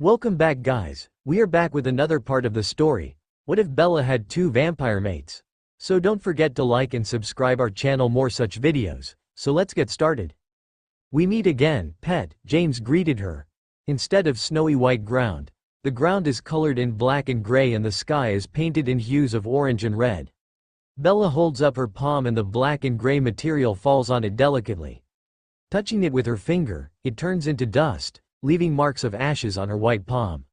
Welcome back, guys. We are back with another part of the story. What if Bella had two vampire mates? So don't forget to like and subscribe our channel more such videos. So let's get started. We meet again, pet, James greeted her. Instead of snowy white ground, the ground is colored in black and gray and the sky is painted in hues of orange and red. Bella holds up her palm and the black and gray material falls on it delicately. Touching it with her finger, it turns into dust, leaving marks of ashes on her white palm.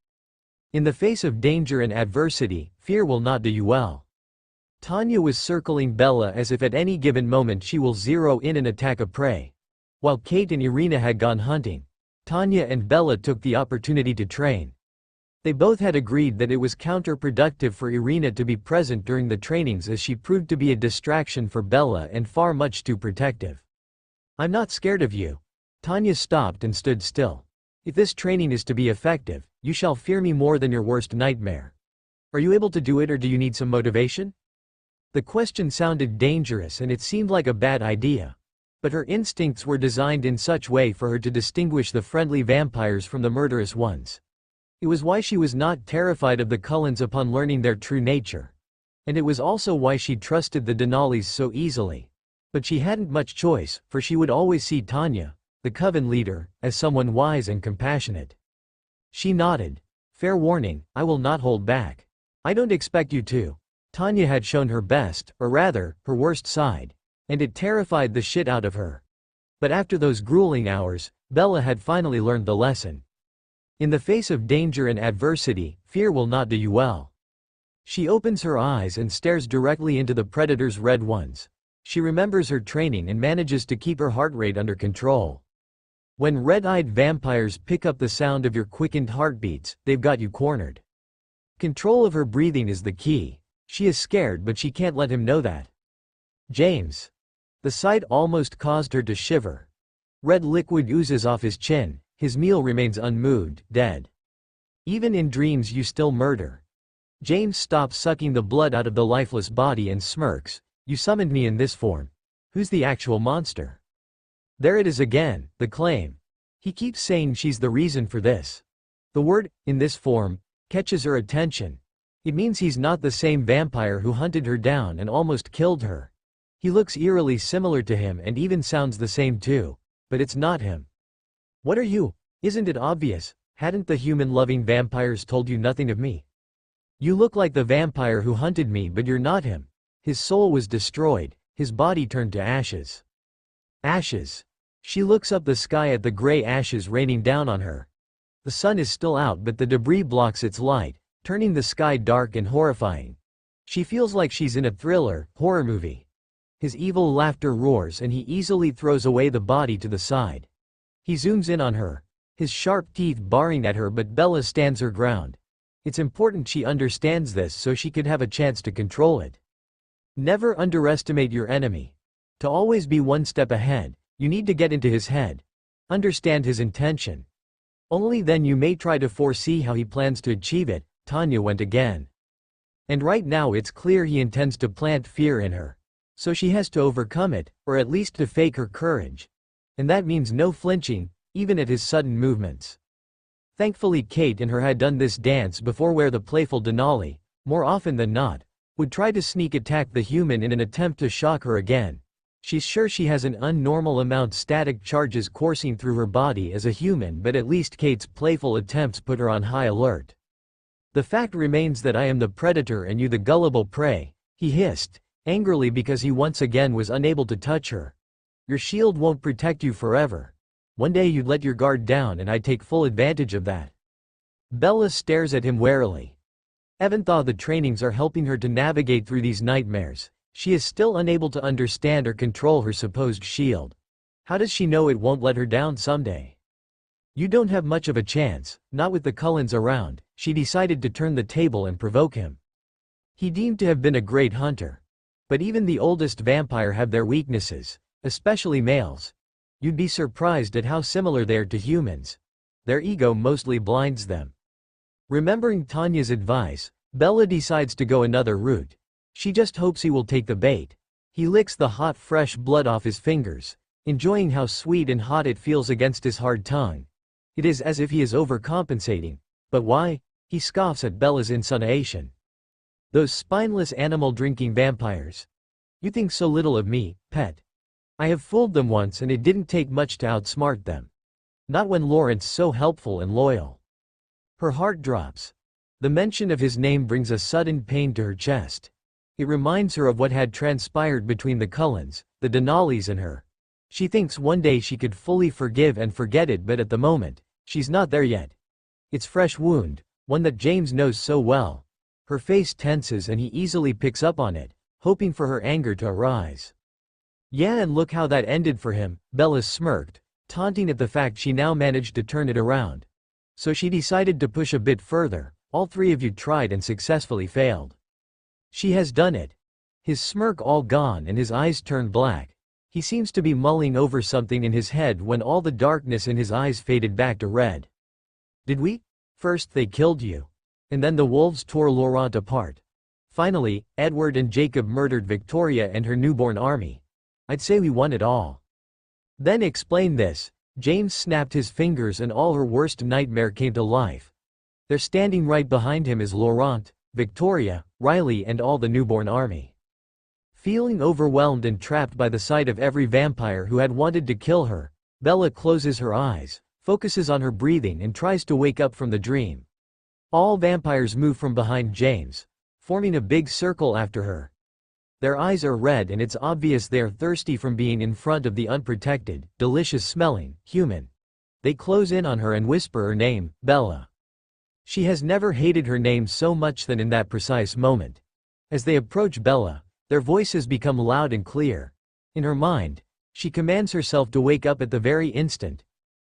In the face of danger and adversity, fear will not do you well. Tanya was circling Bella as if at any given moment she will zero in and attack a prey. While Kate and Irina had gone hunting, Tanya and Bella took the opportunity to train. They both had agreed that it was counterproductive for Irina to be present during the trainings as she proved to be a distraction for Bella and far much too protective. "I'm not scared of you." Tanya stopped and stood still. "If this training is to be effective, you shall fear me more than your worst nightmare. Are you able to do it or do you need some motivation?" The question sounded dangerous and it seemed like a bad idea. But her instincts were designed in such way for her to distinguish the friendly vampires from the murderous ones. It was why she was not terrified of the Cullens upon learning their true nature. And it was also why she trusted the Denalis so easily. But she hadn't much choice, for she would always see Tanya, the coven leader, as someone wise and compassionate. She nodded. "Fair warning, I will not hold back. I don't expect you to." Tanya had shown her best, or rather, her worst side. And it terrified the shit out of her. But after those grueling hours, Bella had finally learned the lesson. In the face of danger and adversity, fear will not do you well. She opens her eyes and stares directly into the predator's red ones. She remembers her training and manages to keep her heart rate under control. When red-eyed vampires pick up the sound of your quickened heartbeats, they've got you cornered. Control of her breathing is the key. She is scared but she can't let him know that. "James." The sight almost caused her to shiver. Red liquid oozes off his chin, his meal remains unmoved, dead. "Even in dreams you still murder." James stops sucking the blood out of the lifeless body and smirks. "You summoned me in this form. Who's the actual monster?" There it is again, the claim. He keeps saying she's the reason for this. The word, "in this form," catches her attention. It means he's not the same vampire who hunted her down and almost killed her. He looks eerily similar to him and even sounds the same too. But it's not him. "What are you? Isn't it obvious? Hadn't the human-loving vampires told you nothing of me? You look like the vampire who hunted me but you're not him." His soul was destroyed, his body turned to ashes. Ashes. She looks up the sky at the gray ashes raining down on her. The sun is still out but the debris blocks its light, turning the sky dark and horrifying. She feels like she's in a thriller, horror movie. His evil laughter roars and he easily throws away the body to the side. He zooms in on her, his sharp teeth baring at her but Bella stands her ground. It's important she understands this so she could have a chance to control it. Never underestimate your enemy. To always be one step ahead, you need to get into his head. Understand his intention. Only then you may try to foresee how he plans to achieve it. Tanya went again. And right now it's clear he intends to plant fear in her. So she has to overcome it, or at least to fake her courage. And that means no flinching, even at his sudden movements. Thankfully Kate and her had done this dance before where the playful Denali, more often than not, would try to sneak attack the human in an attempt to shock her again. She's sure she has an unnormal amount static charges coursing through her body as a human but at least Kate's playful attempts put her on high alert. "The fact remains that I am the predator and you the gullible prey," he hissed, angrily because he once again was unable to touch her. "Your shield won't protect you forever. One day you'd let your guard down and I'd take full advantage of that." Bella stares at him warily. Even though the trainings are helping her to navigate through these nightmares, she is still unable to understand or control her supposed shield. How does she know it won't let her down someday? "You don't have much of a chance, not with the Cullens around." She decided to turn the table and provoke him. He deemed to have been a great hunter. But even the oldest vampire have their weaknesses, especially males. You'd be surprised at how similar they are to humans. Their ego mostly blinds them. Remembering Tanya's advice, Bella decides to go another route. She just hopes he will take the bait. He licks the hot fresh blood off his fingers, enjoying how sweet and hot it feels against his hard tongue. It is as if he is overcompensating, But why? He scoffs at Bella's insinuation. Those spineless animal-drinking vampires. You think so little of me, pet. I have fooled them once and it didn't take much to outsmart them. Not when Lawrence so helpful and loyal. Her heart drops. The mention of his name brings a sudden pain to her chest. It reminds her of what had transpired between the Cullens, the Denali's and her. She thinks one day she could fully forgive and forget it, but at the moment, she's not there yet. It's fresh wound, one that James knows so well. Her face tenses and he easily picks up on it, hoping for her anger to arise. Yeah, and look how that ended for him, Bella smirked, taunting at the fact she now managed to turn it around. So she decided to push a bit further. All three of you tried and successfully failed. She has done it. His smirk all gone and his eyes turned black. He seems to be mulling over something in his head when all the darkness in his eyes faded back to red. Did we? First they killed you. And then the wolves tore Laurent apart. Finally, Edward and Jacob murdered Victoria and her newborn army. I'd say we won it all. Then explain this. James snapped his fingers and all her worst nightmare came to life. There standing right behind him is Laurent, Victoria, Riley and all the newborn army. Feeling overwhelmed and trapped by the sight of every vampire who had wanted to kill her, Bella closes her eyes, focuses on her breathing and tries to wake up from the dream. All vampires move from behind James, forming a big circle after her. Their eyes are red and it's obvious they are thirsty from being in front of the unprotected, delicious-smelling, human. They close in on her and whisper her name, Bella. She has never hated her name so much than in that precise moment. As they approach Bella, their voices become loud and clear. In her mind, she commands herself to wake up at the very instant.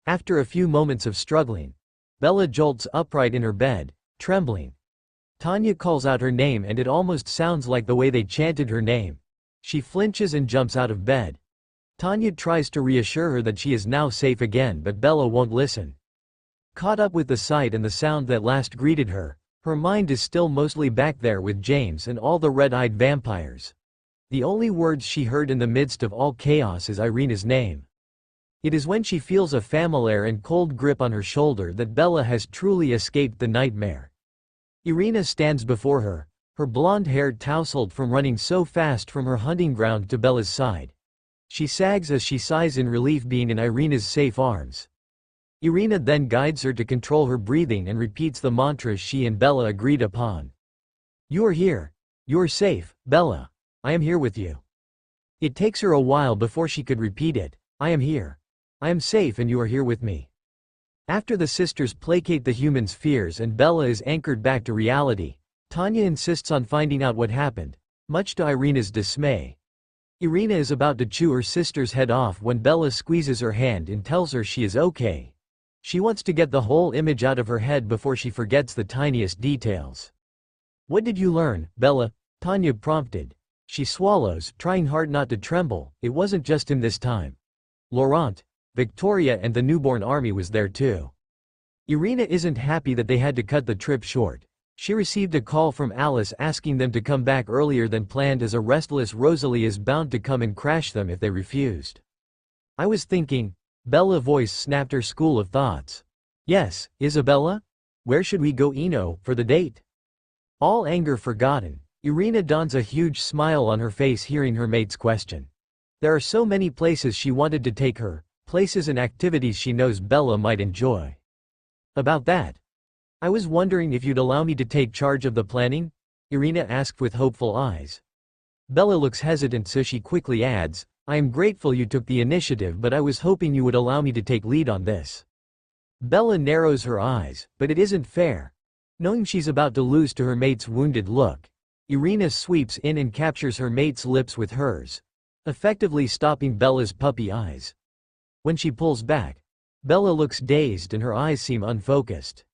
After a few moments of struggling, Bella jolts upright in her bed, trembling. Tanya calls out her name and it almost sounds like the way they chanted her name. She flinches and jumps out of bed. Tanya tries to reassure her that she is now safe again, but Bella won't listen. Caught up with the sight and the sound that last greeted her, her mind is still mostly back there with James and all the red-eyed vampires. The only words she heard in the midst of all chaos is Irina's name. It is when she feels a familiar and cold grip on her shoulder that Bella has truly escaped the nightmare. Irina stands before her, her blonde hair tousled from running so fast from her hunting ground to Bella's side. She sags as she sighs in relief being in Irina's safe arms. Irina then guides her to control her breathing and repeats the mantra she and Bella agreed upon. You are here. You are safe, Bella. I am here with you. It takes her a while before she could repeat it. I am here. I am safe and you are here with me. After the sisters placate the humans' fears and Bella is anchored back to reality, Tanya insists on finding out what happened, much to Irina's dismay. Irina is about to chew her sister's head off when Bella squeezes her hand and tells her she is okay. She wants to get the whole image out of her head before she forgets the tiniest details. What did you learn, Bella? Tanya prompted. She swallows, trying hard not to tremble. It wasn't just him this time. Laurent, Victoria and the newborn army was there too. Irina isn't happy that they had to cut the trip short. She received a call from Alice asking them to come back earlier than planned as a restless Rosalie is bound to come and crash them if they refused. I was thinking, Bella's voice snapped her school of thoughts. Yes, Isabella? Where should we go, for the date? All anger forgotten, Irina dons a huge smile on her face hearing her mate's question. There are so many places she wanted to take her, places and activities she knows Bella might enjoy. About that. I was wondering if you'd allow me to take charge of the planning? Irina asked with hopeful eyes. Bella looks hesitant so she quickly adds, I am grateful you took the initiative but I was hoping you would allow me to take lead on this. Bella narrows her eyes, but it isn't fair. Knowing she's about to lose to her mate's wounded look, Irina sweeps in and captures her mate's lips with hers, effectively stopping Bella's puppy eyes. When she pulls back, Bella looks dazed and her eyes seem unfocused.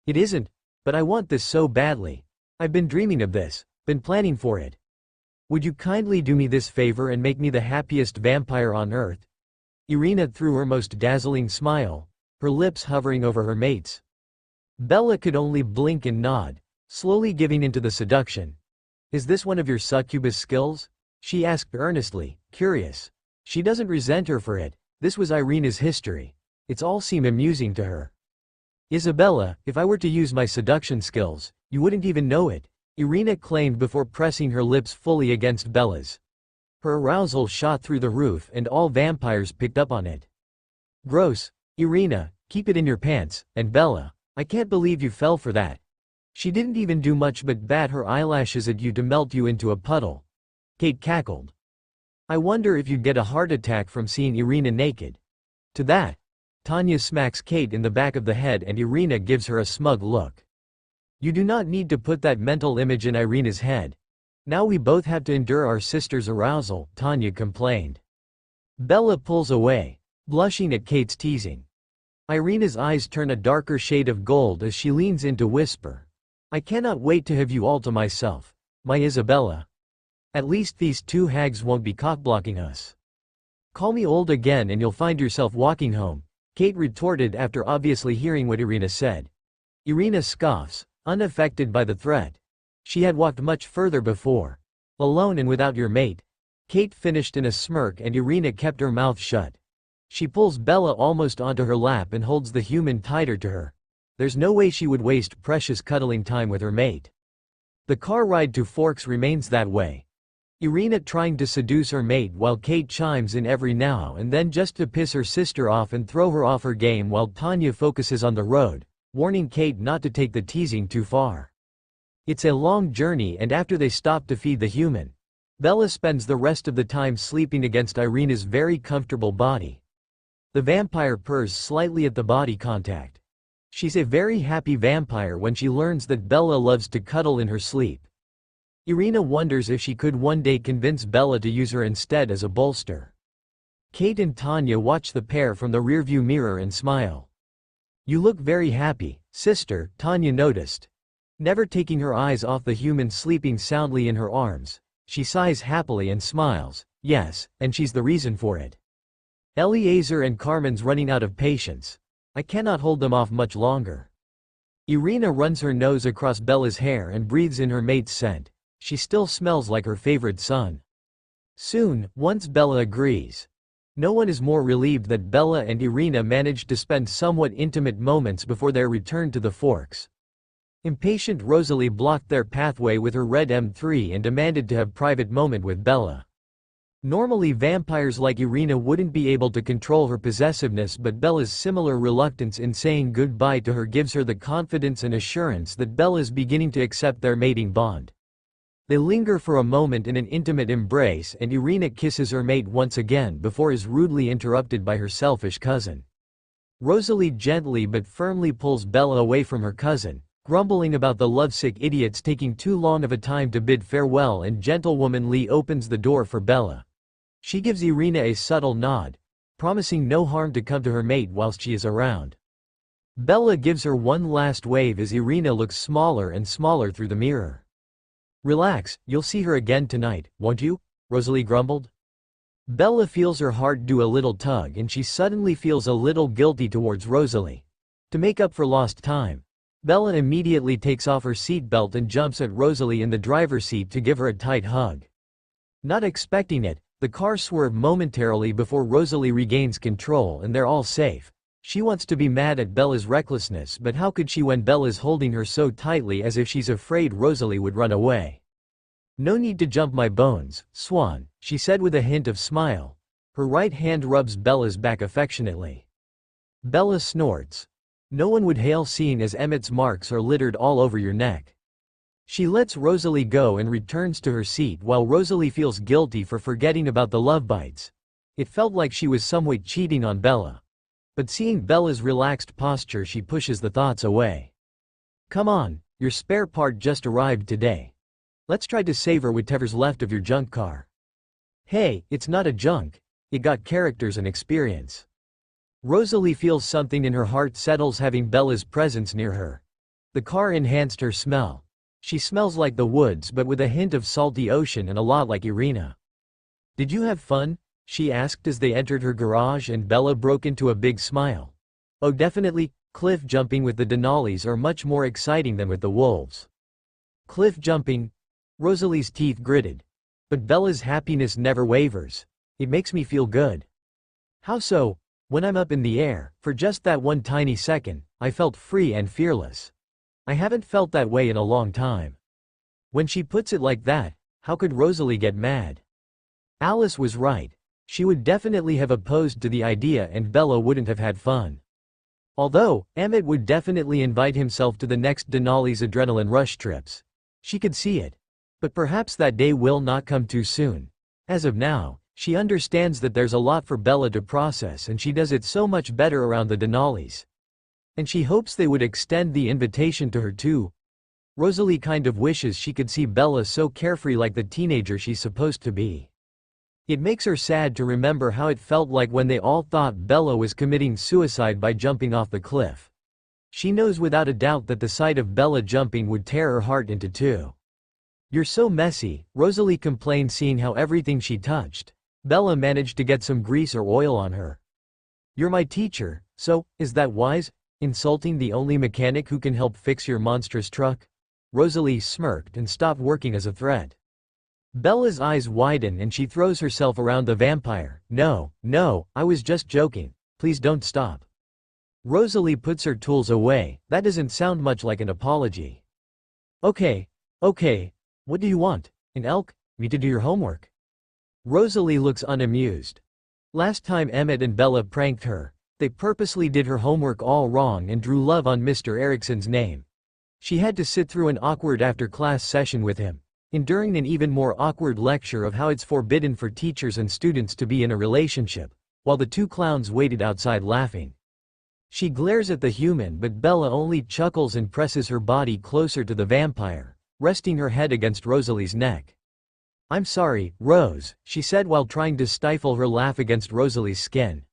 It isn't, but I want this so badly. I've been dreaming of this, been planning for it. Would you kindly do me this favor and make me the happiest vampire on earth? Irina threw her most dazzling smile, her lips hovering over her mate's. Bella could only blink and nod, slowly giving into the seduction. Is this one of your succubus skills? She asked earnestly, curious. She doesn't resent her for it. This was Irina's history. It's all seem amusing to her. Isabella, if I were to use my seduction skills, you wouldn't even know it, Irina claimed before pressing her lips fully against Bella's. Her arousal shot through the roof and all vampires picked up on it. Gross. Irina, keep it in your pants, and Bella, I can't believe you fell for that. She didn't even do much but bat her eyelashes at you to melt you into a puddle. Kate cackled. I wonder if you'd get a heart attack from seeing Irina naked. To that, Tanya smacks Kate in the back of the head and Irina gives her a smug look. You do not need to put that mental image in Irina's head. Now we both have to endure our sister's arousal, Tanya complained. Bella pulls away, blushing at Kate's teasing. Irina's eyes turn a darker shade of gold as she leans in to whisper. I cannot wait to have you all to myself, my Isabella. At least these two hags won't be cockblocking us. Call me old again and you'll find yourself walking home, Kate retorted after obviously hearing what Irina said. Irina scoffs, unaffected by the threat. She had walked much further before. Alone and without your mate. Kate finished in a smirk and Irina kept her mouth shut. She pulls Bella almost onto her lap and holds the human tighter to her. There's no way she would waste precious cuddling time with her mate. The car ride to Forks remains that way. Irina trying to seduce her mate while Kate chimes in every now and then just to piss her sister off and throw her off her game while Tanya focuses on the road, warning Kate not to take the teasing too far. It's a long journey and after they stop to feed the human, Bella spends the rest of the time sleeping against Irina's very comfortable body. The vampire purrs slightly at the body contact. She's a very happy vampire when she learns that Bella loves to cuddle in her sleep. Irina wonders if she could one day convince Bella to use her instead as a bolster. Kate and Tanya watch the pair from the rearview mirror and smile. You look very happy, sister, Tanya noticed. Never taking her eyes off the human sleeping soundly in her arms, she sighs happily and smiles, yes, and she's the reason for it. Eliezer and Carmen's running out of patience. I cannot hold them off much longer. Irina runs her nose across Bella's hair and breathes in her mate's scent. She still smells like her favorite son. Soon, once Bella agrees. No one is more relieved that Bella and Irina managed to spend somewhat intimate moments before their return to the Forks. Impatient Rosalie blocked their pathway with her red M3 and demanded to have private moment with Bella. Normally vampires like Irina wouldn't be able to control her possessiveness, but Bella's similar reluctance in saying goodbye to her gives her the confidence and assurance that Bella is beginning to accept their mating bond. They linger for a moment in an intimate embrace and Irina kisses her mate once again before is rudely interrupted by her selfish cousin. Rosalie gently but firmly pulls Bella away from her cousin, grumbling about the lovesick idiots taking too long of a time to bid farewell, and gentlewomanly opens the door for Bella. She gives Irina a subtle nod, promising no harm to come to her mate whilst she is around. Bella gives her one last wave as Irina looks smaller and smaller through the mirror. Relax, you'll see her again tonight, won't you? Rosalie grumbled. Bella feels her heart do a little tug and she suddenly feels a little guilty towards Rosalie. To make up for lost time, Bella immediately takes off her seatbelt and jumps at Rosalie in the driver's seat to give her a tight hug. Not expecting it, the car swerves momentarily before Rosalie regains control and they're all safe. She wants to be mad at Bella's recklessness, but how could she when Bella's holding her so tightly as if she's afraid Rosalie would run away? No need to jump my bones, Swan, she said with a hint of smile. Her right hand rubs Bella's back affectionately. Bella snorts. No one would hail seeing as Emmett's marks are littered all over your neck. She lets Rosalie go and returns to her seat while Rosalie feels guilty for forgetting about the love bites. It felt like she was somewhat cheating on Bella. But seeing Bella's relaxed posture, she pushes the thoughts away. Come on, your spare part just arrived today. Let's try to savor whatever's left of your junk car. Hey, it's not a junk. It got characters and experience. Rosalie feels something in her heart settles having Bella's presence near her. The car enhanced her smell. She smells like the woods but with a hint of salty ocean and a lot like Irina. Did you have fun? She asked as they entered her garage and Bella broke into a big smile. Oh definitely, cliff jumping with the Denali's are much more exciting than with the wolves. Cliff jumping? Rosalie's teeth gritted. But Bella's happiness never wavers. It makes me feel good. How so? When I'm up in the air, for just that one tiny second, I felt free and fearless. I haven't felt that way in a long time." When she puts it like that, how could Rosalie get mad? Alice was right. She would definitely have opposed to the idea and Bella wouldn't have had fun. Although, Emmett would definitely invite himself to the next Denali's adrenaline rush trips. She could see it. But perhaps that day will not come too soon. As of now, she understands that there's a lot for Bella to process and she does it so much better around the Denali's. And she hopes they would extend the invitation to her too. Rosalie kind of wishes she could see Bella so carefree like the teenager she's supposed to be. It makes her sad to remember how it felt like when they all thought Bella was committing suicide by jumping off the cliff. She knows without a doubt that the sight of Bella jumping would tear her heart into two. "You're so messy," Rosalie complained, seeing how everything she touched. Bella managed to get some grease or oil on her. "You're my teacher, so, is that wise? Insulting the only mechanic who can help fix your monstrous truck?" Rosalie smirked and stopped working as a threat. Bella's eyes widen and she throws herself around the vampire. No, I was just joking. Please don't stop." Rosalie puts her tools away. That doesn't sound much like an apology. Okay. What do you want? An elk? Me to do your homework?" Rosalie looks unamused. Last time Emmett and Bella pranked her, they purposely did her homework all wrong and drew love on Mr. Erickson's name. She had to sit through an awkward after-class session with him, enduring an even more awkward lecture of how it's forbidden for teachers and students to be in a relationship, while the two clowns waited outside laughing. She glares at the human, but Bella only chuckles and presses her body closer to the vampire, resting her head against Rosalie's neck. "I'm sorry, Rose," she said while trying to stifle her laugh against Rosalie's skin.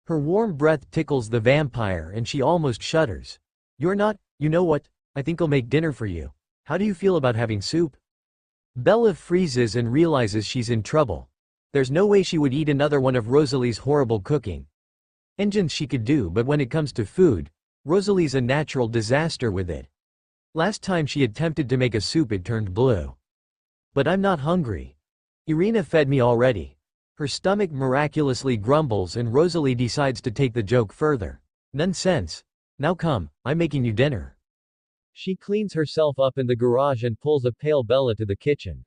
Her warm breath tickles the vampire and she almost shudders. "You're not, you know what? I think I'll make dinner for you. How do you feel about having soup?" Bella freezes and realizes she's in trouble. There's no way she would eat another one of Rosalie's horrible cooking. Engines she could do, but when it comes to food, Rosalie's a natural disaster with it. Last time she attempted to make a soup it turned blue. "But I'm not hungry. Irina fed me already." Her stomach miraculously grumbles and Rosalie decides to take the joke further. "Nonsense. Now come, I'm making you dinner." She cleans herself up in the garage and pulls a pale Bella to the kitchen.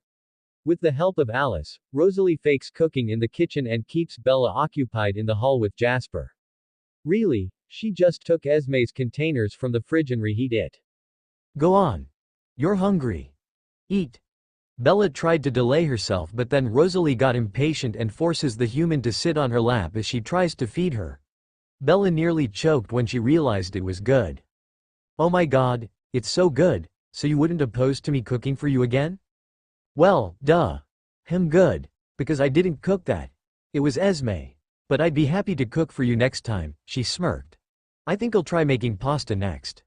With the help of Alice, Rosalie fakes cooking in the kitchen and keeps Bella occupied in the hall with Jasper. Really, she just took Esme's containers from the fridge and reheat it. "Go on. You're hungry. Eat." Bella tried to delay herself, but then Rosalie got impatient and forces the human to sit on her lap as she tries to feed her. Bella nearly choked when she realized it was good. "Oh my God, it's so good, so you wouldn't oppose to me cooking for you again?" "Well, duh. Good. Because I didn't cook that. It was Esme. But I'd be happy to cook for you next time," she smirked. "I think I'll try making pasta next."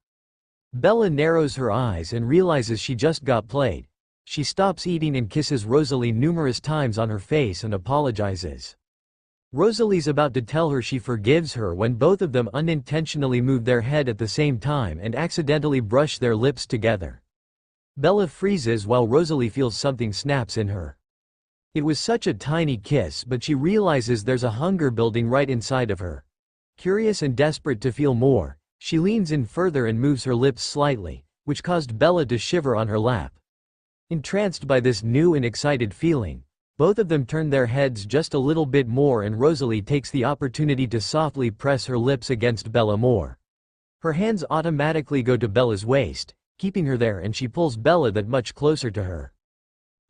Bella narrows her eyes and realizes she just got played. She stops eating and kisses Rosalie numerous times on her face and apologizes. Rosalie's about to tell her she forgives her when both of them unintentionally move their head at the same time and accidentally brush their lips together. Bella freezes while Rosalie feels something snaps in her. It was such a tiny kiss, but she realizes there's a hunger building right inside of her. Curious and desperate to feel more, she leans in further and moves her lips slightly, which caused Bella to shiver on her lap. Entranced by this new and excited feeling, both of them turn their heads just a little bit more and Rosalie takes the opportunity to softly press her lips against Bella more. Her hands automatically go to Bella's waist, keeping her there, and she pulls Bella that much closer to her.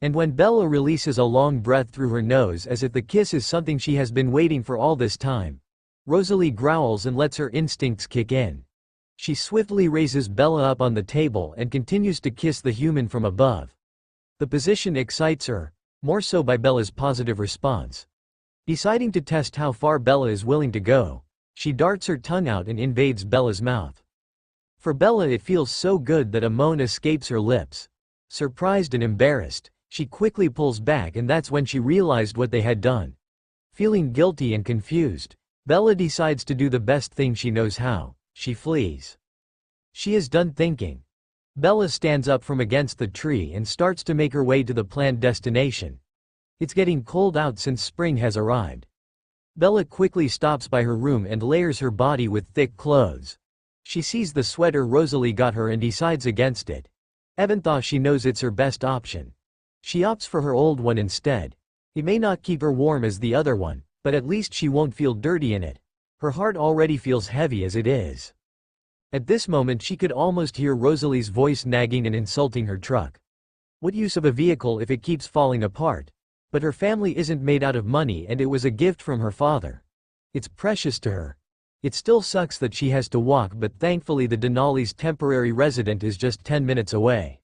And when Bella releases a long breath through her nose as if the kiss is something she has been waiting for all this time, Rosalie growls and lets her instincts kick in. She swiftly raises Bella up on the table and continues to kiss the human from above. The position excites her, more so by Bella's positive response. Deciding to test how far Bella is willing to go, she darts her tongue out and invades Bella's mouth. For Bella it feels so good that a moan escapes her lips. Surprised and embarrassed, she quickly pulls back, and that's when she realized what they had done. Feeling guilty and confused, Bella decides to do the best thing she knows how: she flees. She is done thinking. Bella stands up from against the tree and starts to make her way to the planned destination. It's getting cold out since spring has arrived. Bella quickly stops by her room and layers her body with thick clothes. She sees the sweater Rosalie got her and decides against it. Even though she knows it's her best option. She opts for her old one instead. It may not keep her warm as the other one, but at least she won't feel dirty in it. Her heart already feels heavy as it is. At this moment she could almost hear Rosalie's voice nagging and insulting her truck. What use of a vehicle if it keeps falling apart? But her family isn't made out of money and it was a gift from her father. It's precious to her. It still sucks that she has to walk, but thankfully the Denali's temporary resident is just 10 minutes away.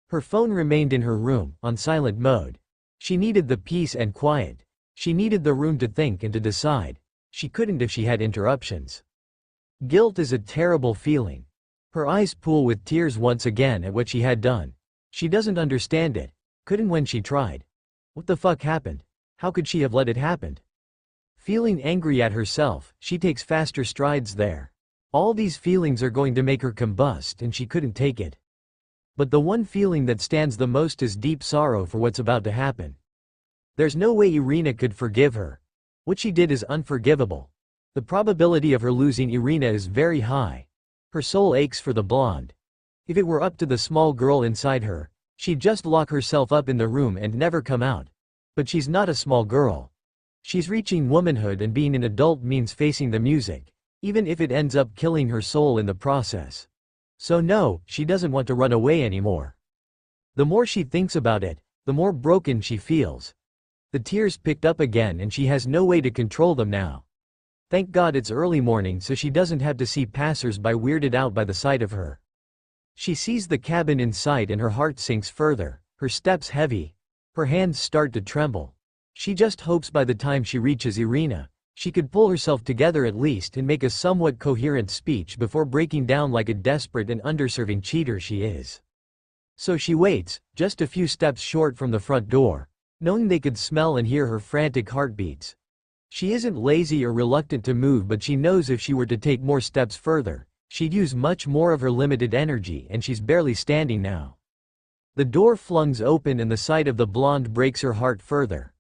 Her phone remained in her room, on silent mode. She needed the peace and quiet. She needed the room to think and to decide. She couldn't if she had interruptions. Guilt is a terrible feeling. Her eyes pool with tears once again at what she had done. She doesn't understand it. Couldn't when she tried. What the fuck happened? How could she have let it happen? Feeling angry at herself, she takes faster strides there. All these feelings are going to make her combust and she couldn't take it. But the one feeling that stands the most is deep sorrow for what's about to happen. There's no way Irina could forgive her. What she did is unforgivable. The probability of her losing Irina is very high. Her soul aches for the blonde. If it were up to the small girl inside her, she'd just lock herself up in the room and never come out. But she's not a small girl. She's reaching womanhood, and being an adult means facing the music, even if it ends up killing her soul in the process. So no, she doesn't want to run away anymore. The more she thinks about it, the more broken she feels. The tears picked up again and she has no way to control them now. Thank God it's early morning so she doesn't have to see passers-by weirded out by the sight of her. She sees the cabin in sight and her heart sinks further, her steps heavy. Her hands start to tremble. She just hopes by the time she reaches Irina, she could pull herself together at least and make a somewhat coherent speech before breaking down like a desperate and underserving cheater she is. So she waits, just a few steps short from the front door, knowing they could smell and hear her frantic heartbeats. She isn't lazy or reluctant to move, but she knows if she were to take more steps further, she'd use much more of her limited energy, and she's barely standing now. The door flings open and the sight of the blonde breaks her heart further.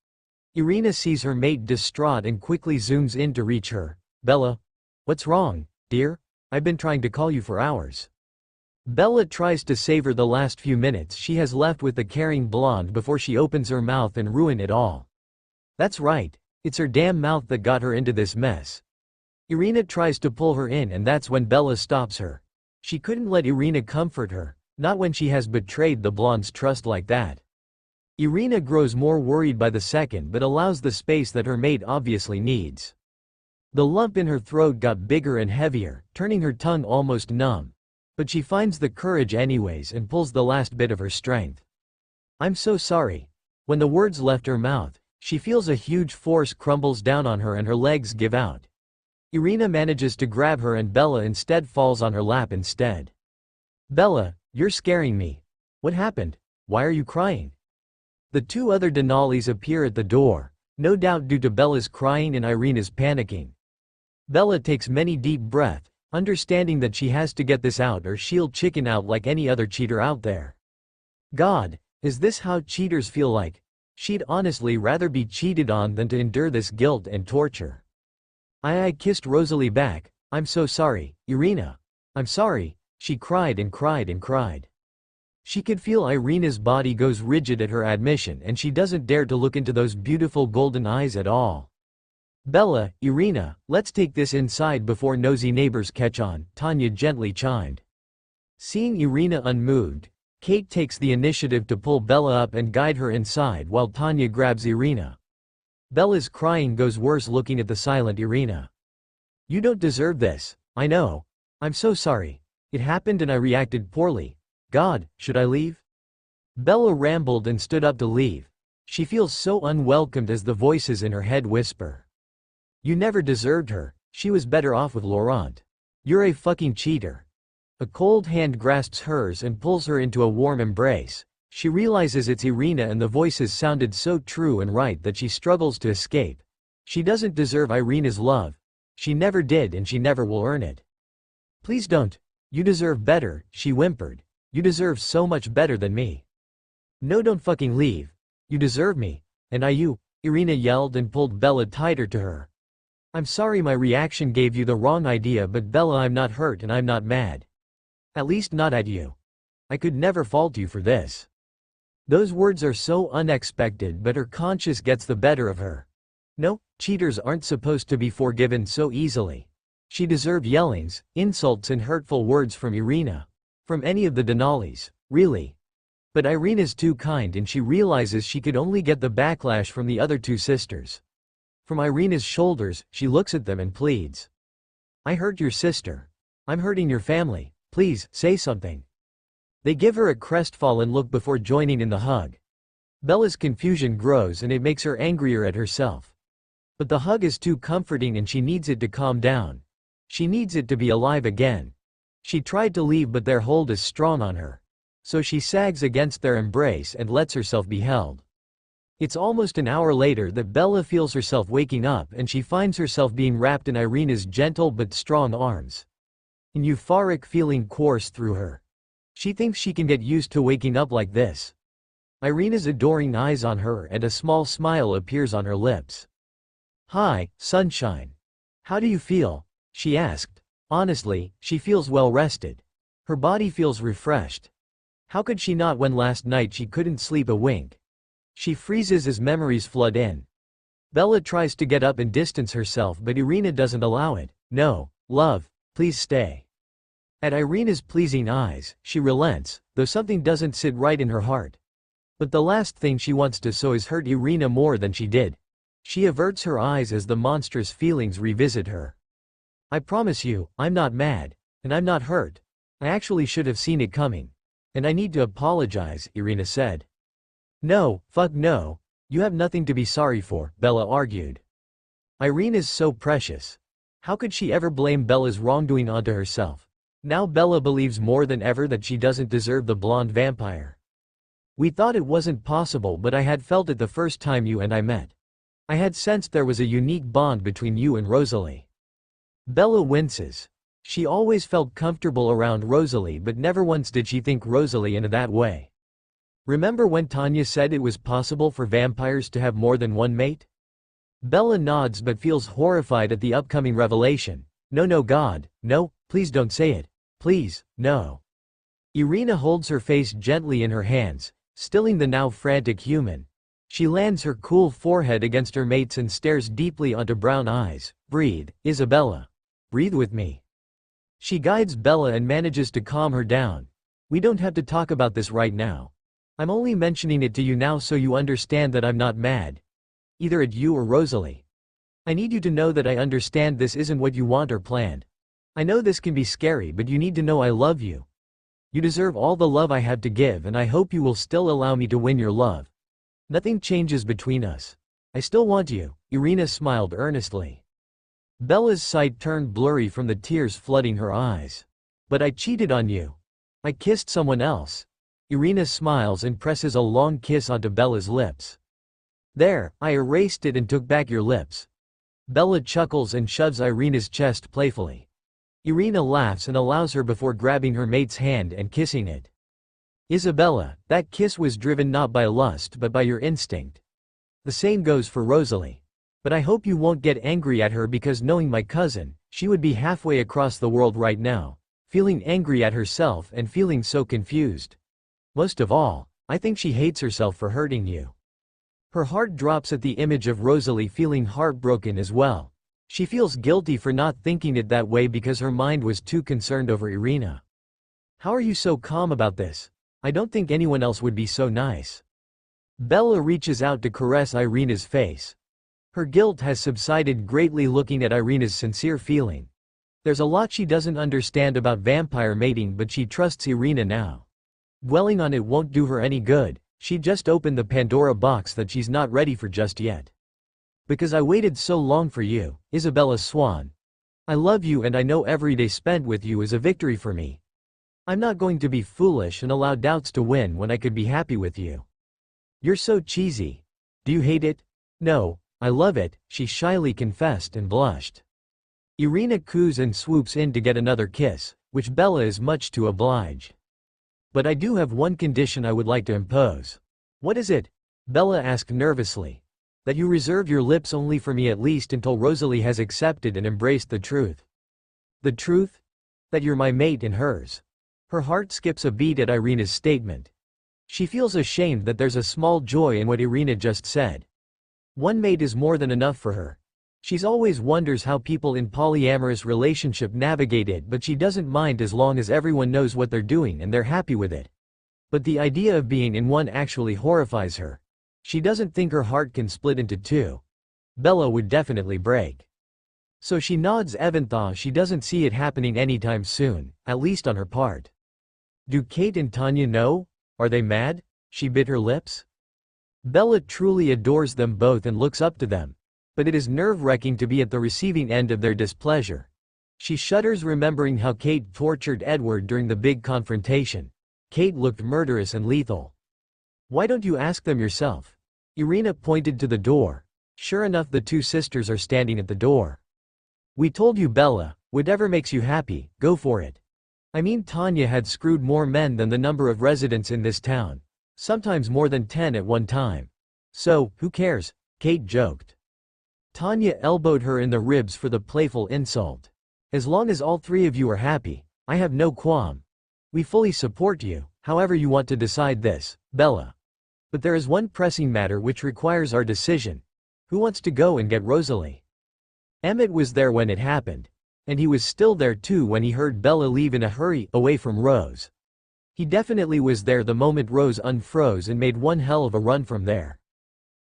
Irina sees her mate distraught and quickly zooms in to reach her. Bella? What's wrong, dear? I've been trying to call you for hours. Bella tries to savor the last few minutes she has left with the caring blonde before she opens her mouth and ruin it all. That's right, it's her damn mouth that got her into this mess. Irina tries to pull her in, and that's when Bella stops her. She couldn't let Irina comfort her, not when she has betrayed the blonde's trust like that. Irina grows more worried by the second but allows the space that her mate obviously needs. The lump in her throat got bigger and heavier, turning her tongue almost numb. But she finds the courage anyways and pulls the last bit of her strength. I'm so sorry. When the words left her mouth, she feels a huge force crumbles down on her and her legs give out. Irina manages to grab her and Bella instead falls on her lap instead. Bella, you're scaring me. What happened? Why are you crying? The two other Denalis appear at the door, no doubt due to Bella's crying and Irina's panicking. Bella takes many deep breaths, understanding that she has to get this out or she'll chicken out like any other cheater out there. God, is this how cheaters feel like? She'd honestly rather be cheated on than to endure this guilt and torture. I kissed Rosalie back. I'm so sorry, Irina. I'm sorry, she cried and cried and cried. She could feel Irina's body goes rigid at her admission and she doesn't dare to look into those beautiful golden eyes at all. Bella, Irina, let's take this inside before nosy neighbors catch on, Tanya gently chimed. Seeing Irina unmoved, Kate takes the initiative to pull Bella up and guide her inside while Tanya grabs Irina. Bella's crying goes worse looking at the silent Irina. You don't deserve this, I know. I'm so sorry. It happened and I reacted poorly. God, should I leave? Bella rambled and stood up to leave. She feels so unwelcomed as the voices in her head whisper. You never deserved her, she was better off with Laurent. You're a fucking cheater. A cold hand grasps hers and pulls her into a warm embrace. She realizes it's Irina and the voices sounded so true and right that she struggles to escape. She doesn't deserve Irina's love. She never did and she never will earn it. Please don't. You deserve better, she whimpered. You deserve so much better than me. No, don't fucking leave. You deserve me. And you, Irina yelled and pulled Bella tighter to her. I'm sorry my reaction gave you the wrong idea, but Bella, I'm not hurt and I'm not mad. At least not at you. I could never fault you for this. Those words are so unexpected, but her conscience gets the better of her. No, cheaters aren't supposed to be forgiven so easily. She deserved yellings, insults and hurtful words from IRINA. From any of the Denalis, really. But Irina's too kind and she realizes she could only get the backlash from the other two sisters. From Irina's shoulders, she looks at them and pleads. I hurt your sister. I'm hurting your family. Please, say something. They give her a crestfallen look before joining in the hug. Bella's confusion grows and it makes her angrier at herself. But the hug is too comforting and she needs it to calm down. She needs it to be alive again. She tried to leave but their hold is strong on her. So she sags against their embrace and lets herself be held. It's almost an hour later that Bella feels herself waking up and she finds herself being wrapped in Irina's gentle but strong arms. An euphoric feeling courses through her. She thinks she can get used to waking up like this. Irina's adoring eyes on her and a small smile appears on her lips. Hi, sunshine. How do you feel? She asked. Honestly, she feels well rested. Her body feels refreshed. How could she not when last night she couldn't sleep a wink? She freezes as memories flood in. Bella tries to get up and distance herself but Irina doesn't allow it. No, love, please stay. At Irina's pleasing eyes, she relents, though something doesn't sit right in her heart. But the last thing she wants to so is hurt Irina more than she did. She averts her eyes as the monstrous feelings revisit her. I promise you, I'm not mad. And I'm not hurt. I actually should have seen it coming. And I need to apologize, Irina said. No, fuck no. You have nothing to be sorry for, Bella argued. Irina's so precious. How could she ever blame Bella's wrongdoing onto herself? Now Bella believes more than ever that she doesn't deserve the blonde vampire. We thought it wasn't possible but I had felt it the first time you and I met. I had sensed there was a unique bond between you and Rosalie. Bella winces. She always felt comfortable around Rosalie but never once did she think Rosalie in that way. Remember when Tanya said it was possible for vampires to have more than one mate? Bella nods but feels horrified at the upcoming revelation. No God, no, please don't say it. Please, no. Irina holds her face gently in her hands, stilling the now frantic human. She lands her cool forehead against her mate's and stares deeply onto brown eyes. Breathe, Isabella. Breathe with me. She guides Bella and manages to calm her down. We don't have to talk about this right now. I'm only mentioning it to you now so you understand that I'm not mad. Either at you or Rosalie. I need you to know that I understand this isn't what you want or planned. I know this can be scary but you need to know I love you. You deserve all the love I have to give and I hope you will still allow me to win your love. Nothing changes between us. I still want you, Irina smiled earnestly. Bella's sight turned blurry from the tears flooding her eyes. But I cheated on you. I kissed someone else. Irina smiles and presses a long kiss onto Bella's lips. There, I erased it and took back your lips. Bella chuckles and shoves Irina's chest playfully. Irina laughs and allows her before grabbing her mate's hand and kissing it. Isabella, that kiss was driven not by lust but by your instinct. The same goes for Rosalie. But I hope you won't get angry at her because knowing my cousin, she would be halfway across the world right now, feeling angry at herself and feeling so confused. Most of all, I think she hates herself for hurting you. Her heart drops at the image of Rosalie feeling heartbroken as well. She feels guilty for not thinking it that way because her mind was too concerned over Irina. How are you so calm about this? I don't think anyone else would be so nice. Bella reaches out to caress Irina's face. Her guilt has subsided greatly looking at Irina's sincere feeling. There's a lot she doesn't understand about vampire mating but she trusts Irina now. Dwelling on it won't do her any good, she just opened the Pandora box that she's not ready for just yet. Because I waited so long for you, Isabella Swan. I love you and I know every day spent with you is a victory for me. I'm not going to be foolish and allow doubts to win when I could be happy with you. You're so cheesy. Do you hate it? No, I love it, she shyly confessed and blushed. Irina coos and swoops in to get another kiss, which Bella is much to oblige. But I do have one condition I would like to impose. What is it? Bella asked nervously. That you reserve your lips only for me, at least until Rosalie has accepted and embraced the truth. The truth? That you're my mate and hers. Her heart skips a beat at Irina's statement. She feels ashamed that there's a small joy in what Irina just said. One mate is more than enough for her. She's always wonders how people in polyamorous relationship navigate it, but she doesn't mind as long as everyone knows what they're doing and they're happy with it. But the idea of being in one actually horrifies her. She doesn't think her heart can split into two. Bella would definitely break. So she nods, even though she doesn't see it happening anytime soon, at least on her part. Do Kate and Tanya know? Are they mad? She bit her lips. Bella truly adores them both and looks up to them. But it is nerve-wracking to be at the receiving end of their displeasure. She shudders remembering how Kate tortured Edward during the big confrontation. Kate looked murderous and lethal. Why don't you ask them yourself? Irina pointed to the door. Sure enough, the two sisters are standing at the door. We told you, Bella, whatever makes you happy, go for it. I mean, Tanya had screwed more men than the number of residents in this town. Sometimes more than 10 at one time. So, who cares? Kate joked. Tanya elbowed her in the ribs for the playful insult. As long as all three of you are happy, I have no qualm. We fully support you, however you want to decide this, Bella. But there is one pressing matter which requires our decision. Who wants to go and get Rosalie? Emmett was there when it happened. And he was still there too when he heard Bella leave in a hurry, away from Rose. He definitely was there the moment Rose unfroze and made one hell of a run from there.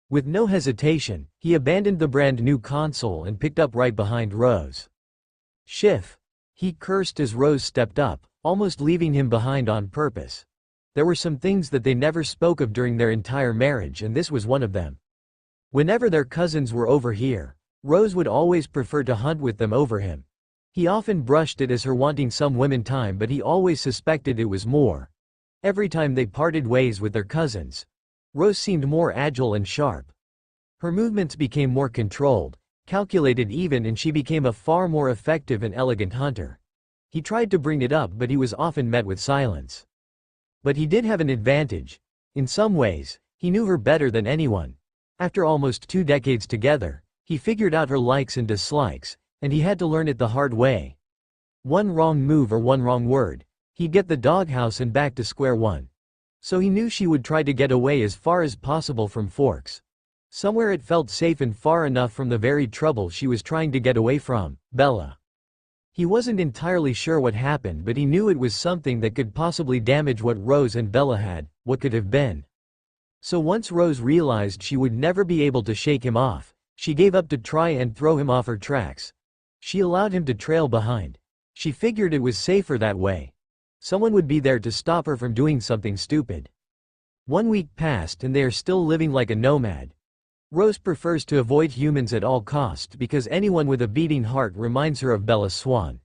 With no hesitation, he abandoned the brand new console and picked up right behind Rose. Schiff. He cursed as Rose stepped up, almost leaving him behind on purpose. There were some things that they never spoke of during their entire marriage, and this was one of them. Whenever their cousins were over here, Rose would always prefer to hunt with them over him. He often brushed it as her wanting some women time, but he always suspected it was more. Every time they parted ways with their cousins, Rose seemed more agile and sharp. Her movements became more controlled, calculated even, and she became a far more effective and elegant hunter. He tried to bring it up, but he was often met with silence. But he did have an advantage. In some ways, he knew her better than anyone. After almost 2 decades together, he figured out her likes and dislikes, and he had to learn it the hard way. One wrong move or one wrong word, he'd get the doghouse and back to square one. So he knew she would try to get away as far as possible from Forks. Somewhere it felt safe and far enough from the very trouble she was trying to get away from, Bella. He wasn't entirely sure what happened, but he knew it was something that could possibly damage what Rose and Bella had, what could have been. So once Rose realized she would never be able to shake him off, she gave up to try and throw him off her tracks. She allowed him to trail behind. She figured it was safer that way. Someone would be there to stop her from doing something stupid. 1 week passed and they are still living like a nomad. Rose prefers to avoid humans at all costs because anyone with a beating heart reminds her of Bella Swan.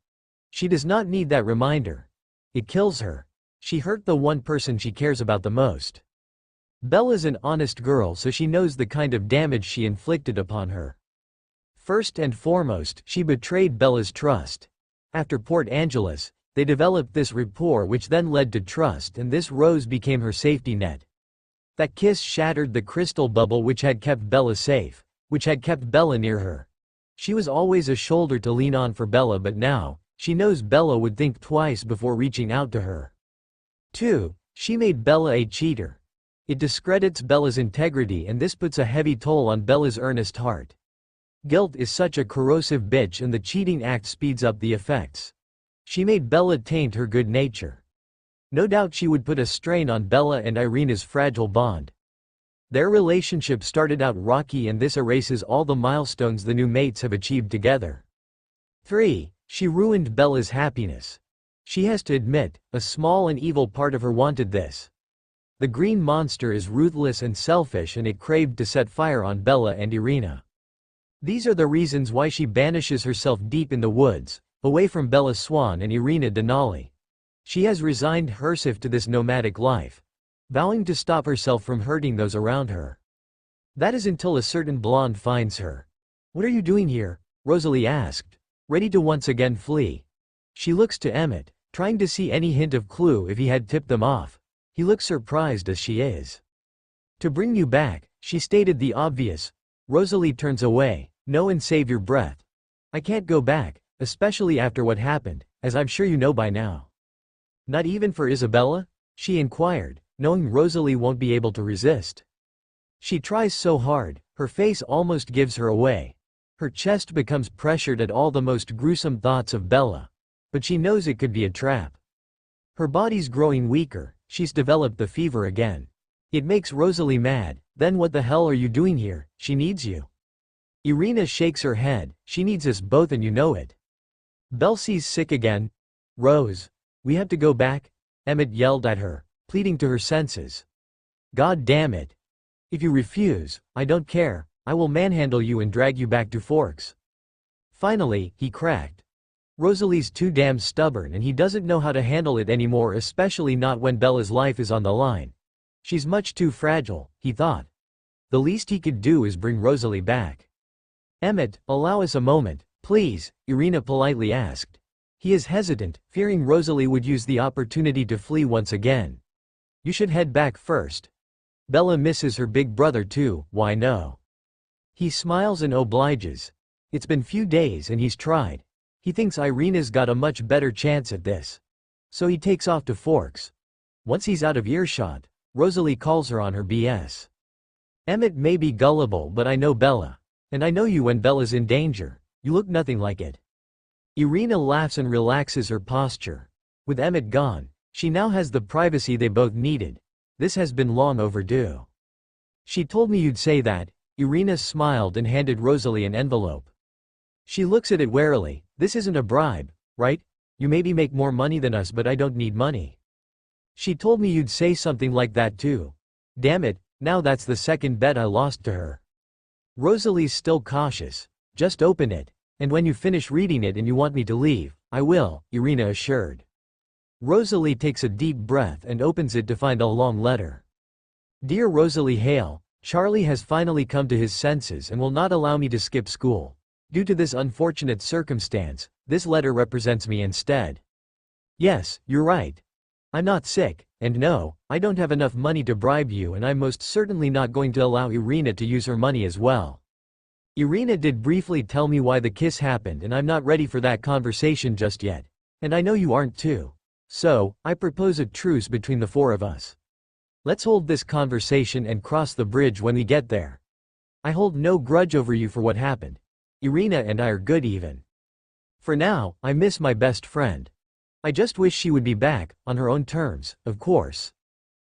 She does not need that reminder. It kills her. She hurt the one person she cares about the most. Bella's an honest girl, so she knows the kind of damage she inflicted upon her. First and foremost, she betrayed Bella's trust. After Port Angeles, they developed this rapport which then led to trust, and this Rose became her safety net. That kiss shattered the crystal bubble which had kept Bella safe, which had kept Bella near her. She was always a shoulder to lean on for Bella, but now, she knows Bella would think twice before reaching out to her. 2. She made Bella a cheater. It discredits Bella's integrity, and this puts a heavy toll on Bella's earnest heart. Guilt is such a corrosive bitch, and the cheating act speeds up the effects. She made Bella taint her good nature. No doubt she would put a strain on Bella and Irina's fragile bond. Their relationship started out rocky, and this erases all the milestones the new mates have achieved together. 3. She ruined Bella's happiness. She has to admit, a small and evil part of her wanted this. The green monster is ruthless and selfish, and it craved to set fire on Bella and Irina. These are the reasons why she banishes herself deep in the woods, away from Bella Swan and Irina Denali. She has resigned herself to this nomadic life, vowing to stop herself from hurting those around her. That is until a certain blonde finds her. "What are you doing here?" Rosalie asked, ready to once again flee. She looks to Emmett, trying to see any hint of clue if he had tipped them off. He looks surprised as she is. "To bring you back," she stated the obvious. Rosalie turns away. No, and save your breath. I can't go back, especially after what happened, as I'm sure you know by now. Not even for Isabella? She inquired, knowing Rosalie won't be able to resist. She tries so hard, her face almost gives her away. Her chest becomes pressured at all the most gruesome thoughts of Bella. But she knows it could be a trap. Her body's growing weaker, she's developed the fever again. It makes Rosalie mad. Then what the hell are you doing here? She needs you. Irina shakes her head. She needs us both and you know it. Belsie's sick again. Rose. We have to go back? Emmett yelled at her, pleading to her senses. God damn it. If you refuse, I don't care. I will manhandle you and drag you back to Forks. Finally, he cracked. Rosalie's too damn stubborn and he doesn't know how to handle it anymore, especially not when Bella's life is on the line. She's much too fragile, he thought. The least he could do is bring Rosalie back. Emmett, allow us a moment, please, Irina politely asked. He is hesitant, fearing Rosalie would use the opportunity to flee once again. You should head back first. Bella misses her big brother too, why no? He smiles and obliges. It's been few days and he's tried. He thinks Irina's got a much better chance at this. So he takes off to Forks. Once he's out of earshot, Rosalie calls her on her BS. Emmett may be gullible, but I know Bella. And I know you when Bella's in danger. You look nothing like it. Irina laughs and relaxes her posture. With Emmett gone, she now has the privacy they both needed. This has been long overdue. She told me you'd say that. Irina smiled and handed Rosalie an envelope. She looks at it warily. This isn't a bribe, right? You maybe make more money than us, but I don't need money. She told me you'd say something like that too. Damn it, now that's the second bet I lost to her. Rosalie's still cautious. Just open it, and when you finish reading it and you want me to leave, I will, Irina assured. Rosalie takes a deep breath and opens it to find a long letter. Dear Rosalie Hale, Charlie has finally come to his senses and will not allow me to skip school. Due to this unfortunate circumstance, this letter represents me instead. Yes, you're right. I'm not sick, and no, I don't have enough money to bribe you, and I'm most certainly not going to allow Irina to use her money as well. Irina did briefly tell me why the kiss happened, and I'm not ready for that conversation just yet. And I know you aren't too. So, I propose a truce between the four of us. Let's hold this conversation and cross the bridge when we get there. I hold no grudge over you for what happened. Irina and I are good even. For now, I miss my best friend. I just wish she would be back, on her own terms, of course.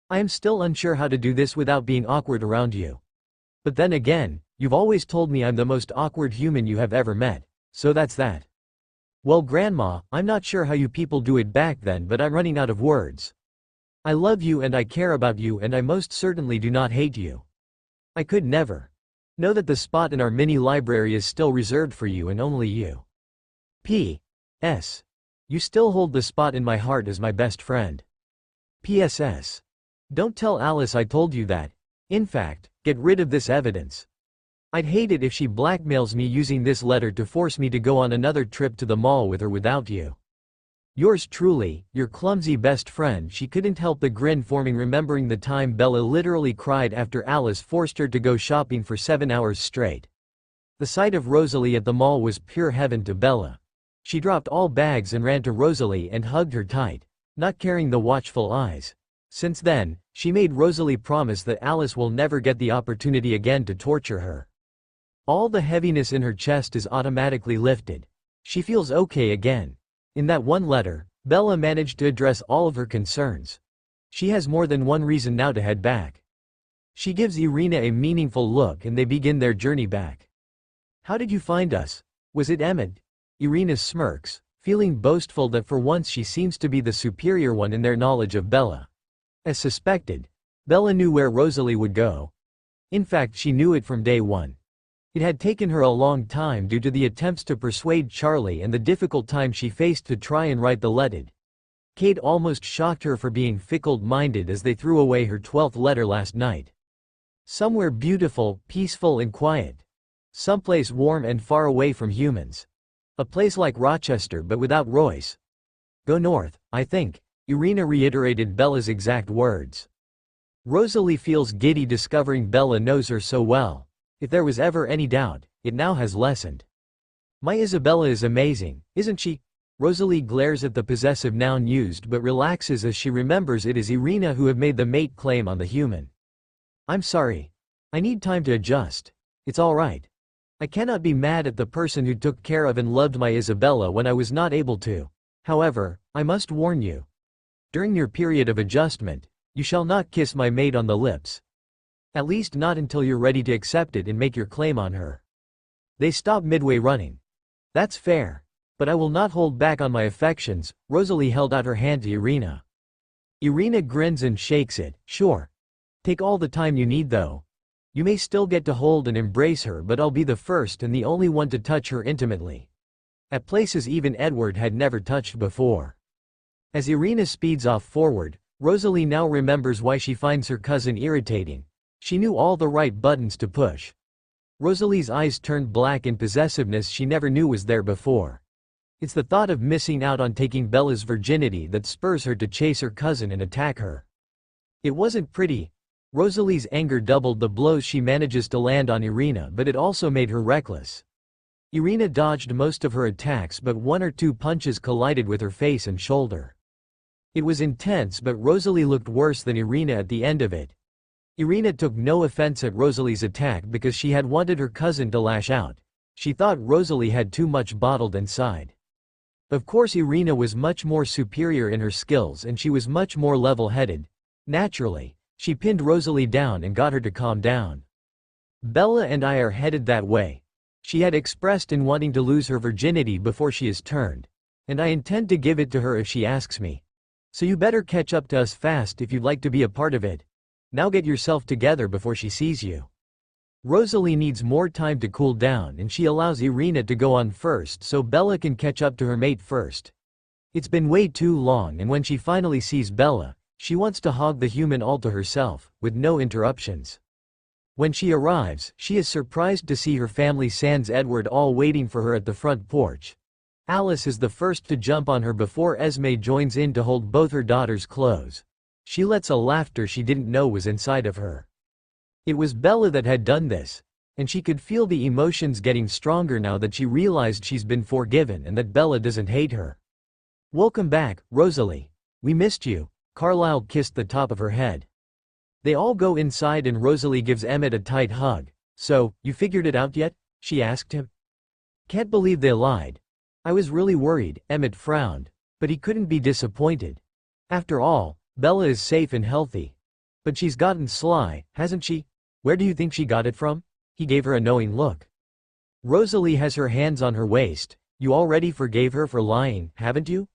I am still unsure how to do this without being awkward around you. But then again, you've always told me I'm the most awkward human you have ever met, so that's that. Well, Grandma, I'm not sure how you people do it back then, but I'm running out of words. I love you and I care about you, and I most certainly do not hate you. I could never. Know that the spot in our mini library is still reserved for you and only you. P.S. You still hold the spot in my heart as my best friend. P.S.S. Don't tell Alice I told you that. In fact, get rid of this evidence. I'd hate it if she blackmails me using this letter to force me to go on another trip to the mall with her without you. Yours truly, your clumsy best friend. She couldn't help the grin forming, remembering the time Bella literally cried after Alice forced her to go shopping for 7 hours straight. The sight of Rosalie at the mall was pure heaven to Bella. She dropped all bags and ran to Rosalie and hugged her tight, not caring the watchful eyes. Since then, she made Rosalie promise that Alice will never get the opportunity again to torture her. All the heaviness in her chest is automatically lifted. She feels okay again. In that one letter, Bella managed to address all of her concerns. She has more than one reason now to head back. She gives Irina a meaningful look and they begin their journey back. How did you find us? Was it Emmett? Irina smirks, feeling boastful that for once she seems to be the superior one in their knowledge of Bella. As suspected, Bella knew where Rosalie would go. In fact, she knew it from day one. It had taken her a long time due to the attempts to persuade Charlie and the difficult time she faced to try and write the letter. Kate almost shocked her for being fickle-minded as they threw away her 12th letter last night. Somewhere beautiful, peaceful and quiet. Someplace warm and far away from humans. A place like Rochester but without Royce. Go north, I think, Irina reiterated Bella's exact words. Rosalie feels giddy discovering Bella knows her so well. If there was ever any doubt, it now has lessened. My Isabella is amazing, isn't she? Rosalie glares at the possessive noun used but relaxes as she remembers it is IRINA who have made the mate claim on the human. I'm sorry. I need time to adjust. It's alright. I cannot be mad at the person who took care of and loved my Isabella when I was not able to. However, I must warn you. During your period of adjustment, you shall not kiss my mate on the lips. At least not until you're ready to accept it and make your claim on her. They stop midway running. That's fair. But I will not hold back on my affections. Rosalie held out her hand to IRINA. IRINA grins and shakes it. Sure. Take all the time you need though. You may still get to hold and embrace her, but I'll be the first and the only one to touch her intimately. At places even Edward had never touched before. As IRINA speeds off forward, Rosalie now remembers why she finds her cousin irritating. She knew all the right buttons to push. Rosalie's eyes turned black in possessiveness she never knew was there before. It's the thought of missing out on taking Bella's virginity that spurs her to chase her cousin and attack her. It wasn't pretty. Rosalie's anger doubled the blows she manages to land on IRINA, but it also made her reckless. IRINA dodged most of her attacks, but one or two punches collided with her face and shoulder. It was intense, but Rosalie looked worse than IRINA at the end of it. IRINA took no offense at Rosalie's attack because she had wanted her cousin to lash out. She thought Rosalie had too much bottled inside. Of course IRINA was much more superior in her skills and she was much more level-headed. Naturally, she pinned Rosalie down and got her to calm down. Bella and I are headed that way. She had expressed in wanting to lose her virginity before she is turned. And I intend to give it to her if she asks me. So you better catch up to us fast if you'd like to be a part of it. Now get yourself together before she sees you. Rosalie needs more time to cool down and she allows IRINA to go on first so Bella can catch up to her mate first. It's been way too long, and when she finally sees Bella, she wants to hog the human all to herself, with no interruptions. When she arrives, she is surprised to see her family sans Edward all waiting for her at the front porch. Alice is the first to jump on her before Esme joins in to hold both her daughters close. She lets a laughter she didn't know was inside of her. It was Bella that had done this, and she could feel the emotions getting stronger now that she realized she's been forgiven and that Bella doesn't hate her. Welcome back, Rosalie. We missed you. Carlisle kissed the top of her head. They all go inside and Rosalie gives Emmett a tight hug. So, you figured it out yet? She asked him. Can't believe they lied. I was really worried, Emmett frowned, but he couldn't be disappointed. After all, Bella is safe and healthy. But she's gotten sly, hasn't she? Where do you think she got it from? He gave her a knowing look. Rosalie has her hands on her waist. You already forgave her for lying, haven't you?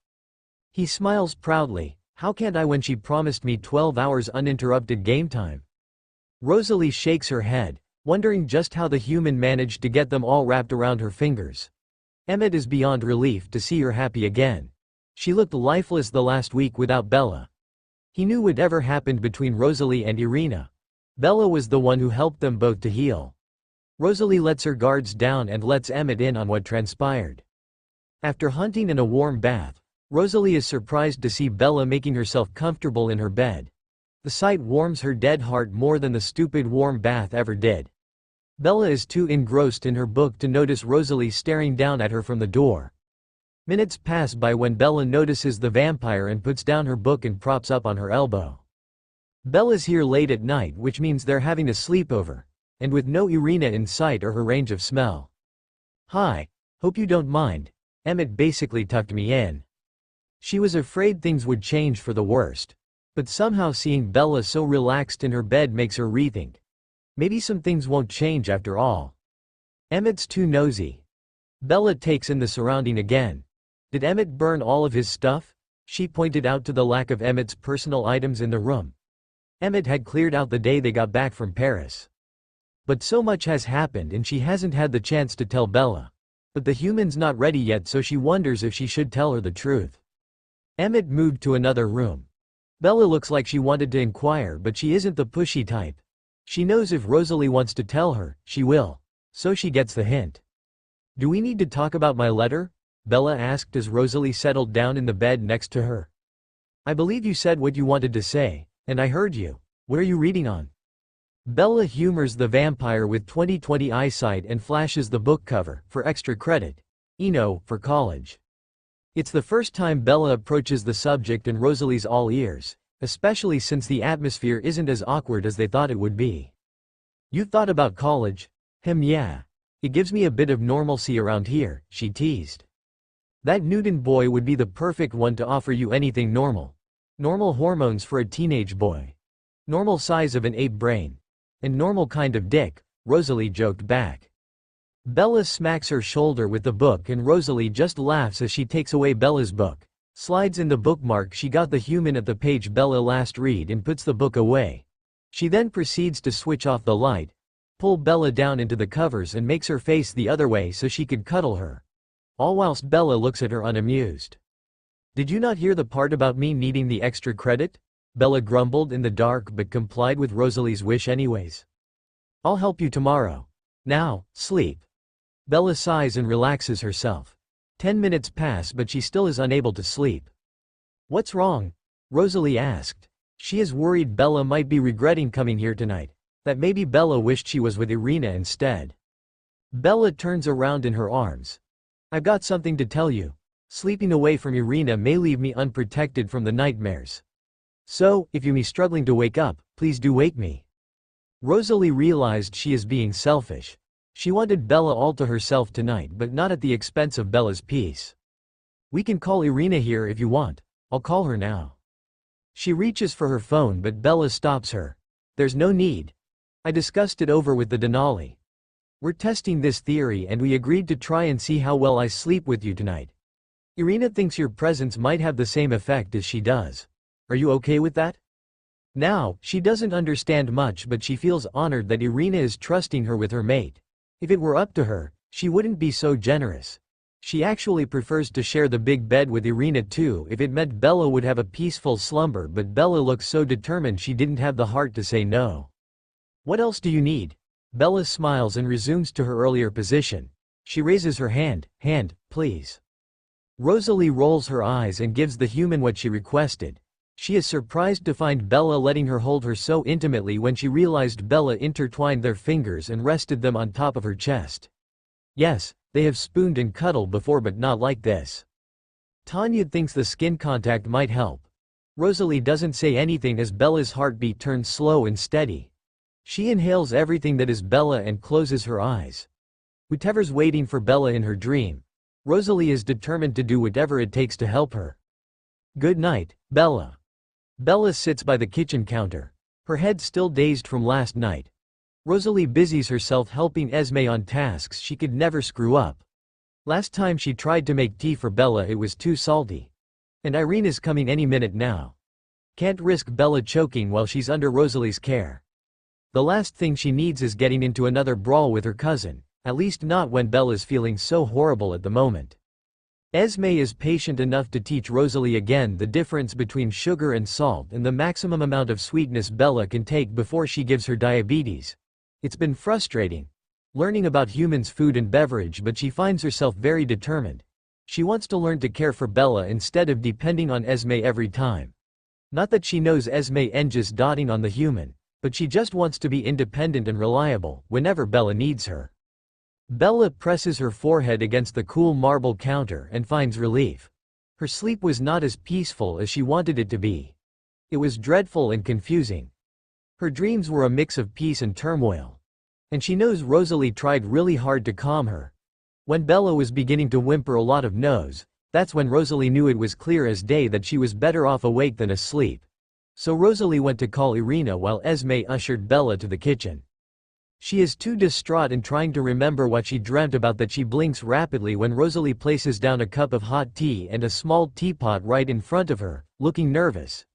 He smiles proudly. How can't I when she promised me 12 hours uninterrupted game time? Rosalie shakes her head, wondering just how the human managed to get them all wrapped around her fingers. Emmett is beyond relief to see her happy again. She looked lifeless the last week without Bella. He knew whatever happened between Rosalie and IRINA. Bella was the one who helped them both to heal. Rosalie lets her guards down and lets Emmett in on what transpired. After hunting and a warm bath, Rosalie is surprised to see Bella making herself comfortable in her bed. The sight warms her dead heart more than the stupid warm bath ever did. Bella is too engrossed in her book to notice Rosalie staring down at her from the door. Minutes pass by when Bella notices the vampire and puts down her book and props up on her elbow. Bella's here late at night, which means they're having a sleepover, and with no IRINA in sight or her range of smell. Hi, hope you don't mind. Emmett basically tucked me in. She was afraid things would change for the worst. But somehow seeing Bella so relaxed in her bed makes her rethink. Maybe some things won't change after all. Emmett's too nosy. Bella takes in the surrounding again. Did Emmett burn all of his stuff? She pointed out to the lack of Emmett's personal items in the room. Emmett had cleared out the day they got back from Paris. But so much has happened and she hasn't had the chance to tell Bella. But the human's not ready yet, so she wonders if she should tell her the truth. Emmett moved to another room. Bella looks like she wanted to inquire, but she isn't the pushy type. She knows if Rosalie wants to tell her, she will. So she gets the hint. Do we need to talk about my letter? Bella asked as Rosalie settled down in the bed next to her. I believe you said what you wanted to say, and I heard you. What are you reading on? Bella humors the vampire with 20/20 eyesight and flashes the book cover, for extra credit. For college. It's the first time Bella approaches the subject and Rosalie's all ears, especially since the atmosphere isn't as awkward as they thought it would be. You thought about college? Yeah. It gives me a bit of normalcy around here, she teased. That Newton boy would be the perfect one to offer you anything normal. Normal hormones for a teenage boy. Normal size of an ape brain. And normal kind of dick, Rosalie joked back. Bella smacks her shoulder with the book and Rosalie just laughs as she takes away Bella's book, slides in the bookmark she got the human at the page Bella last read and puts the book away. She then proceeds to switch off the light, pull Bella down into the covers and makes her face the other way so she could cuddle her. All whilst Bella looks at her unamused. Did you not hear the part about me needing the extra credit? Bella grumbled in the dark but complied with Rosalie's wish anyways. I'll help you tomorrow. Now, sleep. Bella sighs and relaxes herself. 10 minutes pass but she still is unable to sleep. What's wrong? Rosalie asked. She is worried Bella might be regretting coming here tonight, that maybe Bella wished she was with IRINA instead. Bella turns around in her arms. I've got something to tell you. Sleeping away from IRINA may leave me unprotected from the nightmares. So, if you me struggling to wake up, please do wake me. Rosalie realized she is being selfish. She wanted Bella all to herself tonight but not at the expense of Bella's peace. We can call IRINA here if you want, I'll call her now. She reaches for her phone but Bella stops her. There's no need. I discussed it over with the Denali. We're testing this theory and we agreed to try and see how well I sleep with you tonight. IRINA thinks your presence might have the same effect as she does. Are you okay with that? Now, she doesn't understand much but she feels honored that IRINA is trusting her with her mate. If it were up to her, she wouldn't be so generous. She actually prefers to share the big bed with IRINA too if it meant Bella would have a peaceful slumber but Bella looks so determined she didn't have the heart to say no. What else do you need? Bella smiles and resumes to her earlier position. She raises her hand, please. Rosalie rolls her eyes and gives the human what she requested. She is surprised to find Bella letting her hold her so intimately when she realized Bella intertwined their fingers and rested them on top of her chest. Yes, they have spooned and cuddled before but not like this. Tanya thinks the skin contact might help. Rosalie doesn't say anything as Bella's heartbeat turns slow and steady. She inhales everything that is Bella and closes her eyes. Whatever's waiting for Bella in her dream, Rosalie is determined to do whatever it takes to help her. Good night, Bella. Bella sits by the kitchen counter, her head still dazed from last night. Rosalie busies herself helping Esme on tasks she could never screw up. Last time she tried to make tea for Bella it was too salty. And Irina's coming any minute now. Can't risk Bella choking while she's under Rosalie's care. The last thing she needs is getting into another brawl with her cousin, at least not when Bella's feeling so horrible at the moment. Esme is patient enough to teach Rosalie again the difference between sugar and salt and the maximum amount of sweetness Bella can take before she gives her diabetes. It's been frustrating learning about humans' food and beverage, but she finds herself very determined. She wants to learn to care for Bella instead of depending on Esme every time. Not that she knows Esme enjoys dotting on the human, but she just wants to be independent and reliable whenever Bella needs her. Bella presses her forehead against the cool marble counter and finds relief. Her sleep was not as peaceful as she wanted it to be. It was dreadful and confusing. Her dreams were a mix of peace and turmoil. And she knows Rosalie tried really hard to calm her. When Bella was beginning to whimper a lot of no's, that's when Rosalie knew it was clear as day that she was better off awake than asleep. So Rosalie went to call IRINA while Esme ushered Bella to the kitchen. She is too distraught and trying to remember what she dreamt about that she blinks rapidly when Rosalie places down a cup of hot tea and a small teapot right in front of her, looking nervous.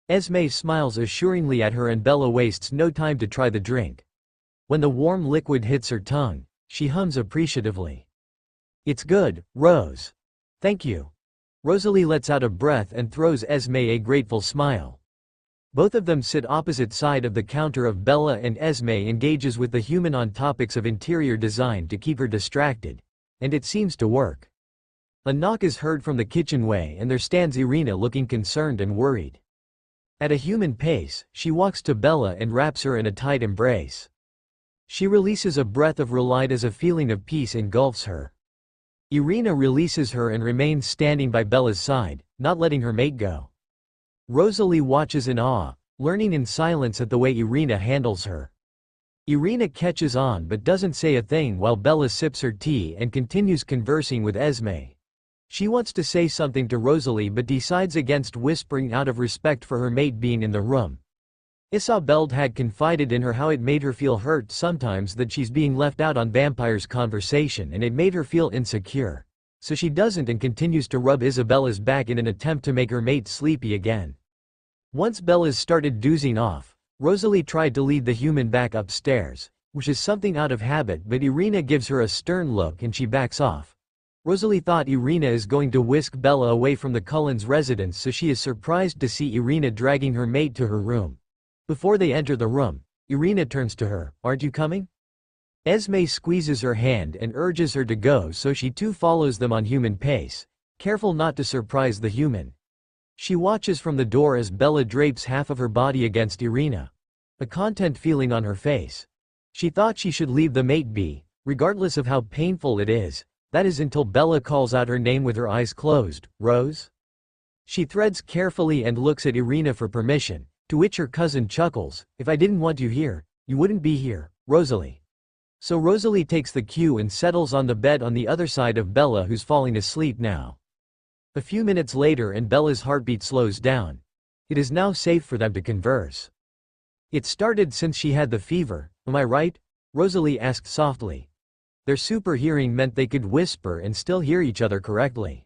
Esme smiles assuringly at her and Bella wastes no time to try the drink. When the warm liquid hits her tongue, she hums appreciatively. It's good, Rose. Thank you. Rosalie lets out a breath and throws Esme a grateful smile. Both of them sit opposite side of the counter of Bella and Esme engages with the human on topics of interior design to keep her distracted. And it seems to work. A knock is heard from the kitchenway and there stands IRINA looking concerned and worried. At a human pace, she walks to Bella and wraps her in a tight embrace. She releases a breath of relief as a feeling of peace engulfs her. Irina releases her and remains standing by Bella's side, not letting her mate go. Rosalie watches in awe, learning in silence at the way Irina handles her. Irina catches on but doesn't say a thing while Bella sips her tea and continues conversing with Esme. She wants to say something to Rosalie but decides against whispering out of respect for her mate being in the room. Isabelle had confided in her how it made her feel hurt sometimes that she's being left out on Vampire's conversation, and it made her feel insecure. So she doesn't and continues to rub Isabella's back in an attempt to make her mate sleepy again. Once Bella's started dozing off, Rosalie tried to lead the human back upstairs, which is something out of habit, but Irina gives her a stern look and she backs off. Rosalie thought Irina is going to whisk Bella away from the Cullens' residence, so she is surprised to see Irina dragging her mate to her room. Before they enter the room, Irina turns to her, "Aren't you coming?" Esme squeezes her hand and urges her to go, so she too follows them on human pace, careful not to surprise the human. She watches from the door as Bella drapes half of her body against Irina, a content feeling on her face. She thought she should leave the mate be, regardless of how painful it is. That is until Bella calls out her name with her eyes closed, "Rose?" She threads carefully and looks at Irina for permission, to which her cousin chuckles, "If I didn't want you here, you wouldn't be here, Rosalie." So Rosalie takes the cue and settles on the bed on the other side of Bella, who's falling asleep now. A few minutes later and Bella's heartbeat slows down. It is now safe for them to converse. "It started since she had the fever, am I right?" Rosalie asked softly. Their super hearing meant they could whisper and still hear each other correctly.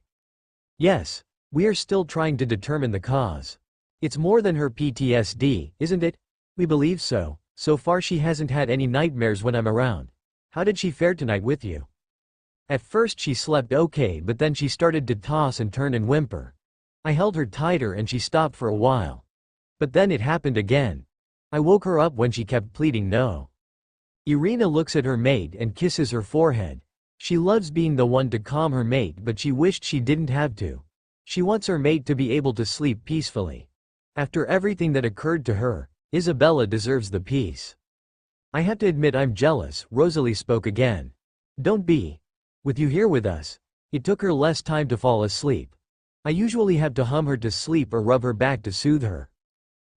"Yes. We are still trying to determine the cause. It's more than her PTSD, isn't it?" "We believe so. So far she hasn't had any nightmares when I'm around. How did she fare tonight with you?" "At first she slept okay, but then she started to toss and turn and whimper. I held her tighter and she stopped for a while. But then it happened again. I woke her up when she kept pleading no." Irina looks at her mate and kisses her forehead. She loves being the one to calm her mate, but she wished she didn't have to. She wants her mate to be able to sleep peacefully. After everything that occurred to her, Isabella deserves the peace. "I have to admit I'm jealous," Rosalie spoke again. "Don't be. With you here with us, it took her less time to fall asleep. I usually have to hum her to sleep or rub her back to soothe her."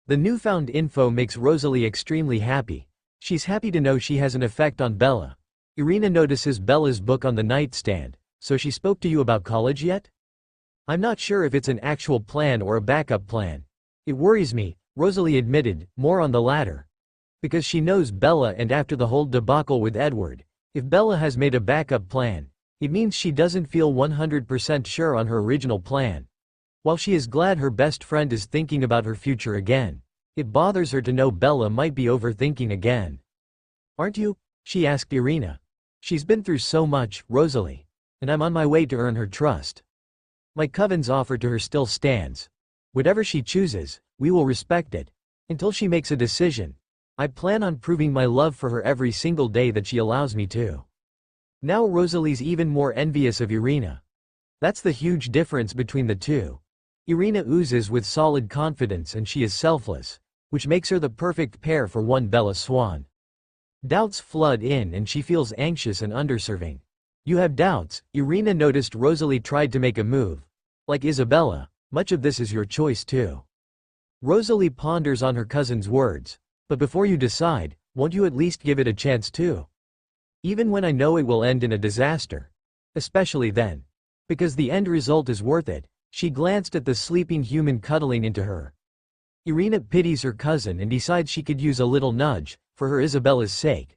The newfound info makes Rosalie extremely happy. She's happy to know she has an effect on Bella. Irina notices Bella's book on the nightstand. "So she spoke to you about college yet?" "I'm not sure if it's an actual plan or a backup plan. It worries me," Rosalie admitted, more on the latter. Because she knows Bella, and after the whole debacle with Edward, if Bella has made a backup plan, it means she doesn't feel 100% sure on her original plan. While she is glad her best friend is thinking about her future again, it bothers her to know Bella might be overthinking again. "Aren't you?" she asked Irina. "She's been through so much, Rosalie. And I'm on my way to earn her trust. My coven's offer to her still stands. Whatever she chooses, we will respect it. Until she makes a decision, I plan on proving my love for her every single day that she allows me to." Now Rosalie's even more envious of Irina. That's the huge difference between the two. Irina oozes with solid confidence and she is selfless, which makes her the perfect pair for one Bella Swan. Doubts flood in and she feels anxious and underserving. "You have doubts?" Irina noticed Rosalie tried to make a move. "Like Isabella, much of this is your choice too." Rosalie ponders on her cousin's words. "But before you decide, won't you at least give it a chance too? Even when I know it will end in a disaster. Especially then. Because the end result is worth it." She glanced at the sleeping human cuddling into her. Irina pities her cousin and decides she could use a little nudge, for her Isabella's sake.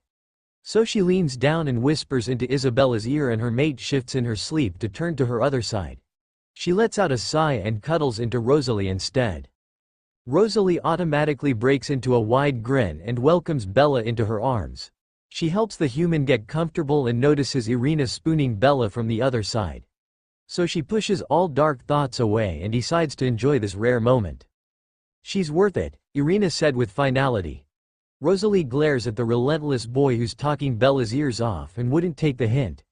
So she leans down and whispers into Isabella's ear, and her mate shifts in her sleep to turn to her other side. She lets out a sigh and cuddles into Rosalie instead. Rosalie automatically breaks into a wide grin and welcomes Bella into her arms. She helps the human get comfortable and notices Irina spooning Bella from the other side. So she pushes all dark thoughts away and decides to enjoy this rare moment. "She's worth it," Irina said with finality. Rosalie glares at the relentless boy who's talking Bella's ears off and wouldn't take the hint.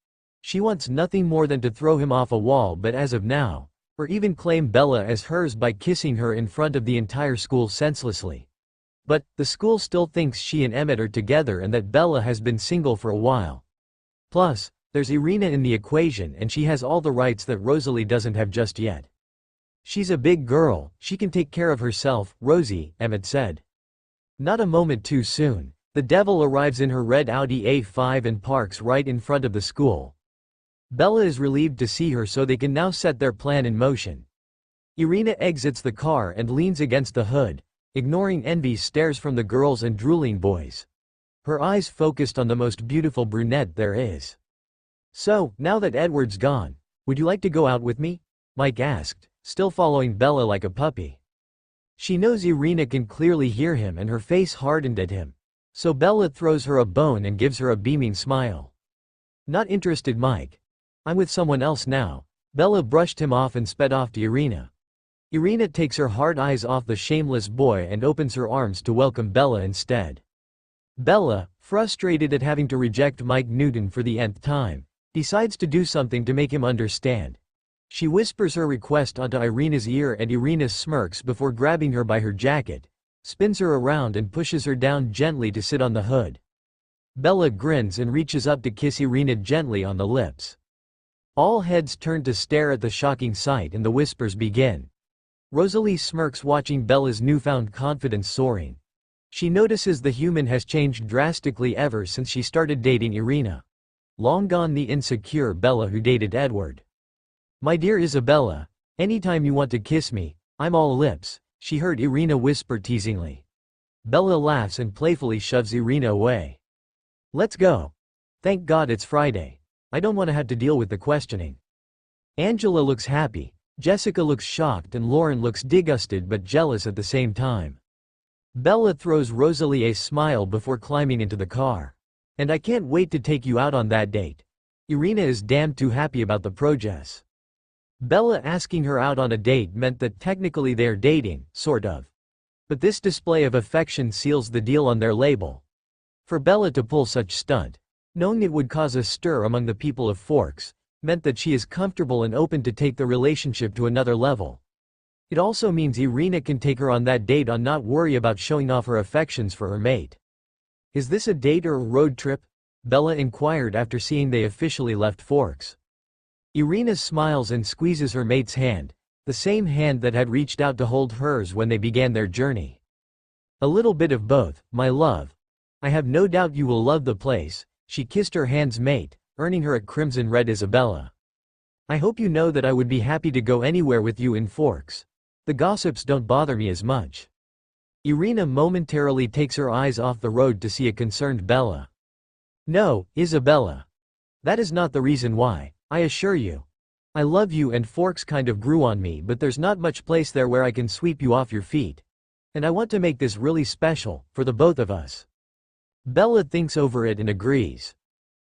She wants nothing more than to throw him off a wall, but as of now, or even claim Bella as hers by kissing her in front of the entire school senselessly. But, the school still thinks she and Emmett are together and that Bella has been single for a while. Plus, there's Irina in the equation and she has all the rights that Rosalie doesn't have just yet. She's a big girl, she can take care of herself, Rosie, Emmett said. Not a moment too soon. The devil arrives in her red Audi A5 and parks right in front of the school. Bella is relieved to see her so they can now set their plan in motion. Irina exits the car and leans against the hood, ignoring envy stares from the girls and drooling boys. Her eyes focused on the most beautiful brunette there is. So, now that Edward's gone, would you like to go out with me? Mike asked, still following Bella like a puppy. She knows Irina can clearly hear him and her face hardened at him. So Bella throws her a bone and gives her a beaming smile. Not interested, Mike. I'm with someone else now. Bella brushed him off and sped off to Irina. Irina takes her hard eyes off the shameless boy and opens her arms to welcome Bella instead. Bella, frustrated at having to reject Mike Newton for the nth time, decides to do something to make him understand. She whispers her request onto Irina's ear and Irina smirks before grabbing her by her jacket, spins her around and pushes her down gently to sit on the hood. Bella grins and reaches up to kiss Irina gently on the lips. All heads turn to stare at the shocking sight and the whispers begin. Rosalie smirks watching Bella's newfound confidence soaring. She notices the human has changed drastically ever since she started dating Irina. Long gone the insecure Bella who dated Edward. My dear Isabella, anytime you want to kiss me, I'm all lips, she heard Irina whisper teasingly. Bella laughs and playfully shoves Irina away. Let's go. Thank God it's Friday. I don't want to have to deal with the questioning. Angela looks happy, Jessica looks shocked and Lauren looks disgusted but jealous at the same time. Bella throws Rosalie a smile before climbing into the car. And I can't wait to take you out on that date. Irina is damned too happy about the progress. Bella asking her out on a date meant that technically they're dating, sort of. But this display of affection seals the deal on their label. For Bella to pull such stunt, knowing it would cause a stir among the people of Forks, meant that she is comfortable and open to take the relationship to another level. It also means Irina can take her on that date and not worry about showing off her affections for her mate. Is this a date or a road trip? Bella inquired after seeing they officially left Forks. Irina smiles and squeezes her mate's hand, the same hand that had reached out to hold hers when they began their journey. A little bit of both, my love. I have no doubt you will love the place. She kissed her hand's mate, earning her a crimson red Isabella. I hope you know that I would be happy to go anywhere with you in Forks. The gossips don't bother me as much. Irina momentarily takes her eyes off the road to see a concerned Bella. No, Isabella. That is not the reason why, I assure you. I love you and Forks kind of grew on me, but there's not much place there where I can sweep you off your feet. And I want to make this really special, for the both of us. Bella thinks over it and agrees.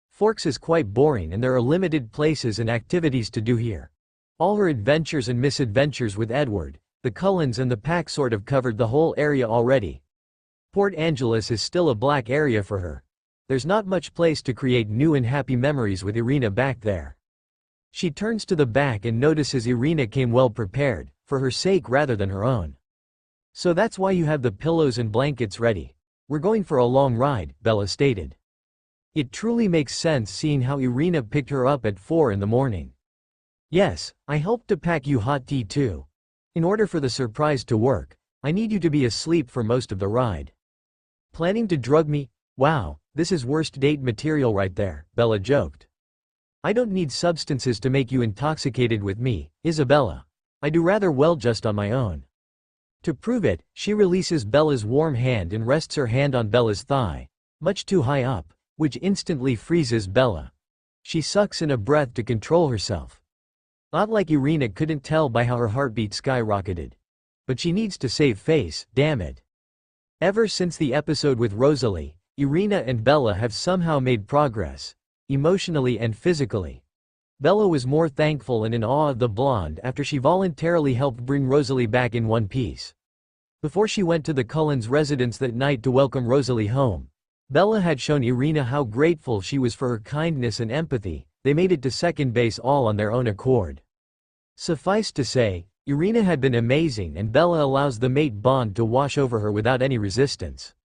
Forks is quite boring and there are limited places and activities to do here. All her adventures and misadventures with Edward, the Cullens and the pack sort of covered the whole area already. Port Angeles is still a black area for her. There's not much place to create new and happy memories with Irina back there. She turns to the back and notices Irina came well prepared, for her sake rather than her own. So that's why you have the pillows and blankets ready. We're going for a long ride, Bella stated. It truly makes sense seeing how Irina picked her up at 4 in the morning. Yes, I helped to pack you hot tea too. In order for the surprise to work, I need you to be asleep for most of the ride. Planning to drug me? Wow, this is worst date material right there, Bella joked. I don't need substances to make you intoxicated with me, Isabella. I do rather well just on my own. To prove it, she releases Bella's warm hand and rests her hand on Bella's thigh, much too high up, which instantly freezes Bella. She sucks in a breath to control herself. Not like Irina couldn't tell by how her heartbeat skyrocketed. But she needs to save face, damn it. Ever since the episode with Rosalie, Irina and Bella have somehow made progress, emotionally and physically. Bella was more thankful and in awe of the blonde after she voluntarily helped bring Rosalie back in one piece. Before she went to the Cullens' residence that night to welcome Rosalie home, Bella had shown Irina how grateful she was for her kindness and empathy. They made it to second base all on their own accord. Suffice to say, Irina had been amazing and Bella allows the mate bond to wash over her without any resistance.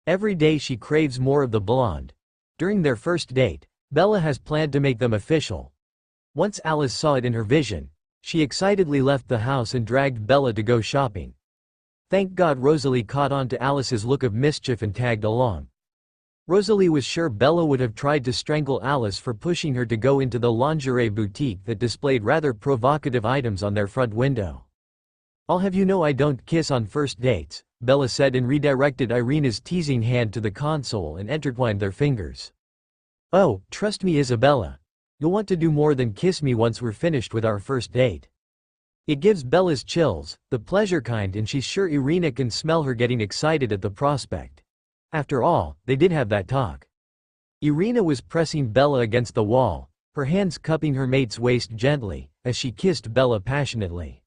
Every day she craves more of the blonde. During their first date, Bella has planned to make them official. Once Alice saw it in her vision, she excitedly left the house and dragged Bella to go shopping. Thank God Rosalie caught on to Alice's look of mischief and tagged along. Rosalie was sure Bella would have tried to strangle Alice for pushing her to go into the lingerie boutique that displayed rather provocative items on their front window. "I'll have you know I don't kiss on first dates," Bella said and redirected Irina's teasing hand to the console and intertwined their fingers. "Oh, trust me Isabella. You'll want to do more than kiss me once we're finished with our first date." It gives Bella's chills, the pleasure kind, and she's sure Irina can smell her getting excited at the prospect. After all, they did have that talk. Irina was pressing Bella against the wall, her hands cupping her mate's waist gently, as she kissed Bella passionately.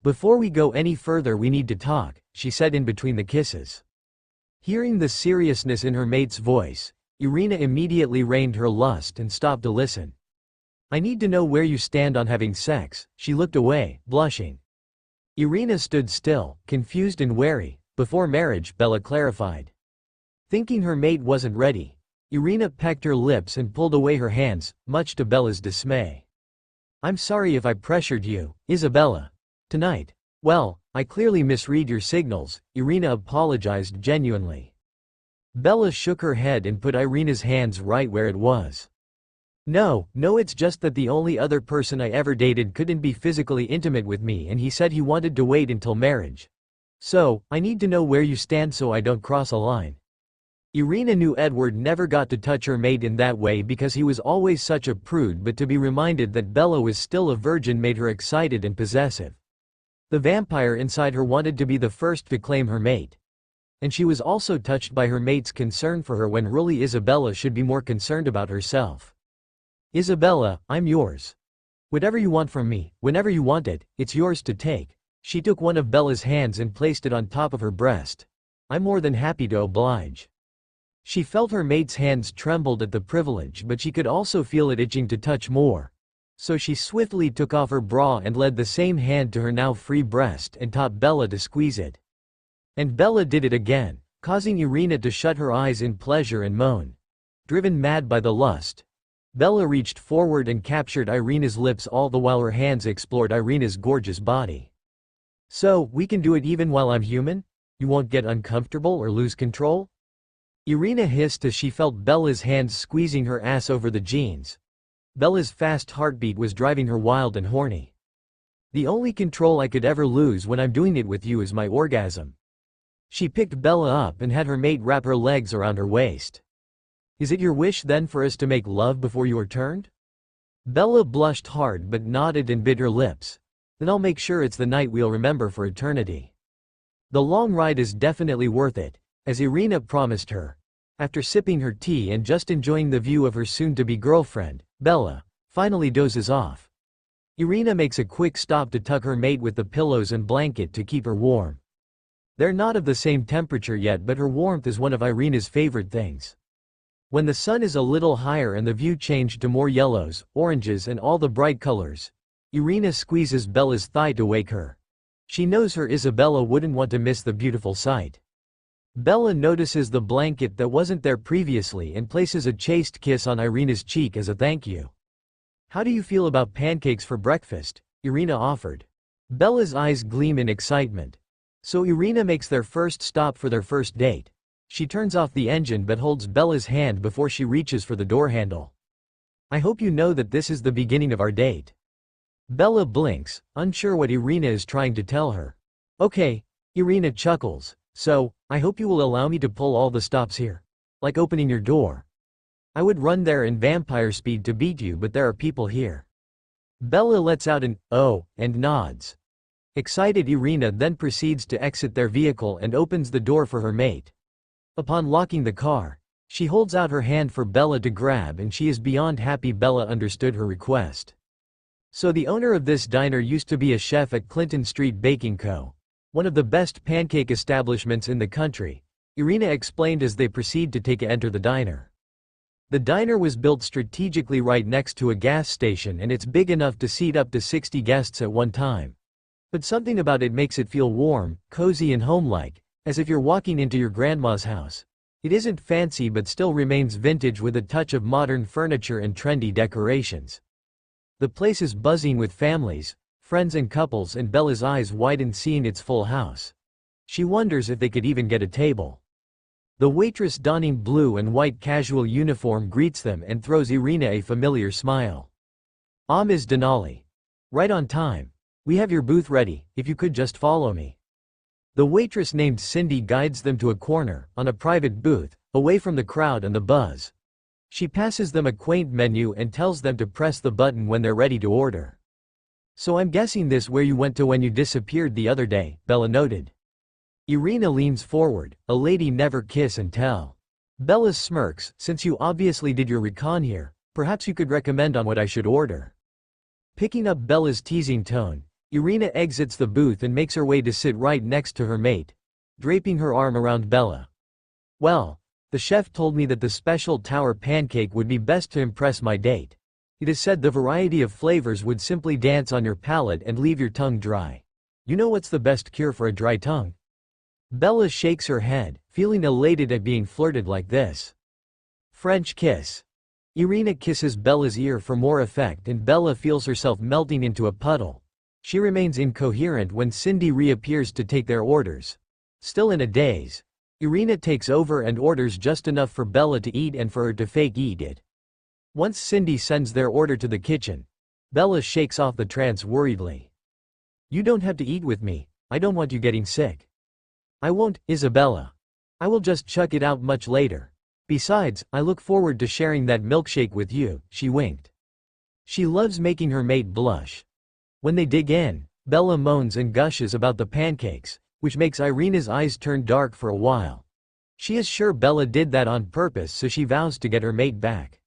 "Before we go any further we need to talk," she said in between the kisses. Hearing the seriousness in her mate's voice, Irina immediately reined her lust and stopped to listen. "I need to know where you stand on having sex." She looked away, blushing. Irina stood still, confused and wary. "Before marriage," Bella clarified. Thinking her mate wasn't ready, Irina pecked her lips and pulled away her hands, much to Bella's dismay. "I'm sorry if I pressured you, Isabella. Tonight." "Well, I clearly misread your signals," Irina apologized genuinely. Bella shook her head and put Irina's hands right where it was. No, it's just that the only other person I ever dated couldn't be physically intimate with me and he said he wanted to wait until marriage. So, I need to know where you stand so I don't cross a line." Irina knew Edward never got to touch her mate in that way because he was always such a prude, but to be reminded that Bella was still a virgin made her excited and possessive. The vampire inside her wanted to be the first to claim her mate. And she was also touched by her mate's concern for her when really Isabella should be more concerned about herself. "Isabella, I'm yours. Whatever you want from me, whenever you want it, it's yours to take." She took one of Bella's hands and placed it on top of her breast. "I'm more than happy to oblige." She felt her mate's hands trembled at the privilege, but she could also feel it itching to touch more. So she swiftly took off her bra and led the same hand to her now free breast and taught Bella to squeeze it. And Bella did it again, causing Irina to shut her eyes in pleasure and moan. Driven mad by the lust, Bella reached forward and captured Irina's lips all the while her hands explored Irina's gorgeous body. "So, we can do it even while I'm human? You won't get uncomfortable or lose control?" Irina hissed as she felt Bella's hands squeezing her ass over the jeans. Bella's fast heartbeat was driving her wild and horny. "The only control I could ever lose when I'm doing it with you is my orgasm." She picked Bella up and had her mate wrap her legs around her waist. "Is it your wish then for us to make love before you are turned?" Bella blushed hard but nodded and bit her lips. "Then I'll make sure it's the night we'll remember for eternity." The long ride is definitely worth it, as Irina promised her. After sipping her tea and just enjoying the view of her soon-to-be girlfriend, Bella finally dozes off. Irina makes a quick stop to tuck her mate with the pillows and blanket to keep her warm. They're not of the same temperature yet, but her warmth is one of Irina's favorite things. When the sun is a little higher and the view changed to more yellows, oranges and all the bright colors, Irina squeezes Bella's thigh to wake her. She knows her Isabella wouldn't want to miss the beautiful sight. Bella notices the blanket that wasn't there previously and places a chaste kiss on Irina's cheek as a thank you. "How do you feel about pancakes for breakfast?" Irina offered. Bella's eyes gleam in excitement. So Irina makes their first stop for their first date. She turns off the engine but holds Bella's hand before she reaches for the door handle. "I hope you know that this is the beginning of our date." Bella blinks, unsure what Irina is trying to tell her. "Okay," Irina chuckles. "So, I hope you will allow me to pull all the stops here. Like opening your door. I would run there in vampire speed to beat you, but there are people here." Bella lets out an "oh" and nods. Excited Irina then proceeds to exit their vehicle and opens the door for her mate. Upon locking the car, she holds out her hand for Bella to grab and she is beyond happy Bella understood her request. "So the owner of this diner used to be a chef at Clinton Street Baking Co., one of the best pancake establishments in the country," Irina explained as they proceed to enter the diner. The diner was built strategically right next to a gas station, and it's big enough to seat up to 60 guests at one time. But something about it makes it feel warm, cozy and home-like, as if you're walking into your grandma's house. It isn't fancy but still remains vintage with a touch of modern furniture and trendy decorations. The place is buzzing with families, friends and couples, and Bella's eyes widen seeing its full house. She wonders if they could even get a table. The waitress donning blue and white casual uniform greets them and throws Irina a familiar smile. Ms. Denali. Right on time. We have your booth ready, if you could just follow me. The waitress named Cindy guides them to a corner, on a private booth, away from the crowd and the buzz. She passes them a quaint menu and tells them to press the button when they're ready to order. So I'm guessing this where you went to when you disappeared the other day, Bella noted. Irina leans forward, a lady never kiss and tell. Bella smirks, since you obviously did your recon here, perhaps you could recommend on what I should order. Picking up Bella's teasing tone, Irina exits the booth and makes her way to sit right next to her mate, draping her arm around Bella. Well, the chef told me that the special tower pancake would be best to impress my date. It is said the variety of flavors would simply dance on your palate and leave your tongue dry. You know what's the best cure for a dry tongue? Bella shakes her head, feeling elated at being flirted like this. French kiss. Irina kisses Bella's ear for more effect and Bella feels herself melting into a puddle. She remains incoherent when Cindy reappears to take their orders. Still in a daze, Irina takes over and orders just enough for Bella to eat and for her to fake eat it. Once Cindy sends their order to the kitchen, Bella shakes off the trance worriedly. You don't have to eat with me, I don't want you getting sick. I won't, Isabella. I will just chuck it out much later. Besides, I look forward to sharing that milkshake with you, she winked. She loves making her mate blush. When they dig in, Bella moans and gushes about the pancakes, which makes Irina's eyes turn dark for a while. She is sure Bella did that on purpose, so she vows to get her mate back.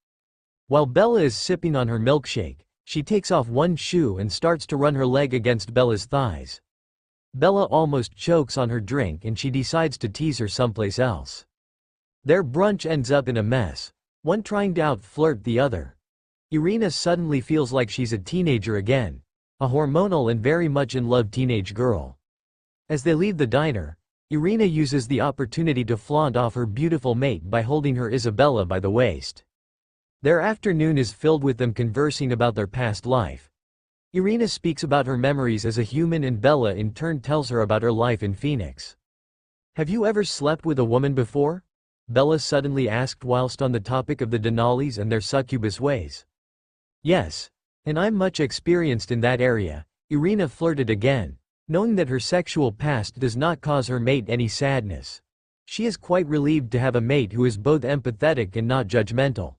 While Bella is sipping on her milkshake, she takes off one shoe and starts to run her leg against Bella's thighs. Bella almost chokes on her drink and she decides to tease her someplace else. Their brunch ends up in a mess, one trying to out-flirt the other. Irina suddenly feels like she's a teenager again, a hormonal and very much in love teenage girl. As they leave the diner, Irina uses the opportunity to flaunt off her beautiful mate by holding her Isabella by the waist. Their afternoon is filled with them conversing about their past life. Irina speaks about her memories as a human and Bella in turn tells her about her life in Phoenix. Have you ever slept with a woman before? Bella suddenly asked whilst on the topic of the Denalis and their succubus ways. Yes. And I'm much experienced in that area, Irina flirted again, knowing that her sexual past does not cause her mate any sadness. She is quite relieved to have a mate who is both empathetic and not judgmental.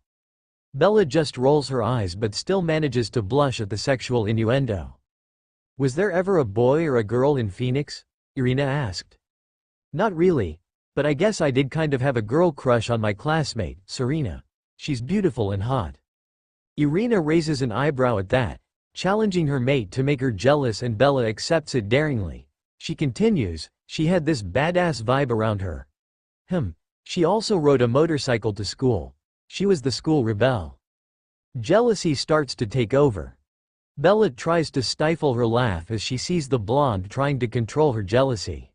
Bella just rolls her eyes but still manages to blush at the sexual innuendo. Was there ever a boy or a girl in Phoenix? Irina asked. Not really, but I guess I did kind of have a girl crush on my classmate, Serena. She's beautiful and hot. Irina raises an eyebrow at that, challenging her mate to make her jealous and Bella accepts it daringly. She continues, she had this badass vibe around her. She also rode a motorcycle to school. She was the school rebel. Jealousy starts to take over. Bella tries to stifle her laugh as she sees the blonde trying to control her jealousy.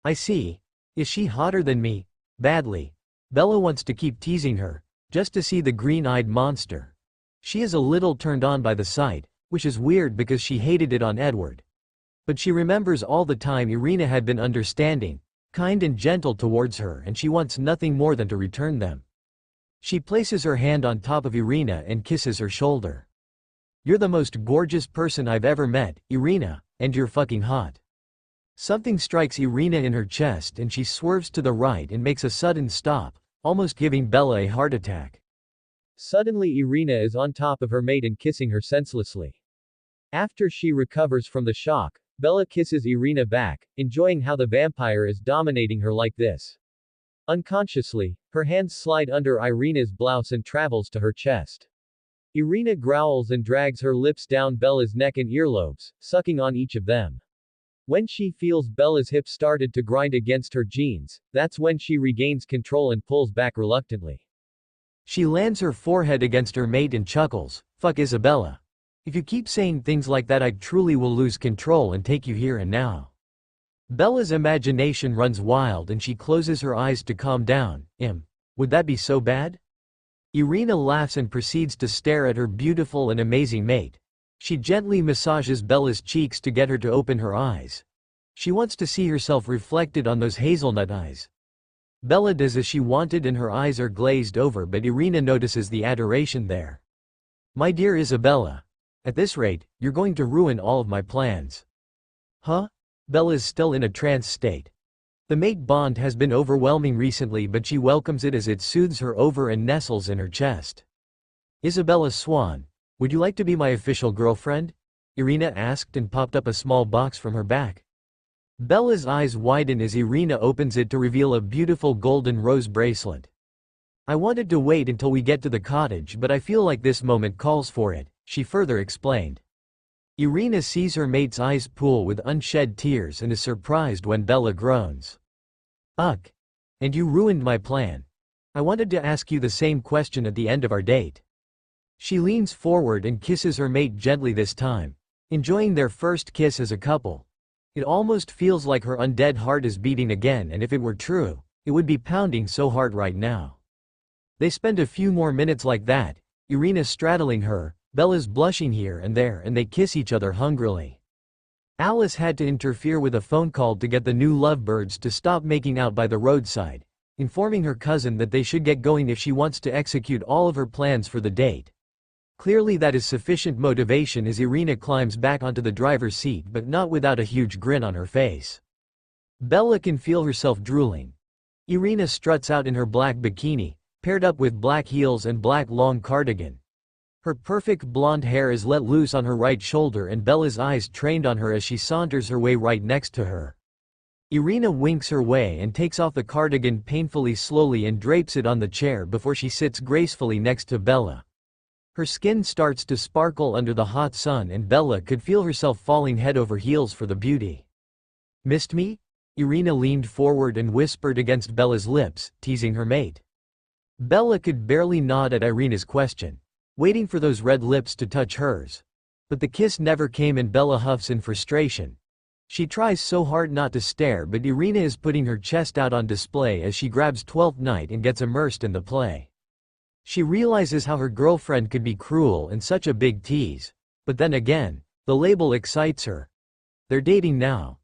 I see. Is she hotter than me? Badly. Bella wants to keep teasing her, just to see the green-eyed monster. She is a little turned on by the sight, which is weird because she hated it on Edward. But she remembers all the time Irina had been understanding, kind and gentle towards her and she wants nothing more than to return them. She places her hand on top of Irina and kisses her shoulder. You're the most gorgeous person I've ever met, Irina, and you're fucking hot. Something strikes Irina in her chest and she swerves to the right and makes a sudden stop, almost giving Bella a heart attack. Suddenly Irina is on top of her mate and kissing her senselessly. After she recovers from the shock, Bella kisses Irina back, enjoying how the vampire is dominating her like this. Unconsciously, her hands slide under Irina's blouse and travels to her chest. Irina growls and drags her lips down Bella's neck and earlobes, sucking on each of them. When she feels Bella's hips started to grind against her jeans, that's when she regains control and pulls back reluctantly. She lands her forehead against her mate and chuckles, "Fuck Isabella. If you keep saying things like that I truly will lose control and take you here and now." Bella's imagination runs wild and she closes her eyes to calm down. Would that be so bad? Irina laughs and proceeds to stare at her beautiful and amazing mate. She gently massages Bella's cheeks to get her to open her eyes. She wants to see herself reflected on those hazelnut eyes. Bella does as she wanted and her eyes are glazed over, but Irina notices the adoration there. "My dear Isabella. At this rate, you're going to ruin all of my plans." Huh? Bella's still in a trance state. The mate bond has been overwhelming recently, but she welcomes it as it soothes her over and nestles in her chest. "Isabella Swan, would you like to be my official girlfriend?" Irina asked and popped up a small box from her back. Bella's eyes widen as Irina opens it to reveal a beautiful golden rose bracelet. "I wanted to wait until we get to the cottage, but I feel like this moment calls for it," she further explained. Irina sees her mate's eyes pool with unshed tears and is surprised when Bella groans. "Ugh. And you ruined my plan. I wanted to ask you the same question at the end of our date." She leans forward and kisses her mate gently this time, enjoying their first kiss as a couple. It almost feels like her undead heart is beating again, and if it were true, it would be pounding so hard right now. They spend a few more minutes like that, Irina straddling her, Bella's blushing here and there, and they kiss each other hungrily. Alice had to interfere with a phone call to get the new lovebirds to stop making out by the roadside, informing her cousin that they should get going if she wants to execute all of her plans for the date. Clearly that is sufficient motivation as Irina climbs back onto the driver's seat, but not without a huge grin on her face. Bella can feel herself drooling. Irina struts out in her black bikini, paired up with black heels and black long cardigan. Her perfect blonde hair is let loose on her right shoulder and Bella's eyes trained on her as she saunters her way right next to her. Irina winks her way and takes off the cardigan painfully slowly and drapes it on the chair before she sits gracefully next to Bella. Her skin starts to sparkle under the hot sun and Bella could feel herself falling head over heels for the beauty. "Missed me?" Irina leaned forward and whispered against Bella's lips, teasing her mate. Bella could barely nod at Irina's question, waiting for those red lips to touch hers. But the kiss never came and Bella huffs in frustration. She tries so hard not to stare, but Irina is putting her chest out on display as she grabs 12th Night and gets immersed in the play. She realizes how her girlfriend could be cruel and such a big tease. But then again, the label excites her. They're dating now.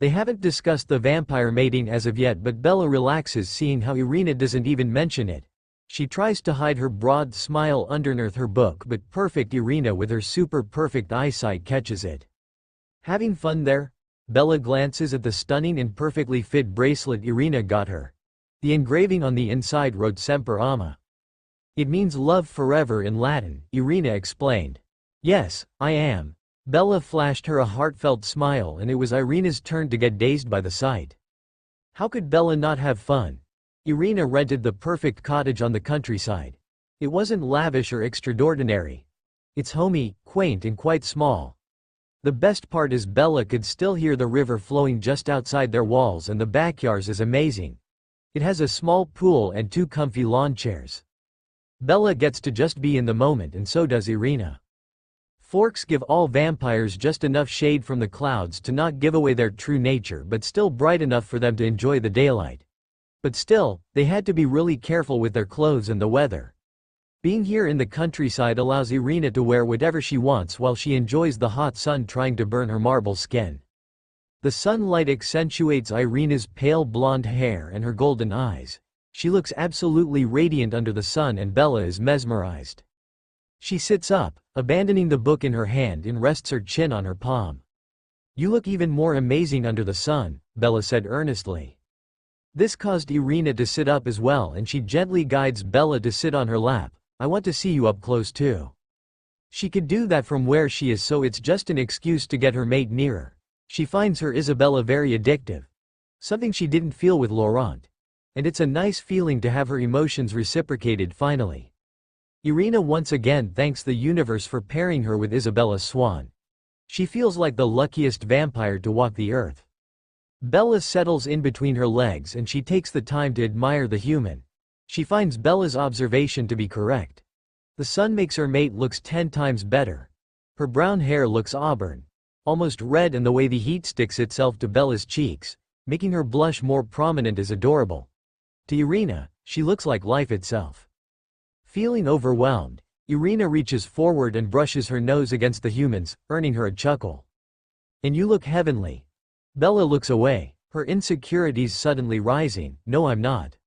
They haven't discussed the vampire mating as of yet, but Bella relaxes seeing how Irina doesn't even mention it. She tries to hide her broad smile underneath her book, but perfect Irina with her super perfect eyesight catches it. "Having fun there?" Bella glances at the stunning and perfectly fit bracelet Irina got her. The engraving on the inside wrote Semper Ama. "It means love forever in Latin," Irina explained. "Yes, I am." Bella flashed her a heartfelt smile and it was Irina's turn to get dazed by the sight. How could Bella not have fun? Irina rented the perfect cottage on the countryside. It wasn't lavish or extraordinary. It's homey, quaint and quite small. The best part is Bella could still hear the river flowing just outside their walls and the backyard is amazing. It has a small pool and 2 comfy lawn chairs. Bella gets to just be in the moment and so does Irina. Forks give all vampires just enough shade from the clouds to not give away their true nature but still bright enough for them to enjoy the daylight. But still, they had to be really careful with their clothes and the weather. Being here in the countryside allows Irina to wear whatever she wants while she enjoys the hot sun trying to burn her marble skin. The sunlight accentuates Irina's pale blonde hair and her golden eyes. She looks absolutely radiant under the sun and Bella is mesmerized. She sits up, abandoning the book in her hand and rests her chin on her palm. "You look even more amazing under the sun," Bella said earnestly. This caused Irina to sit up as well and she gently guides Bella to sit on her lap. "I want to see you up close too." She could do that from where she is, so it's just an excuse to get her mate nearer. She finds her Isabella very addictive. Something she didn't feel with Laurent. And it's a nice feeling to have her emotions reciprocated finally. Irina once again thanks the universe for pairing her with Isabella Swan. She feels like the luckiest vampire to walk the earth. Bella settles in between her legs and she takes the time to admire the human. She finds Bella's observation to be correct. The sun makes her mate looks 10 times better. Her brown hair looks auburn, almost red, and the way the heat sticks itself to Bella's cheeks, making her blush more prominent, is adorable. To Irina, she looks like life itself. Feeling overwhelmed, Irina reaches forward and brushes her nose against the human's, earning her a chuckle. "And you look heavenly." Bella looks away, her insecurities suddenly rising. "No, I'm not."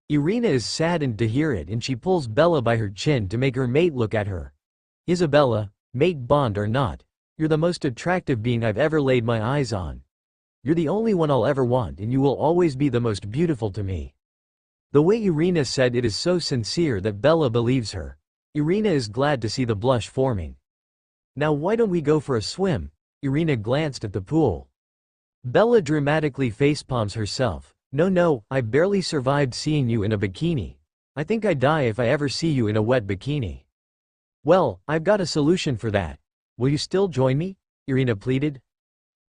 Irina is saddened to hear it, and she pulls Bella by her chin to make her mate look at her. "Isabella, mate bond or not, you're the most attractive being I've ever laid my eyes on. You're the only one I'll ever want, and you will always be the most beautiful to me." The way Irina said it is so sincere that Bella believes her. Irina is glad to see the blush forming. "Now why don't we go for a swim?" Irina glanced at the pool. Bella dramatically facepalms herself. No, I barely survived seeing you in a bikini. I think I'd die if I ever see you in a wet bikini." "Well, I've got a solution for that. Will you still join me?" Irina pleaded.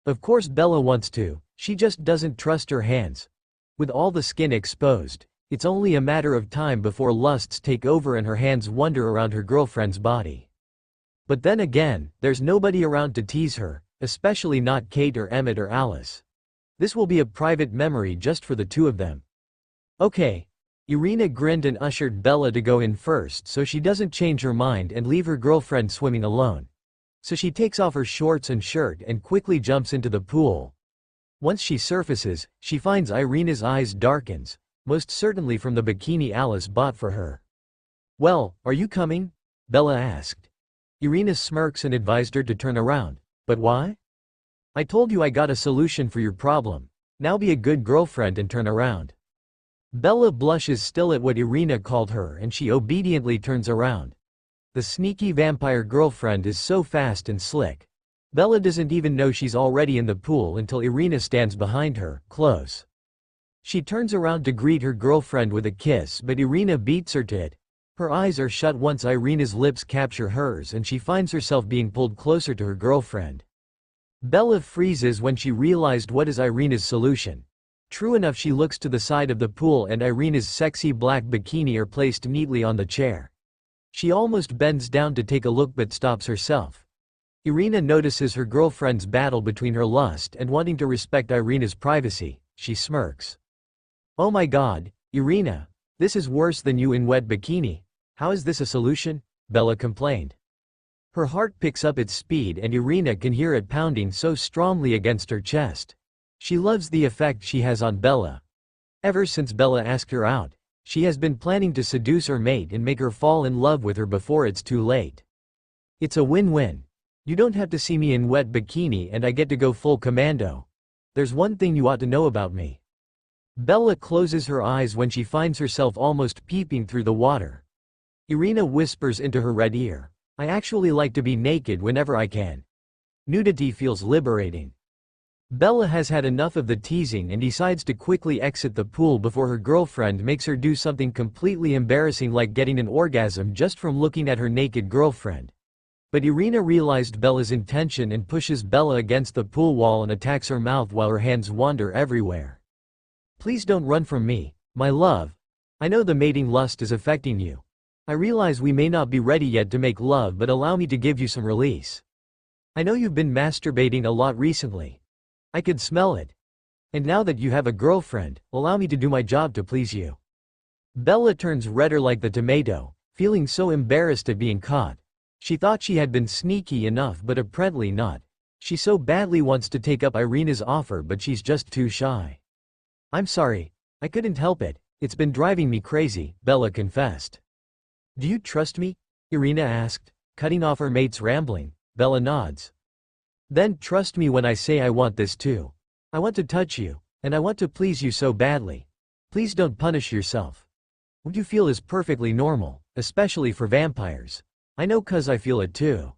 Of course Bella wants to, she just doesn't trust her hands. With all the skin exposed, it's only a matter of time before lusts take over and her hands wander around her girlfriend's body. But then again, there's nobody around to tease her, especially not Kate or Emmett or Alice. This will be a private memory just for the two of them. "Okay." Irina grinned and ushered Bella to go in first so she doesn't change her mind and leave her girlfriend swimming alone. So she takes off her shorts and shirt and quickly jumps into the pool. Once she surfaces, she finds Irina's eyes darkens, most certainly from the bikini Alice bought for her. "Well, are you coming?" Bella asked. Irina smirks and advised her to turn around. "But why?" "I told you I got a solution for your problem. Now be a good girlfriend and turn around." Bella blushes still at what Irina called her, and she obediently turns around. The sneaky vampire girlfriend is so fast and slick. Bella doesn't even know she's already in the pool until Irina stands behind her, close. She turns around to greet her girlfriend with a kiss, but Irina beats her to it. Her eyes are shut once Irina's lips capture hers, and she finds herself being pulled closer to her girlfriend. Bella freezes when she realized what is Irina's solution. True enough, she looks to the side of the pool and Irina's sexy black bikini are placed neatly on the chair. She almost bends down to take a look but stops herself. Irina notices her girlfriend's battle between her lust and wanting to respect Irina's privacy. She smirks. "Oh my god, Irina, this is worse than you in wet bikini. How is this a solution?" Bella complained. Her heart picks up its speed and Irina can hear it pounding so strongly against her chest. She loves the effect she has on Bella. Ever since Bella asked her out, she has been planning to seduce her mate and make her fall in love with her before it's too late. It's a win-win. You don't have to see me in wet bikini and I get to go full commando. There's one thing you ought to know about me. Bella closes her eyes when she finds herself almost peeping through the water. Irina whispers into her red ear, "I actually like to be naked whenever I can. Nudity feels liberating." Bella has had enough of the teasing and decides to quickly exit the pool before her girlfriend makes her do something completely embarrassing like getting an orgasm just from looking at her naked girlfriend. But Irina realized Bella's intention and pushes Bella against the pool wall and attacks her mouth while her hands wander everywhere. "Please don't run from me, my love. I know the mating lust is affecting you. I realize we may not be ready yet to make love, but allow me to give you some release. I know you've been masturbating a lot recently. I could smell it. And now that you have a girlfriend, allow me to do my job to please you." Bella turns redder like the tomato, feeling so embarrassed at being caught. She thought she had been sneaky enough, but apparently not. She so badly wants to take up Irina's offer, but she's just too shy. "I'm sorry. I couldn't help it. It's been driving me crazy," Bella confessed. "Do you trust me?" Irina asked, cutting off her mate's rambling. Bella nods. "Then trust me when I say I want this too. I want to touch you, and I want to please you so badly. Please don't punish yourself. What you feel is perfectly normal, especially for vampires. I know 'cause I feel it too."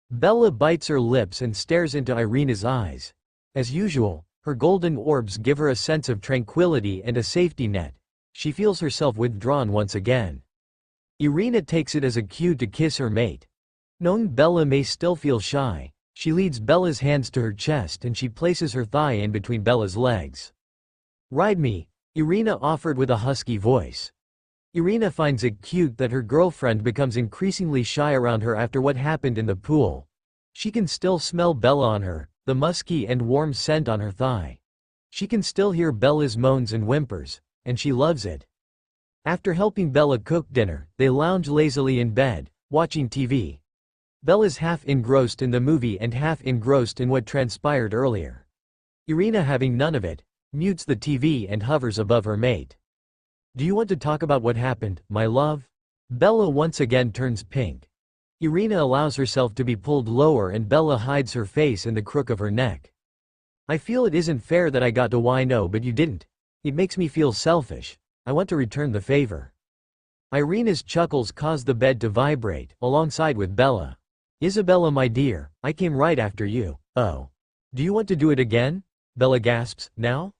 Bella bites her lips and stares into Irina's eyes. As usual, her golden orbs give her a sense of tranquility and a safety net. She feels herself withdrawn once again. Irina takes it as a cue to kiss her mate. Knowing Bella may still feel shy, she leads Bella's hands to her chest and she places her thigh in between Bella's legs. "Ride me," Irina offered with a husky voice. Irina finds it cute that her girlfriend becomes increasingly shy around her after what happened in the pool. She can still smell Bella on her, the musky and warm scent on her thigh. She can still hear Bella's moans and whimpers, and she loves it. After helping Bella cook dinner, they lounge lazily in bed, watching TV. Bella's half engrossed in the movie and half engrossed in what transpired earlier. Irina, having none of it, mutes the TV and hovers above her mate. "Do you want to talk about what happened, my love?" Bella once again turns pink. Irina allows herself to be pulled lower and Bella hides her face in the crook of her neck. "I feel it isn't fair that I got to why no but you didn't. It makes me feel selfish. I want to return the favor." Irina's chuckles cause the bed to vibrate, alongside with Bella. "Isabella, my dear, I came right after you." "Oh. Do you want to do it again?" Bella gasps. "Now?"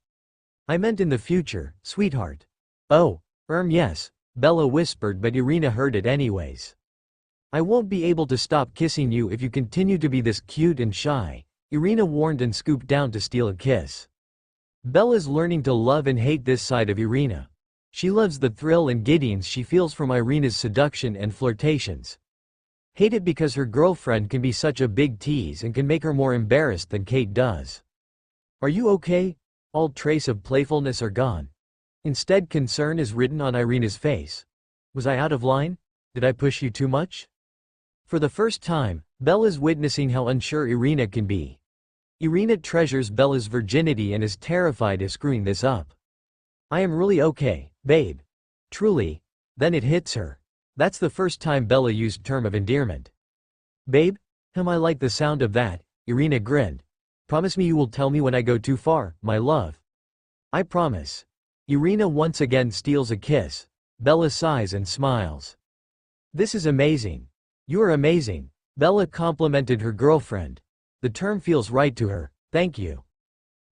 "I meant in the future, sweetheart." "Oh, yes," Bella whispered, but Irina heard it anyways. "I won't be able to stop kissing you if you continue to be this cute and shy," Irina warned and scooped down to steal a kiss. Bella's learning to love and hate this side of Irina. She loves the thrill and giddiness she feels from Irina's seduction and flirtations. Hate it because her girlfriend can be such a big tease and can make her more embarrassed than Kate does. "Are you okay?" All trace of playfulness are gone. Instead, concern is written on Irina's face. "Was I out of line? Did I push you too much?" For the first time, Bella's witnessing how unsure Irina can be. Irina treasures Bella's virginity and is terrified of screwing this up. "I am really okay, babe. Truly." Then it hits her. That's the first time Bella used term of endearment. "Babe? I like the sound of that," Irina grinned. "Promise me you will tell me when I go too far, my love." "I promise." Irina once again steals a kiss. Bella sighs and smiles. "This is amazing. You are amazing." Bella complimented her girlfriend. The term feels right to her. "Thank you."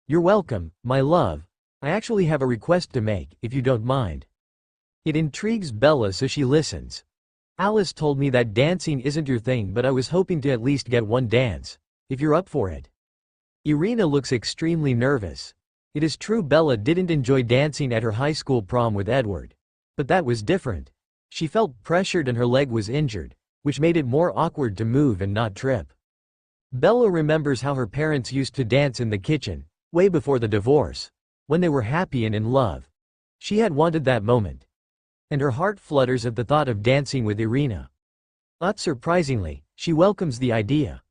"You're welcome, my love. I actually have a request to make, if you don't mind." It intrigues Bella, so she listens. "Alice told me that dancing isn't your thing, but I was hoping to at least get one dance. If you're up for it." Irina looks extremely nervous. It is true Bella didn't enjoy dancing at her high school prom with Edward. But that was different. She felt pressured and her leg was injured, which made it more awkward to move and not trip. Bella remembers how her parents used to dance in the kitchen, way before the divorce, when they were happy and in love. She had wanted that moment. And her heart flutters at the thought of dancing with Irina. Not surprisingly, she welcomes the idea.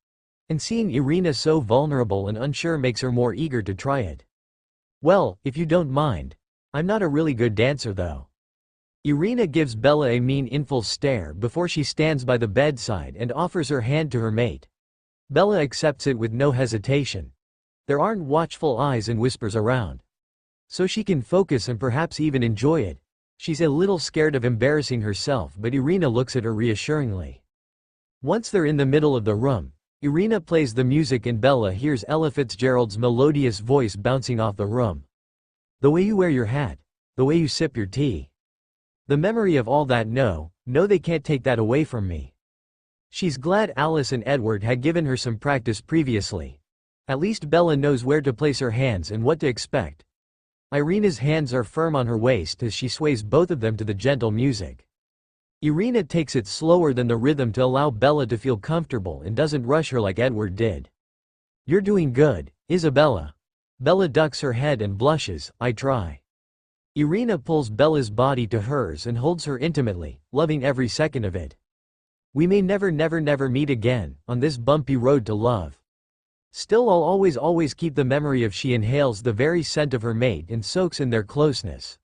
And seeing Irina so vulnerable and unsure makes her more eager to try it. "Well, if you don't mind. I'm not a really good dancer though." Irina gives Bella a meaningful stare before she stands by the bedside and offers her hand to her mate. Bella accepts it with no hesitation. There aren't watchful eyes and whispers around. So she can focus and perhaps even enjoy it. She's a little scared of embarrassing herself, but Irina looks at her reassuringly. Once they're in the middle of the room, Irina plays the music and Bella hears Ella Fitzgerald's melodious voice bouncing off the room. "The way you wear your hat. The way you sip your tea. The memory of all that, no, they can't take that away from me." She's glad Alice and Edward had given her some practice previously. At least Bella knows where to place her hands and what to expect. Irina's hands are firm on her waist as she sways both of them to the gentle music. Irina takes it slower than the rhythm to allow Bella to feel comfortable and doesn't rush her like Edward did. "You're doing good, Isabella." Bella ducks her head and blushes. "I try." Irina pulls Bella's body to hers and holds her intimately, loving every second of it. "We may never meet again, on this bumpy road to love. Still I'll always keep the memory of." She inhales the very scent of her mate and soaks in their closeness.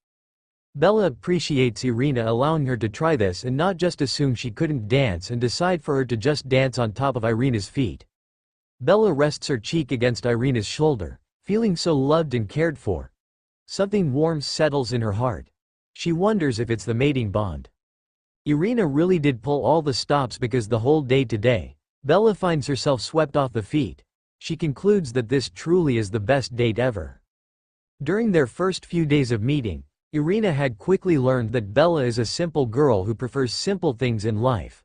Bella appreciates Irina allowing her to try this and not just assume she couldn't dance and decide for her to just dance on top of Irina's feet. Bella rests her cheek against Irina's shoulder, feeling so loved and cared for. Something warm settles in her heart. She wonders if it's the mating bond. Irina really did pull all the stops because the whole day today, Bella finds herself swept off the feet. She concludes that this truly is the best date ever. During their first few days of meeting, Irina had quickly learned that Bella is a simple girl who prefers simple things in life.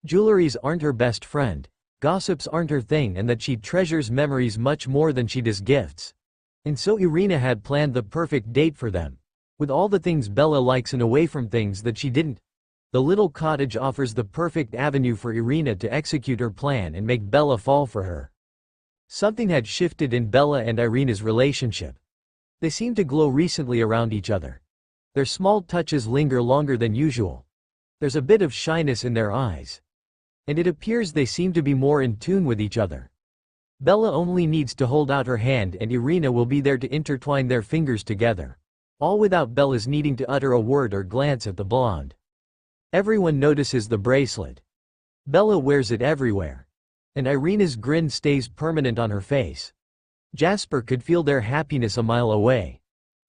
Jewelries aren't her best friend, gossips aren't her thing, and that she treasures memories much more than she does gifts. And so Irina had planned the perfect date for them, With all the things Bella likes and away from things that she didn't. The little cottage offers the perfect avenue for Irina to execute her plan and make Bella fall for her. Something had shifted in Bella and Irina's relationship. They seemed to glow recently around each other. Their small touches linger longer than usual. There's a bit of shyness in their eyes. And it appears they seem to be more in tune with each other. Bella only needs to hold out her hand and Irina will be there to intertwine their fingers together. All without Bella's needing to utter a word or glance at the blonde. Everyone notices the bracelet. Bella wears it everywhere. And Irina's grin stays permanent on her face. Jasper could feel their happiness a mile away.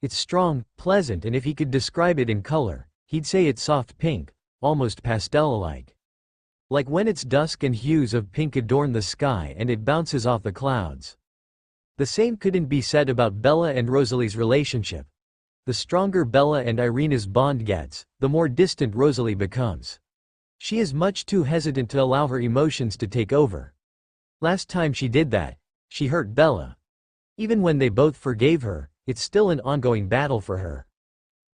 It's strong, pleasant, and if he could describe it in color, he'd say it's soft pink, almost pastel-like. Like when its dusk and hues of pink adorn the sky and it bounces off the clouds. The same couldn't be said about Bella and Rosalie's relationship. The stronger Bella and Irina's bond gets, the more distant Rosalie becomes. She is much too hesitant to allow her emotions to take over. Last time she did that, she hurt Bella. Even when they both forgave her, it's still an ongoing battle for her.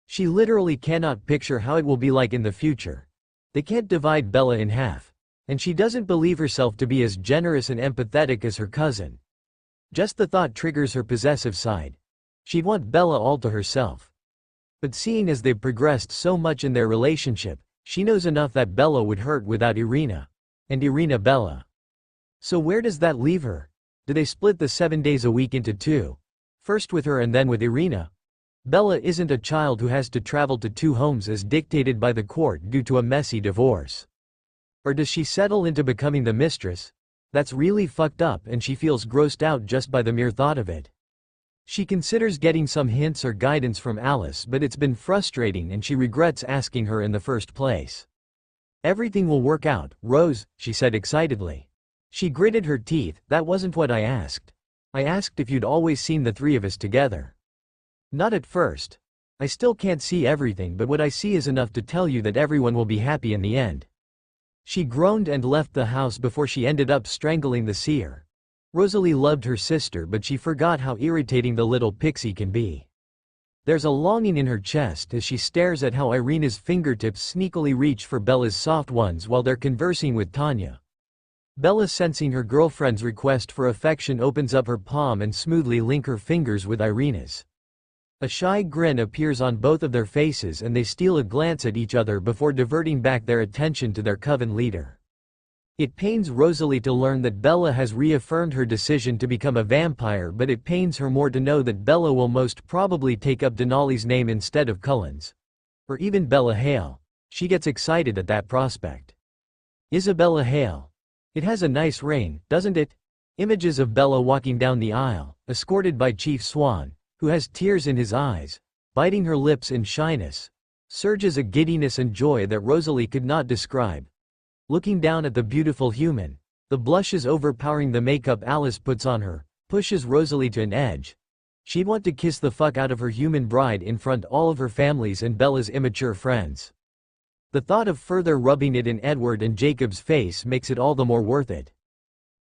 She literally cannot picture how it will be like in the future. They can't divide Bella in half. And she doesn't believe herself to be as generous and empathetic as her cousin. Just the thought triggers her possessive side. She'd want Bella all to herself. But seeing as they've progressed so much in their relationship, she knows enough that Bella would hurt without Irina. And Irina Bella. So where does that leave her? Do they split the 7 days a week into two? First with her and then with Irina? Bella isn't a child who has to travel to two homes as dictated by the court due to a messy divorce. Or does she settle into becoming the mistress? That's really fucked up and she feels grossed out just by the mere thought of it. She considers getting some hints or guidance from Alice, but it's been frustrating and she regrets asking her in the first place. Everything will work out, Rose, she said excitedly. She gritted her teeth. That wasn't what I asked. I asked if you'd always seen the three of us together. Not at first. I still can't see everything, but what I see is enough to tell you that everyone will be happy in the end. She groaned and left the house before she ended up strangling the seer. Rosalie loved her sister, but she forgot how irritating the little pixie can be. There's a longing in her chest as she stares at how Irina's fingertips sneakily reach for Bella's soft ones while they're conversing with Tanya. Bella, sensing her girlfriend's request for affection, opens up her palm and smoothly link her fingers with Irina's. A shy grin appears on both of their faces and they steal a glance at each other before diverting back their attention to their coven leader. It pains Rosalie to learn that Bella has reaffirmed her decision to become a vampire, but it pains her more to know that Bella will most probably take up Denali's name instead of Cullen's. Or even Bella Hale. She gets excited at that prospect. Isabella Hale. It has a nice ring, doesn't it? Images of Bella walking down the aisle, escorted by Chief Swan, who has tears in his eyes, biting her lips in shyness, surges a giddiness and joy that Rosalie could not describe. Looking down at the beautiful human, the blushes overpowering the makeup Alice puts on her, pushes Rosalie to an edge. She'd want to kiss the fuck out of her human bride in front of all of her families and Bella's immature friends. The thought of further rubbing it in Edward and Jacob's face makes it all the more worth it.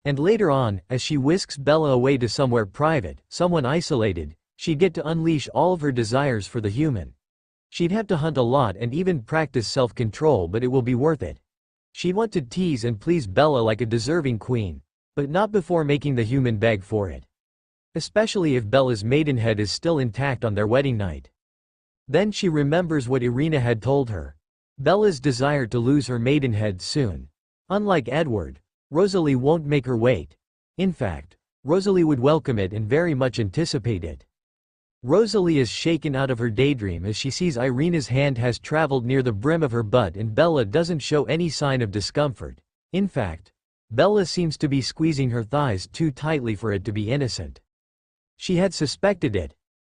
And later on, as she whisks Bella away to somewhere private, someone isolated, she'd get to unleash all of her desires for the human. She'd have to hunt a lot and even practice self-control, but it will be worth it. She'd want to tease and please Bella like a deserving queen, but not before making the human beg for it. Especially if Bella's maidenhead is still intact on their wedding night. Then she remembers what Irina had told her. Bella's desire to lose her maidenhead soon. Unlike Edward, Rosalie won't make her wait. In fact, Rosalie would welcome it and very much anticipate it. Rosalie is shaken out of her daydream as she sees Irina's hand has traveled near the brim of her butt and Bella doesn't show any sign of discomfort. In fact, Bella seems to be squeezing her thighs too tightly for it to be innocent. She had suspected it.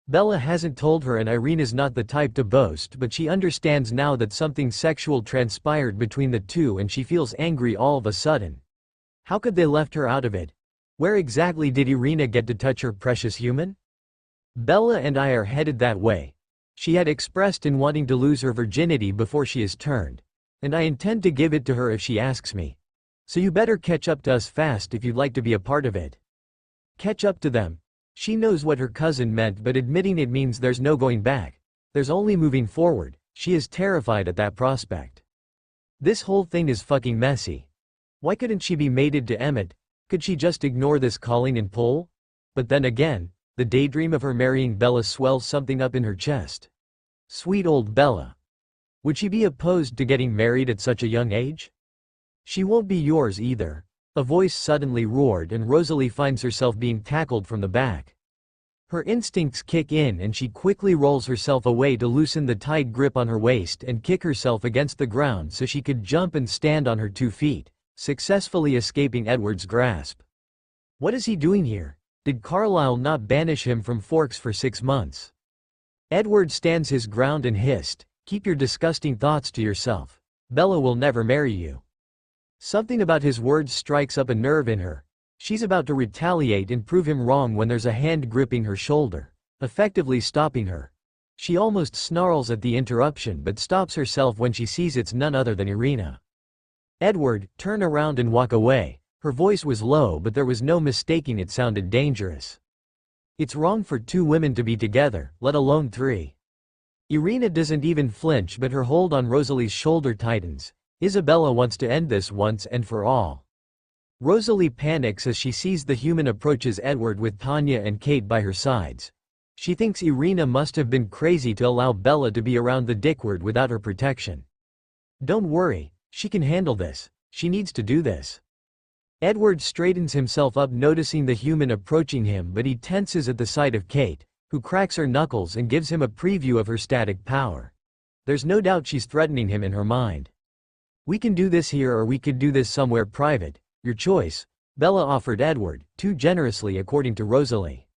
Bella hasn't told her and Irina's not the type to boast, but she understands now that something sexual transpired between the two and she feels angry all of a sudden. How could they left her out of it? Where exactly did Irina get to touch her precious human? Bella and I are headed that way. She had expressed in wanting to lose her virginity before she is turned. And I intend to give it to her if she asks me. So you better catch up to us fast if you'd like to be a part of it. Catch up to them. She knows what her cousin meant, but admitting it means there's no going back. There's only moving forward. She is terrified at that prospect. This whole thing is fucking messy. Why couldn't she be mated to Emmett? Could she just ignore this calling and pull? But then again, the daydream of her marrying Bella swells something up in her chest. Sweet old Bella. Would she be opposed to getting married at such a young age? She won't be yours either. A voice suddenly roared and Rosalie finds herself being tackled from the back. Her instincts kick in and she quickly rolls herself away to loosen the tight grip on her waist and kick herself against the ground so she could jump and stand on her 2 feet, successfully escaping Edward's grasp. What is he doing here? Did Carlisle not banish him from Forks for 6 months? Edward stands his ground and hissed, "Keep your disgusting thoughts to yourself. Bella will never marry you." Something about his words strikes up a nerve in her. She's about to retaliate and prove him wrong when there's a hand gripping her shoulder, effectively stopping her. She almost snarls at the interruption but stops herself when she sees it's none other than IRINA. "Edward, turn around and walk away." Her voice was low but there was no mistaking it sounded dangerous. It's wrong for 2 women to be together, let alone 3. IRINA doesn't even flinch but her hold on Rosalie's shoulder tightens. Isabella wants to end this once and for all. Rosalie panics as she sees the human approaches Edward with Tanya and Kate by her sides. She thinks IRINA must have been crazy to allow Bella to be around the dickwad without her protection. Don't worry, she can handle this. She needs to do this. Edward straightens himself up noticing the human approaching him but he tenses at the sight of Kate, who cracks her knuckles and gives him a preview of her static power. There's no doubt she's threatening him in her mind. "We can do this here or we could do this somewhere private. Your choice," Bella offered Edward, too generously according to Rosalie.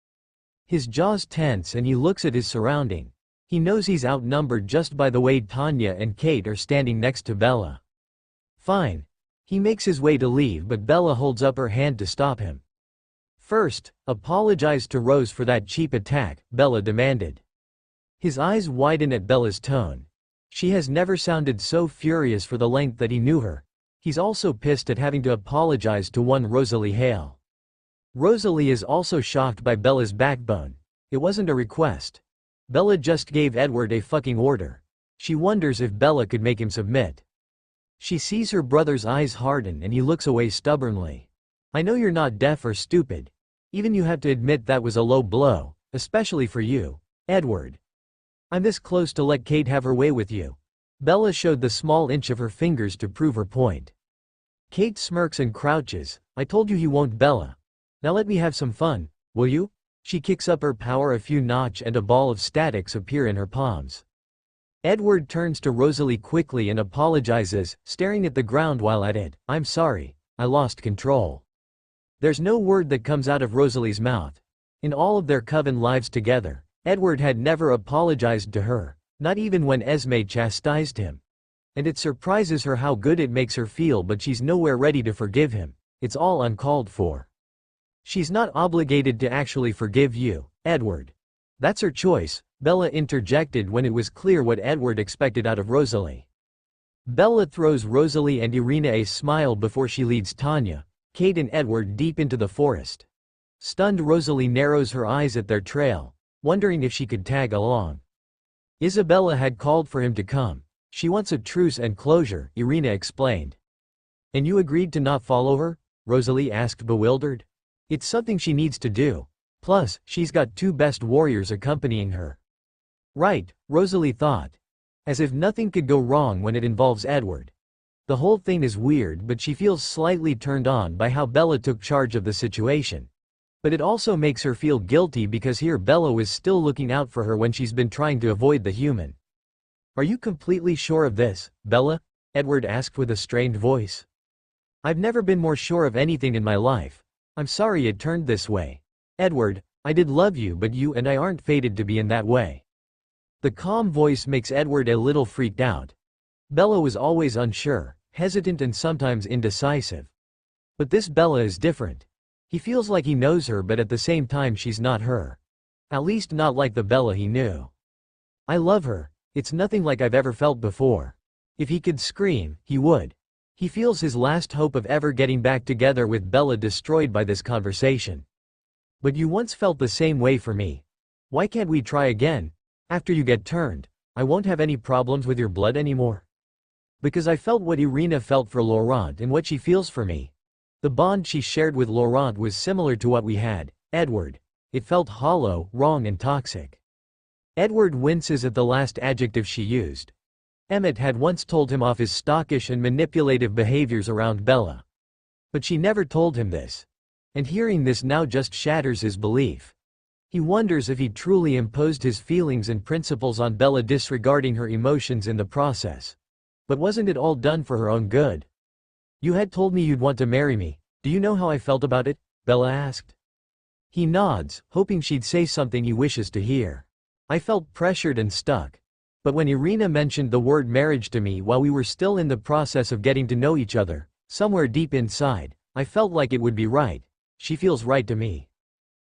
His jaws tense and he looks at his surrounding. He knows he's outnumbered just by the way Tanya and Kate are standing next to Bella. Fine. He makes his way to leave but Bella holds up her hand to stop him. "First, apologize to Rose for that cheap attack," Bella demanded. His eyes widen at Bella's tone. She has never sounded so furious for the length that he knew her. He's also pissed at having to apologize to one Rosalie Hale. Rosalie is also shocked by Bella's backbone. It wasn't a request. Bella just gave Edward a fucking order. She wonders if Bella could make him submit. She sees her brother's eyes harden and he looks away stubbornly. "I know you're not deaf or stupid. Even you have to admit that was a low blow, especially for you, Edward. I'm this close to let Kate have her way with you." Bella showed the small inch of her fingers to prove her point. Kate smirks and crouches. "I told you he won't, Bella. Now let me have some fun, will you?" She kicks up her power a few notch and a ball of statics appear in her palms. Edward turns to Rosalie quickly and apologizes, staring at the ground while at it. "I'm sorry, I lost control." There's no word that comes out of Rosalie's mouth. In all of their coven lives together, Edward had never apologized to her, not even when Esme chastised him. And it surprises her how good it makes her feel but she's nowhere ready to forgive him. It's all uncalled for. "She's not obligated to actually forgive you, Edward. That's her choice," Bella interjected when it was clear what Edward expected out of Rosalie. Bella throws Rosalie and IRINA a smile before she leads Tanya, Kate and Edward deep into the forest. Stunned Rosalie narrows her eyes at their trail, wondering if she could tag along. Isabella had called for him to come. She wants a truce and closure, IRINA explained. "And you agreed to not follow her?" Rosalie asked bewildered. "It's something she needs to do. Plus, she's got 2 best warriors accompanying her." Right, Rosalie thought. As if nothing could go wrong when it involves Edward. The whole thing is weird but she feels slightly turned on by how Bella took charge of the situation. But it also makes her feel guilty because here Bella was still looking out for her when she's been trying to avoid the human. "Are you completely sure of this, Bella?" Edward asked with a strained voice. "I've never been more sure of anything in my life. I'm sorry it turned this way. Edward, I did love you but you and I aren't fated to be in that way." The calm voice makes Edward a little freaked out. Bella was always unsure, hesitant and sometimes indecisive. But this Bella is different. He feels like he knows her but at the same time she's not her. At least not like the Bella he knew. "I love her. It's nothing like I've ever felt before." If he could scream, he would. He feels his last hope of ever getting back together with Bella destroyed by this conversation. "But you once felt the same way for me. Why can't we try again?" After you get turned, I won't have any problems with your blood anymore. Because I felt what Irina felt for Laurent and what she feels for me. The bond she shared with Laurent was similar to what we had, Edward. It felt hollow, wrong and toxic. Edward winces at the last adjective she used. Emmett had once told him off his stockish and manipulative behaviors around Bella. But she never told him this. And hearing this now just shatters his belief. He wonders if he truly imposed his feelings and principles on Bella, disregarding her emotions in the process. But wasn't it all done for her own good? You had told me you'd want to marry me. Do you know how I felt about it? Bella asked. He nods, hoping she'd say something he wishes to hear. I felt pressured and stuck. But when Irina mentioned the word marriage to me while we were still in the process of getting to know each other, somewhere deep inside, I felt like it would be right. She feels right to me.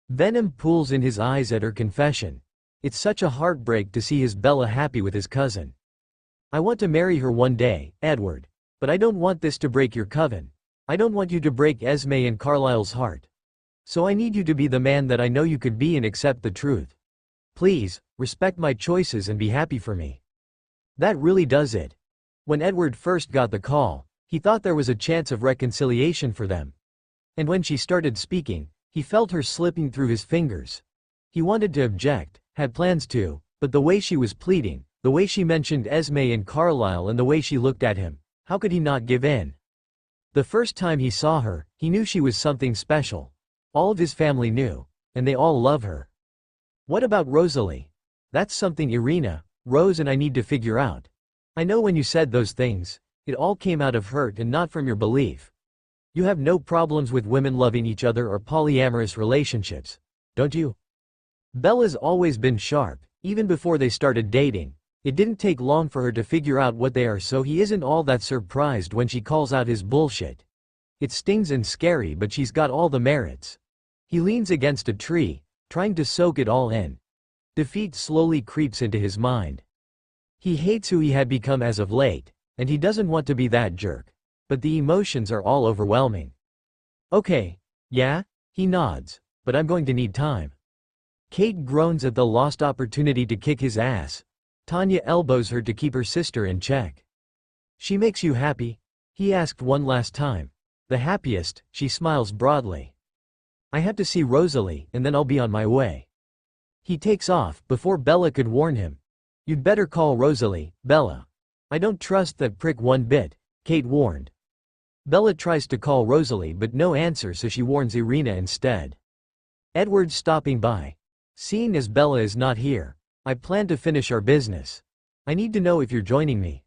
Venom pools in his eyes at her confession. It's such a heartbreak to see his Bella happy with his cousin. I want to marry her one day, Edward. But I don't want this to break your coven. I don't want you to break Esme and Carlisle's heart. So I need you to be the man that I know you could be and accept the truth. Please, respect my choices and be happy for me. That really does it. When Edward first got the call, he thought there was a chance of reconciliation for them. And when she started speaking, he felt her slipping through his fingers. He wanted to object, had plans to, but the way she was pleading, the way she mentioned Esme and Carlisle and the way she looked at him, how could he not give in? The first time he saw her, he knew she was something special. All of his family knew, and they all love her. What about Rosalie? That's something Irina, Rose and I need to figure out. I know when you said those things, it all came out of hurt and not from your belief. You have no problems with women loving each other or polyamorous relationships, don't you? Bella's always been sharp, even before they started dating. It didn't take long for her to figure out what they are, so he isn't all that surprised when she calls out his bullshit. It stings and scary, but she's got all the merits. He leans against a tree, trying to soak it all in. Defeat slowly creeps into his mind. He hates who he had become as of late, and he doesn't want to be that jerk. But the emotions are all overwhelming. Okay, yeah? He nods. But I'm going to need time. Kate groans at the lost opportunity to kick his ass. Tanya elbows her to keep her sister in check. She makes you happy? He asked one last time. The happiest, she smiles broadly. I have to see Rosalie, and then I'll be on my way. He takes off, before Bella could warn him. You'd better call Rosalie, Bella. I don't trust that prick one bit, Kate warned. Bella tries to call Rosalie but no answer, so she warns Irina instead. Edward's stopping by. Seeing as Bella is not here, I plan to finish our business. I need to know if you're joining me.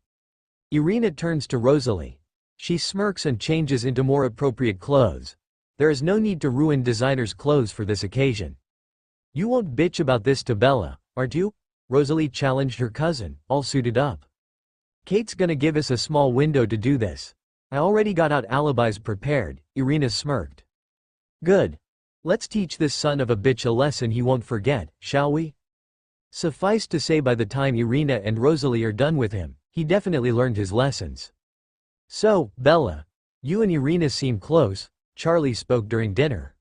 Irina turns to Rosalie. She smirks and changes into more appropriate clothes. There is no need to ruin designer's clothes for this occasion. You won't bitch about this to Bella, aren't you? Rosalie challenged her cousin, all suited up. Kate's gonna give us a small window to do this. I already got out alibis prepared, Irina smirked. Good. Let's teach this son of a bitch a lesson he won't forget, shall we? Suffice to say, by the time Irina and Rosalie are done with him, he definitely learned his lessons. So, Bella, you and Irina seem close, Charlie spoke during dinner.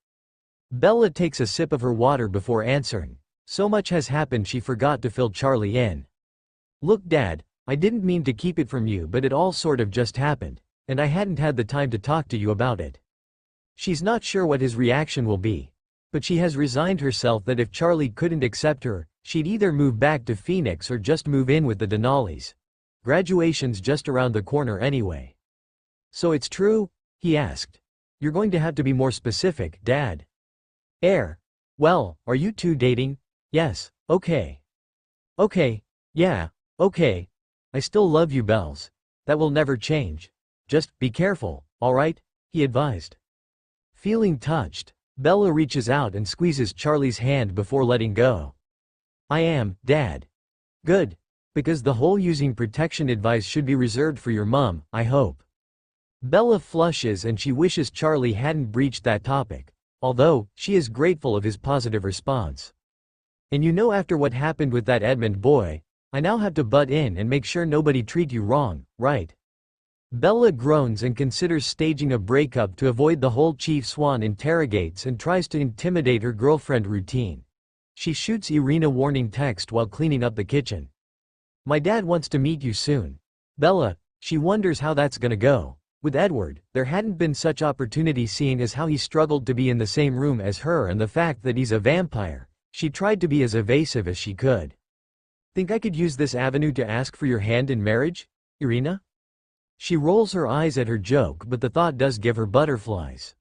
Bella takes a sip of her water before answering. So much has happened she forgot to fill Charlie in. Look, Dad, I didn't mean to keep it from you, but it all sort of just happened, and I hadn't had the time to talk to you about it. She's not sure what his reaction will be, but she has resigned herself that if Charlie couldn't accept her, she'd either move back to Phoenix or just move in with the Denali's. Graduation's just around the corner anyway. So it's true? He asked. You're going to have to be more specific, Dad. Well, are you two dating? Yes, okay. Okay, yeah, okay. I still love you, Bells. That will never change. Just be careful, alright? He advised. Feeling touched, Bella reaches out and squeezes Charlie's hand before letting go. I am, Dad. Good. Because the whole using protection advice should be reserved for your mom, I hope. Bella flushes and she wishes Charlie hadn't breached that topic, although she is grateful of his positive response. And you know, after what happened with that Edmund boy, I now have to butt in and make sure nobody treat you wrong, right? Bella groans and considers staging a breakup to avoid the whole Chief Swan interrogates and tries to intimidate her girlfriend routine. She shoots Irina warning text while cleaning up the kitchen. My dad wants to meet you soon. Bella, she wonders how that's gonna go. With Edward, there hadn't been such opportunity seeing as how he struggled to be in the same room as her and the fact that he's a vampire. She tried to be as evasive as she could. Think I could use this avenue to ask for your hand in marriage, Irina? She rolls her eyes at her joke, but the thought does give her butterflies.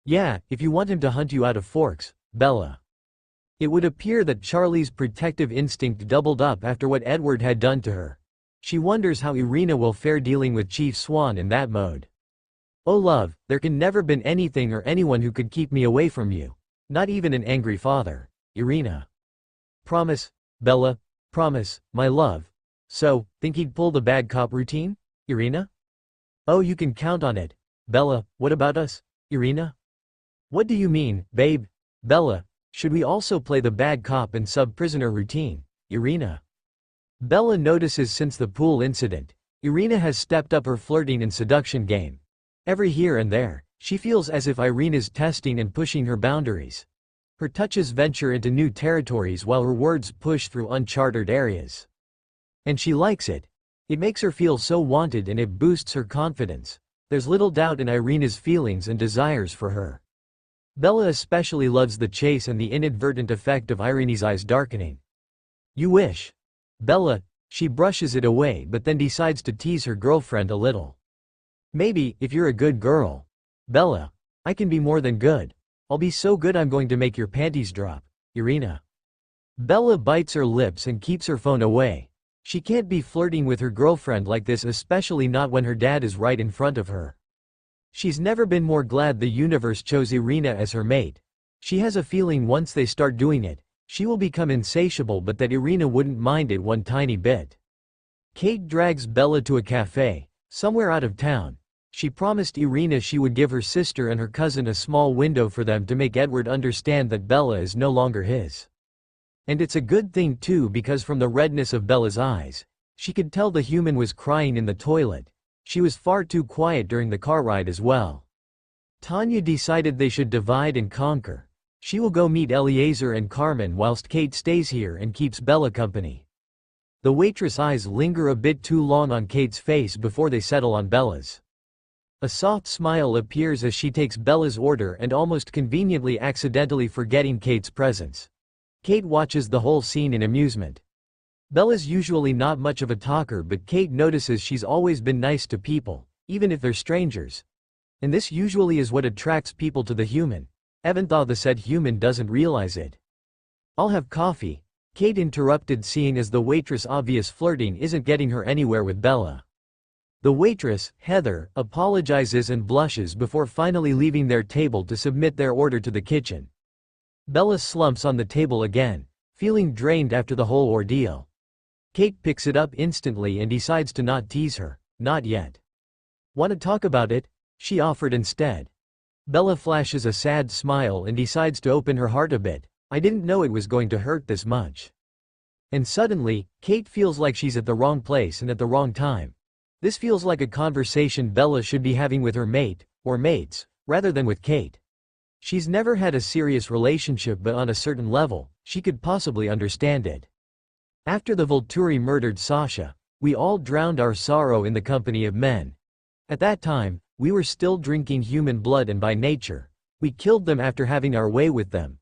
Yeah, if you want him to hunt you out of Forks, Bella. It would appear that Charlie's protective instinct doubled up after what Edward had done to her. She wonders how Irina will fare dealing with Chief Swan in that mode. Oh love, there can never been anything or anyone who could keep me away from you. Not even an angry father, Irina. Promise, Bella, promise, my love. So, think he'd pull the bad cop routine, Irina? Oh, you can count on it. Bella, what about us, Irina? What do you mean, babe? Bella, should we also play the bad cop and sub-prisoner routine, Irina? Bella notices since the pool incident, Irina has stepped up her flirting and seduction game. Every here and there, she feels as if Irina's testing and pushing her boundaries. Her touches venture into new territories while her words push through uncharted areas. And she likes it. It makes her feel so wanted and it boosts her confidence. There's little doubt in Irina's feelings and desires for her. Bella especially loves the chase and the inadvertent effect of Irina's eyes darkening. You wish. Bella, she brushes it away but then decides to tease her girlfriend a little. Maybe, if you're a good girl. Bella, I can be more than good. I'll be so good I'm going to make your panties drop, Irina. Bella bites her lips and keeps her phone away. She can't be flirting with her girlfriend like this, especially not when her dad is right in front of her. She's never been more glad the universe chose Irina as her mate. She has a feeling once they start doing it, she will become insatiable, but that Irina wouldn't mind it one tiny bit. Kate drags Bella to a cafe, somewhere out of town. She promised Irina she would give her sister and her cousin a small window for them to make Edward understand that Bella is no longer his. And it's a good thing too, because from the redness of Bella's eyes, she could tell the human was crying in the toilet. She was far too quiet during the car ride as well. Tanya decided they should divide and conquer. She will go meet Eliezer and Carmen whilst Kate stays here and keeps Bella company. The waitress' eyes linger a bit too long on Kate's face before they settle on Bella's. A soft smile appears as she takes Bella's order and almost conveniently accidentally forgetting Kate's presence. Kate watches the whole scene in amusement. Bella's usually not much of a talker, but Kate notices she's always been nice to people, even if they're strangers. And this usually is what attracts people to the human. Even though the said human doesn't realize it. I'll have coffee, Kate interrupted, seeing as the waitress' obvious flirting isn't getting her anywhere with Bella. The waitress, Heather, apologizes and blushes before finally leaving their table to submit their order to the kitchen. Bella slumps on the table again, feeling drained after the whole ordeal. Kate picks it up instantly and decides to not tease her, not yet. Want to talk about it? She offered instead. Bella flashes a sad smile and decides to open her heart a bit. I didn't know it was going to hurt this much. And suddenly, Kate feels like she's at the wrong place and at the wrong time. This feels like a conversation Bella should be having with her mate, or mates, rather than with Kate. She's never had a serious relationship, but on a certain level, she could possibly understand it. After the Volturi murdered Sasha, we all drowned our sorrow in the company of men. At that time, we were still drinking human blood, and by nature, we killed them after having our way with them.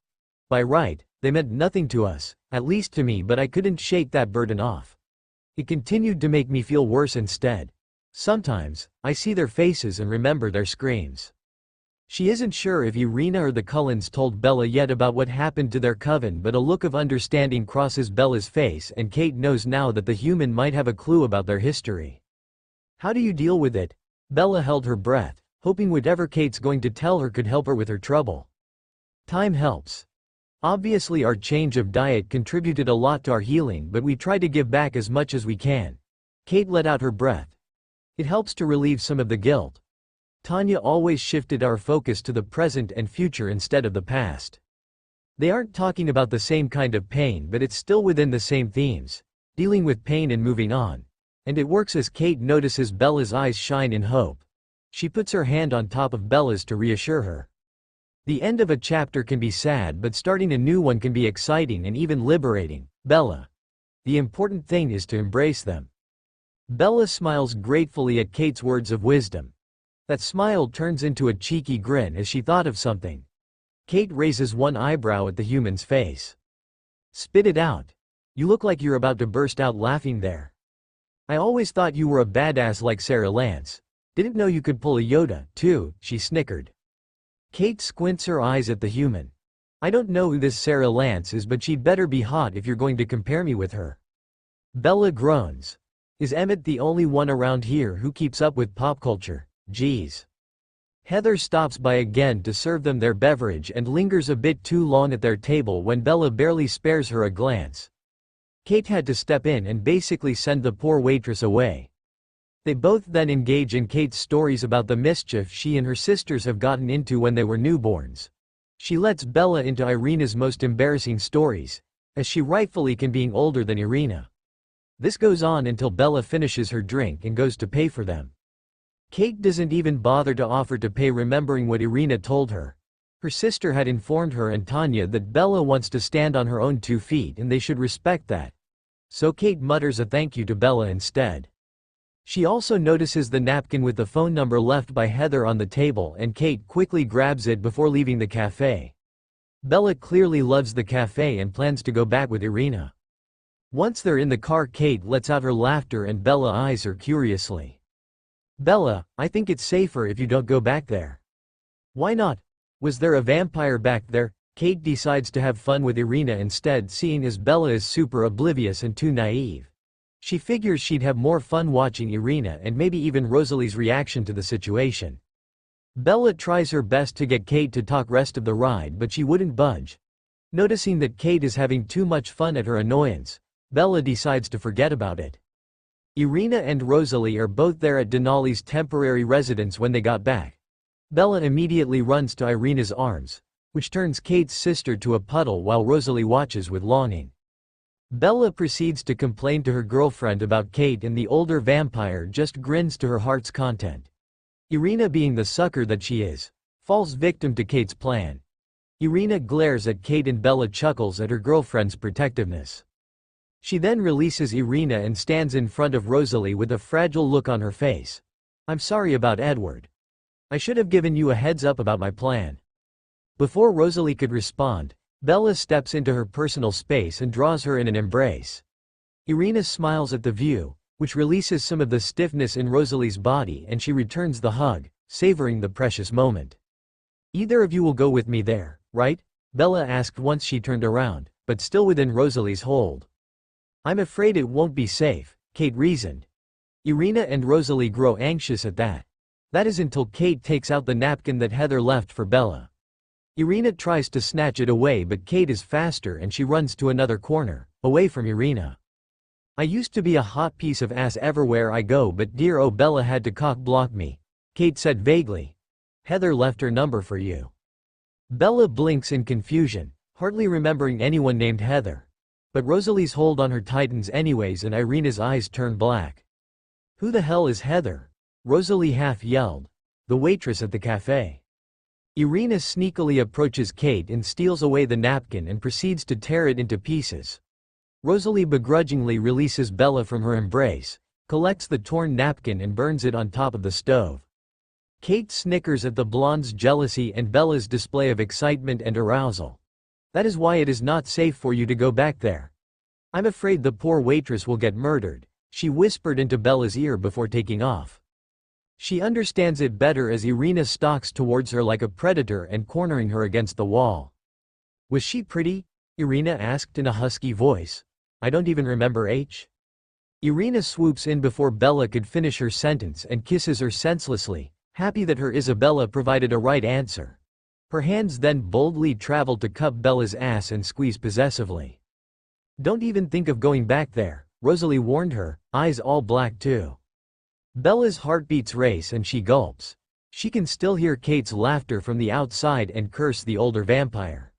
By right, they meant nothing to us, at least to me, but I couldn't shake that burden off. It continued to make me feel worse instead. Sometimes, I see their faces and remember their screams. She isn't sure if Irina or the Cullens told Bella yet about what happened to their coven, but a look of understanding crosses Bella's face, and Kate knows now that the human might have a clue about their history. How do you deal with it? Bella held her breath, hoping whatever Kate's going to tell her could help her with her trouble. Time helps. Obviously our change of diet contributed a lot to our healing, but we try to give back as much as we can. Kate let out her breath. It helps to relieve some of the guilt. Tanya always shifted our focus to the present and future instead of the past. They aren't talking about the same kind of pain, but it's still within the same themes, dealing with pain and moving on. And it works as Kate notices Bella's eyes shine in hope. She puts her hand on top of Bella's to reassure her. The end of a chapter can be sad, but starting a new one can be exciting and even liberating. Bella. The important thing is to embrace them. Bella smiles gratefully at Kate's words of wisdom. That smile turns into a cheeky grin as she thought of something. Kate raises one eyebrow at the human's face. Spit it out. You look like you're about to burst out laughing there. I always thought you were a badass like Sarah Lance. Didn't know you could pull a Yoda, too, she snickered. Kate squints her eyes at the human. I don't know who this Sarah Lance is, but she'd better be hot if you're going to compare me with her. Bella groans. Is Emmett the only one around here who keeps up with pop culture? Geez. Heather stops by again to serve them their beverage and lingers a bit too long at their table when Bella barely spares her a glance. Kate had to step in and basically send the poor waitress away. They both then engage in Kate's stories about the mischief she and her sisters have gotten into when they were newborns. She lets Bella into Irina's most embarrassing stories, as she rightfully can, being older than Irina. This goes on until Bella finishes her drink and goes to pay for them. Kate doesn't even bother to offer to pay, remembering what Irina told her. Her sister had informed her and Tanya that Bella wants to stand on her own 2 feet and they should respect that. So Kate mutters a thank you to Bella instead. She also notices the napkin with the phone number left by Heather on the table, and Kate quickly grabs it before leaving the cafe. Bella clearly loves the cafe and plans to go back with Irina. Once they're in the car, Kate lets out her laughter and Bella eyes her curiously. Bella, I think it's safer if you don't go back there. Why not? Was there a vampire back there? Kate decides to have fun with Irina instead, seeing as Bella is super oblivious and too naive. She figures she'd have more fun watching Irina and maybe even Rosalie's reaction to the situation. Bella tries her best to get Kate to talk rest of the ride, but she wouldn't budge. Noticing that Kate is having too much fun at her annoyance, Bella decides to forget about it. Irina and Rosalie are both there at Denali's temporary residence when they got back. Bella immediately runs to Irina's arms, which turns Kate's sister to a puddle while Rosalie watches with longing. Bella proceeds to complain to her girlfriend about Kate, and the older vampire just grins to her heart's content. Irina, being the sucker that she is, falls victim to Kate's plan. Irina glares at Kate and Bella chuckles at her girlfriend's protectiveness. She then releases Irina and stands in front of Rosalie with a fragile look on her face. I'm sorry about Edward. I should have given you a heads up about my plan. Before Rosalie could respond, Bella steps into her personal space and draws her in an embrace. Irina smiles at the view, which releases some of the stiffness in Rosalie's body, and she returns the hug, savoring the precious moment. Either of you will go with me there, right? Bella asked once she turned around, but still within Rosalie's hold. I'm afraid it won't be safe, Kate reasoned. Irina and Rosalie grow anxious at that. That is until Kate takes out the napkin that Heather left for Bella. Irina tries to snatch it away, but Kate is faster and she runs to another corner, away from Irina. I used to be a hot piece of ass everywhere I go, but dear oh, Bella had to cock block me, Kate said vaguely. Heather left her number for you. Bella blinks in confusion, hardly remembering anyone named Heather. But Rosalie's hold on her tightens anyways and Irina's eyes turn black. Who the hell is Heather? Rosalie half yelled. The waitress at the cafe. Irina sneakily approaches Kate and steals away the napkin and proceeds to tear it into pieces. Rosalie begrudgingly releases Bella from her embrace, collects the torn napkin and burns it on top of the stove. Kate snickers at the blonde's jealousy and Bella's display of excitement and arousal. That is why it is not safe for you to go back there. I'm afraid the poor waitress will get murdered, she whispered into Bella's ear before taking off. She understands it better as Irina stalks towards her like a predator and cornering her against the wall. Was she pretty? Irina asked in a husky voice. I don't even remember H. Irina swoops in before Bella could finish her sentence and kisses her senselessly, happy that her Isabella provided a right answer. Her hands then boldly travel to cup Bella's ass and squeeze possessively. Don't even think of going back there, Rosalie warned her, eyes all black too. Bella's heartbeats race and she gulps. She can still hear Kate's laughter from the outside and curse the older vampire.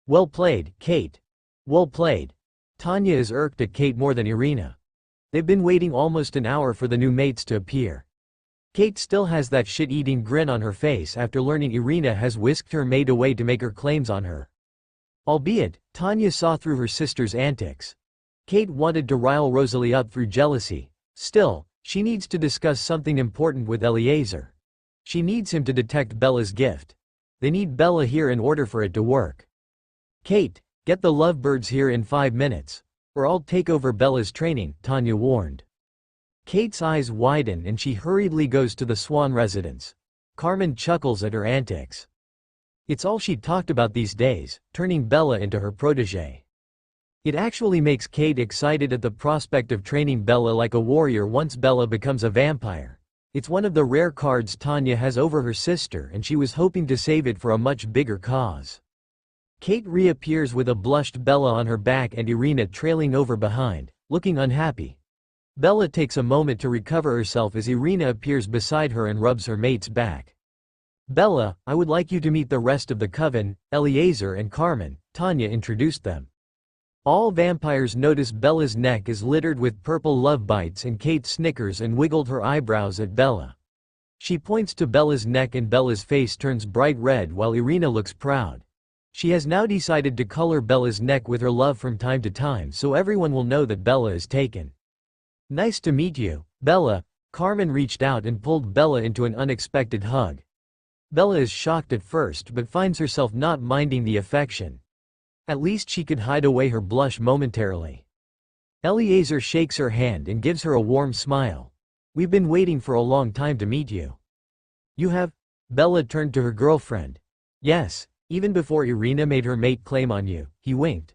Well played, Kate. Well played. Tanya is irked at Kate more than Irina. They've been waiting almost an hour for the new mates to appear. Kate still has that shit-eating grin on her face after learning Irina has whisked her maid away to make her claims on her. Albeit, Tanya saw through her sister's antics. Kate wanted to rile Rosalie up through jealousy. Still, she needs to discuss something important with Eliezer. She needs him to detect Bella's gift. They need Bella here in order for it to work. Kate, get the lovebirds here in 5 minutes, or I'll take over Bella's training, Tanya warned. Kate's eyes widen and she hurriedly goes to the Swan residence. Carmen chuckles at her antics. It's all she talked about these days, turning Bella into her protégé. It actually makes Kate excited at the prospect of training Bella like a warrior once Bella becomes a vampire. It's one of the rare cards Tanya has over her sister and she was hoping to save it for a much bigger cause. Kate reappears with a blushed Bella on her back and Irina trailing over behind, looking unhappy. Bella takes a moment to recover herself as Irina appears beside her and rubs her mate's back. Bella, I would like you to meet the rest of the coven, Eliezer and Carmen, Tanya introduced them. All vampires notice Bella's neck is littered with purple love bites and Kate snickers and wiggled her eyebrows at Bella. She points to Bella's neck and Bella's face turns bright red while Irina looks proud. She has now decided to color Bella's neck with her love from time to time so everyone will know that Bella is taken. Nice to meet you, Bella. Carmen reached out and pulled Bella into an unexpected hug. Bella is shocked at first but finds herself not minding the affection. At least she could hide away her blush momentarily. Eliezer shakes her hand and gives her a warm smile. We've been waiting for a long time to meet you. You have? Bella turned to her girlfriend. Yes, even before Irina made her mate claim on you, he winked.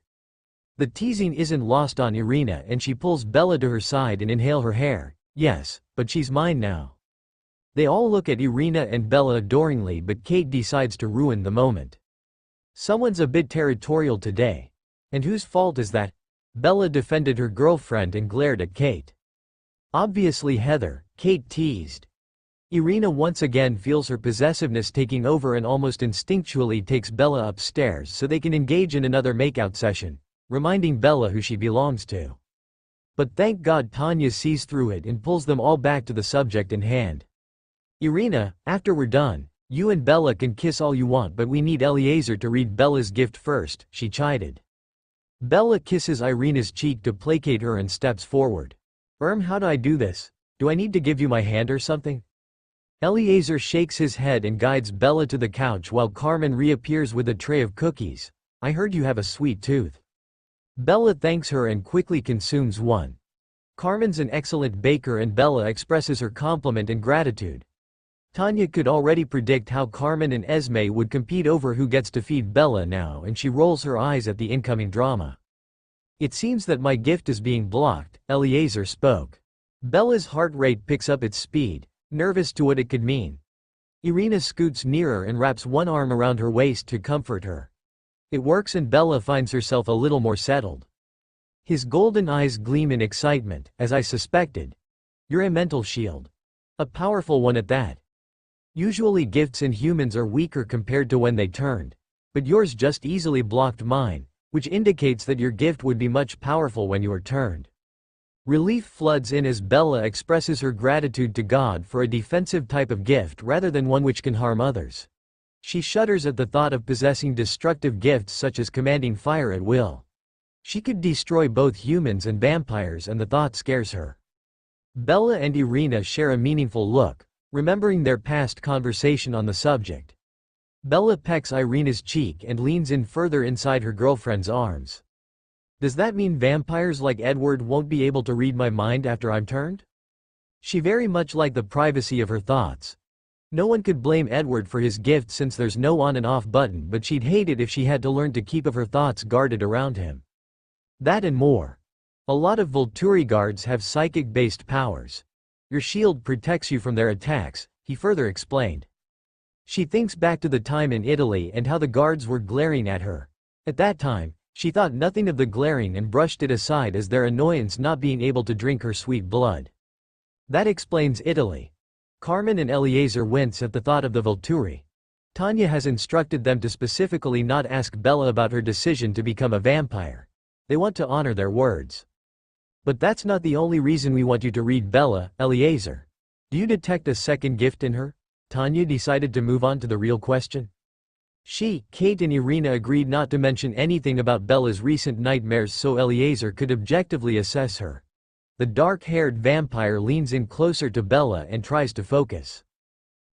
The teasing isn't lost on Irina and she pulls Bella to her side and inhale her hair. Yes, but she's mine now. They all look at Irina and Bella adoringly but Kate decides to ruin the moment. Someone's a bit territorial today. And whose fault is that? Bella defended her girlfriend and glared at Kate. Obviously Heather, Kate teased. Irina once again feels her possessiveness taking over and almost instinctually takes Bella upstairs so they can engage in another makeout session, reminding Bella who she belongs to. But thank God Tanya sees through it and pulls them all back to the subject in hand. Irina, after we're done, you and Bella can kiss all you want but we need Eliezer to read Bella's gift first, she chided. Bella kisses Irina's cheek to placate her and steps forward. How do I do this? Do I need to give you my hand or something? Eliezer shakes his head and guides Bella to the couch while Carmen reappears with a tray of cookies. I heard you have a sweet tooth. Bella thanks her and quickly consumes one. Carmen's an excellent baker and Bella expresses her compliment and gratitude. Tanya could already predict how Carmen and Esme would compete over who gets to feed Bella now and she rolls her eyes at the incoming drama. It seems that my gift is being blocked, Eliezer spoke. Bella's heart rate picks up its speed, nervous to what it could mean. Irina scoots nearer and wraps one arm around her waist to comfort her. It works and Bella finds herself a little more settled. His golden eyes gleam in excitement, as I suspected. You're a mental shield. A powerful one at that. Usually gifts in humans are weaker compared to when they turned. But yours just easily blocked mine, which indicates that your gift would be much powerful when you are turned. Relief floods in as Bella expresses her gratitude to God for a defensive type of gift rather than one which can harm others. She shudders at the thought of possessing destructive gifts such as commanding fire at will. She could destroy both humans and vampires and the thought scares her. Bella and Irina share a meaningful look, remembering their past conversation on the subject. Bella pecks Irina's cheek and leans in further inside her girlfriend's arms. Does that mean vampires like Edward won't be able to read my mind after I'm turned? She very much liked the privacy of her thoughts. No one could blame Edward for his gift since there's no on and off button, but she'd hate it if she had to learn to keep of her thoughts guarded around him. That and more. A lot of Volturi guards have psychic-based powers. Your shield protects you from their attacks, he further explained. She thinks back to the time in Italy and how the guards were glaring at her. At that time, she thought nothing of the glaring and brushed it aside as their annoyance not being able to drink her sweet blood. That explains Italy. Carmen and Eliezer wince at the thought of the Volturi. Tanya has instructed them to specifically not ask Bella about her decision to become a vampire. They want to honor their words. But that's not the only reason we want you to read Bella, Eliezer. Do you detect a second gift in her? Tanya decided to move on to the real question. Kate and Irina agreed not to mention anything about Bella's recent nightmares so Eliezer could objectively assess her. The dark-haired vampire leans in closer to Bella and tries to focus.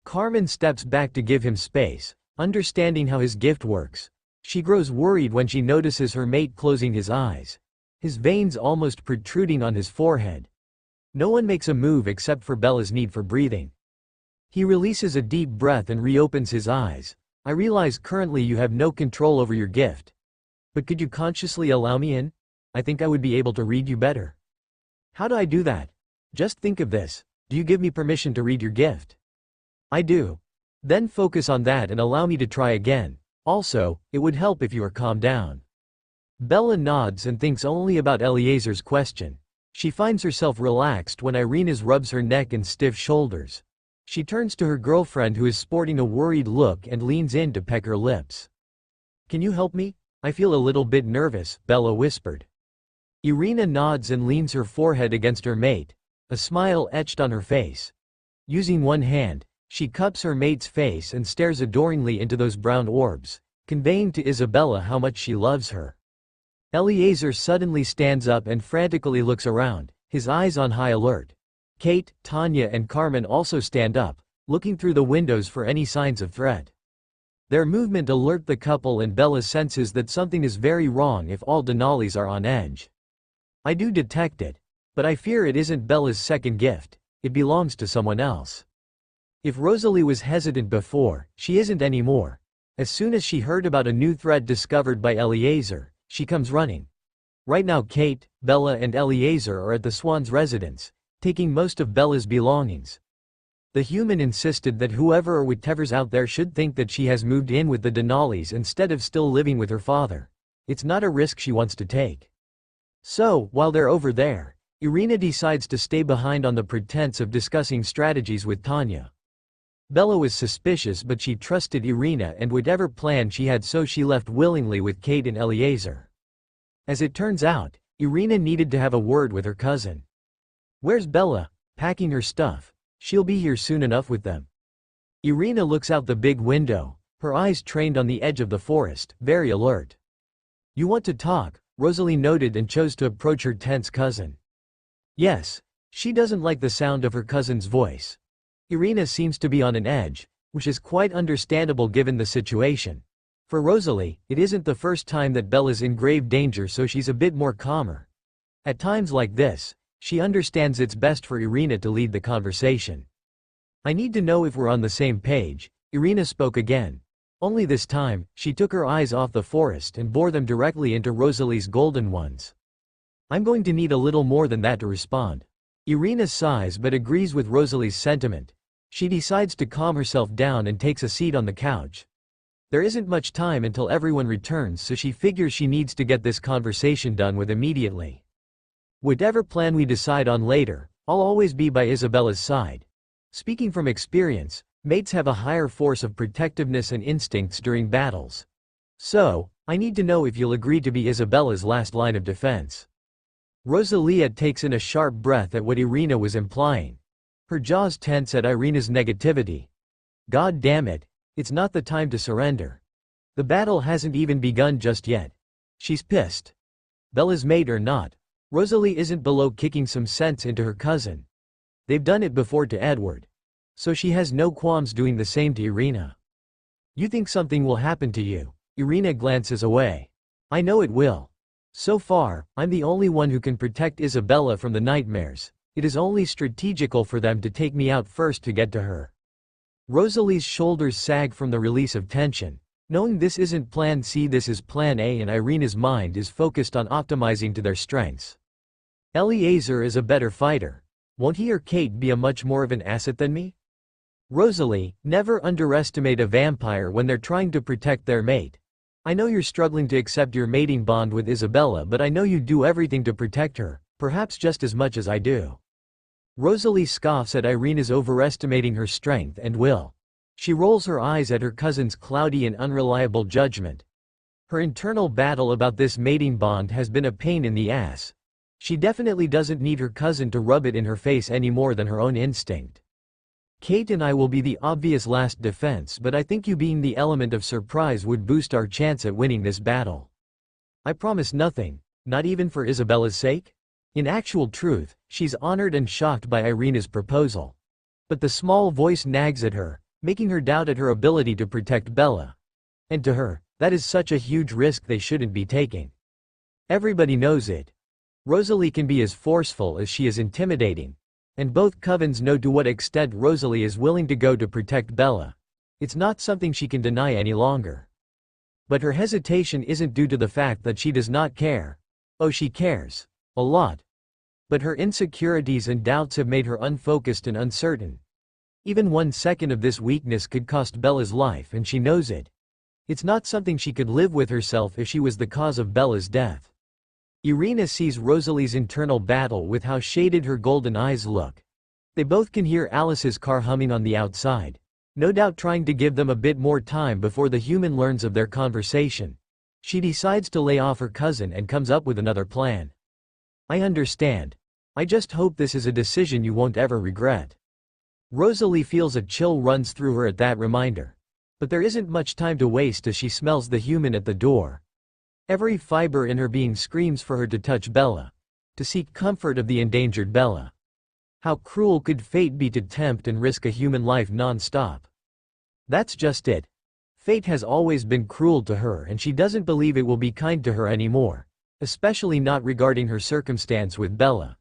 Carmen steps back to give him space, understanding how his gift works. She grows worried when she notices her mate closing his eyes, his veins almost protruding on his forehead. No one makes a move except for Bella's need for breathing. He releases a deep breath and reopens his eyes. I realize currently you have no control over your gift. But could you consciously allow me in? I think I would be able to read you better. How do I do that? Just think of this. Do you give me permission to read your gift? I do. Then focus on that and allow me to try again. Also, it would help if you are calmed down. Bella nods and thinks only about Eliezer's question. She finds herself relaxed when Irina rubs her neck and stiff shoulders. She turns to her girlfriend who is sporting a worried look and leans in to peck her lips. Can you help me? I feel a little bit nervous, Bella whispered. Irina nods and leans her forehead against her mate, a smile etched on her face. Using one hand, she cups her mate's face and stares adoringly into those brown orbs, conveying to Isabella how much she loves her. Eliezer suddenly stands up and frantically looks around, his eyes on high alert. Kate, Tanya and Carmen also stand up, looking through the windows for any signs of threat. Their movement alert the couple and Bella senses that something is very wrong if all Denali's are on edge. I do detect it, but I fear it isn't Bella's second gift, it belongs to someone else. If Rosalie was hesitant before, she isn't anymore. As soon as she heard about a new threat discovered by Eliezer, she comes running. Right now Kate, Bella and Eliezer are at the Swan's residence, taking most of Bella's belongings. The human insisted that whoever or whatever's out there should think that she has moved in with the Denali's instead of still living with her father. It's not a risk she wants to take. So, while they're over there, Irina decides to stay behind on the pretense of discussing strategies with Tanya. Bella was suspicious but she trusted Irina and whatever plan she had, so she left willingly with Kate and Eliezer. As it turns out, Irina needed to have a word with her cousin. Where's Bella? Packing her stuff. She'll be here soon enough with them. Irina looks out the big window, her eyes trained on the edge of the forest, very alert. You want to talk? Rosalie noted and chose to approach her tense cousin. Yes. She doesn't like the sound of her cousin's voice. Irina seems to be on an edge, which is quite understandable given the situation. For Rosalie, it isn't the first time that Bella's in grave danger, so she's a bit more calmer. At times like this, she understands it's best for Irina to lead the conversation. I need to know if we're on the same page, Irina spoke again. Only this time, she took her eyes off the forest and bore them directly into Rosalie's golden ones. I'm going to need a little more than that to respond. Irina sighs but agrees with Rosalie's sentiment. She decides to calm herself down and takes a seat on the couch. There isn't much time until everyone returns, so she figures she needs to get this conversation done with immediately. Whatever plan we decide on later, I'll always be by Isabella's side. Speaking from experience, mates have a higher force of protectiveness and instincts during battles. So, I need to know if you'll agree to be Isabella's last line of defense. Rosalia takes in a sharp breath at what Irina was implying. Her jaws tense at Irina's negativity. God damn it, it's not the time to surrender. The battle hasn't even begun just yet. She's pissed. Bella's mate or not, Rosalie isn't below kicking some sense into her cousin. They've done it before to Edward. So she has no qualms doing the same to Irina. You think something will happen to you? Irina glances away. I know it will. So far, I'm the only one who can protect Isabella from the nightmares. It is only strategical for them to take me out first to get to her. Rosalie's shoulders sag from the release of tension. Knowing this isn't plan C, this is plan A, and Irina's mind is focused on optimizing to their strengths. Eliezer is a better fighter. Won't he or Kate be a much more of an asset than me? Rosalie, never underestimate a vampire when they're trying to protect their mate. I know you're struggling to accept your mating bond with Isabella, but I know you do everything to protect her, perhaps just as much as I do. Rosalie scoffs at Irina's overestimating her strength and will. She rolls her eyes at her cousin's cloudy and unreliable judgment. Her internal battle about this mating bond has been a pain in the ass. She definitely doesn't need her cousin to rub it in her face any more than her own instinct. Kate and I will be the obvious last defense, but I think you being the element of surprise would boost our chance at winning this battle. I promise nothing, not even for Isabella's sake? In actual truth, she's honored and shocked by Irina's proposal. But the small voice nags at her, making her doubt at her ability to protect Bella. And to her, that is such a huge risk they shouldn't be taking. Everybody knows it. Rosalie can be as forceful as she is intimidating. And both covens know to what extent Rosalie is willing to go to protect Bella. It's not something she can deny any longer. But her hesitation isn't due to the fact that she does not care. Oh, she cares. A lot. But her insecurities and doubts have made her unfocused and uncertain. Even 1 second of this weakness could cost Bella's life, and she knows it. It's not something she could live with herself if she was the cause of Bella's death. Irina sees Rosalie's internal battle with how shaded her golden eyes look. They both can hear Alice's car humming on the outside, no doubt trying to give them a bit more time before the human learns of their conversation. She decides to lay off her cousin and comes up with another plan. I understand. I just hope this is a decision you won't ever regret. Rosalie feels a chill runs through her at that reminder. But there isn't much time to waste as she smells the human at the door. Every fiber in her being screams for her to touch Bella, to seek comfort of the endangered Bella. How cruel could fate be to tempt and risk a human life non-stop? That's just it. Fate has always been cruel to her, and she doesn't believe it will be kind to her anymore, especially not regarding her circumstance with Bella.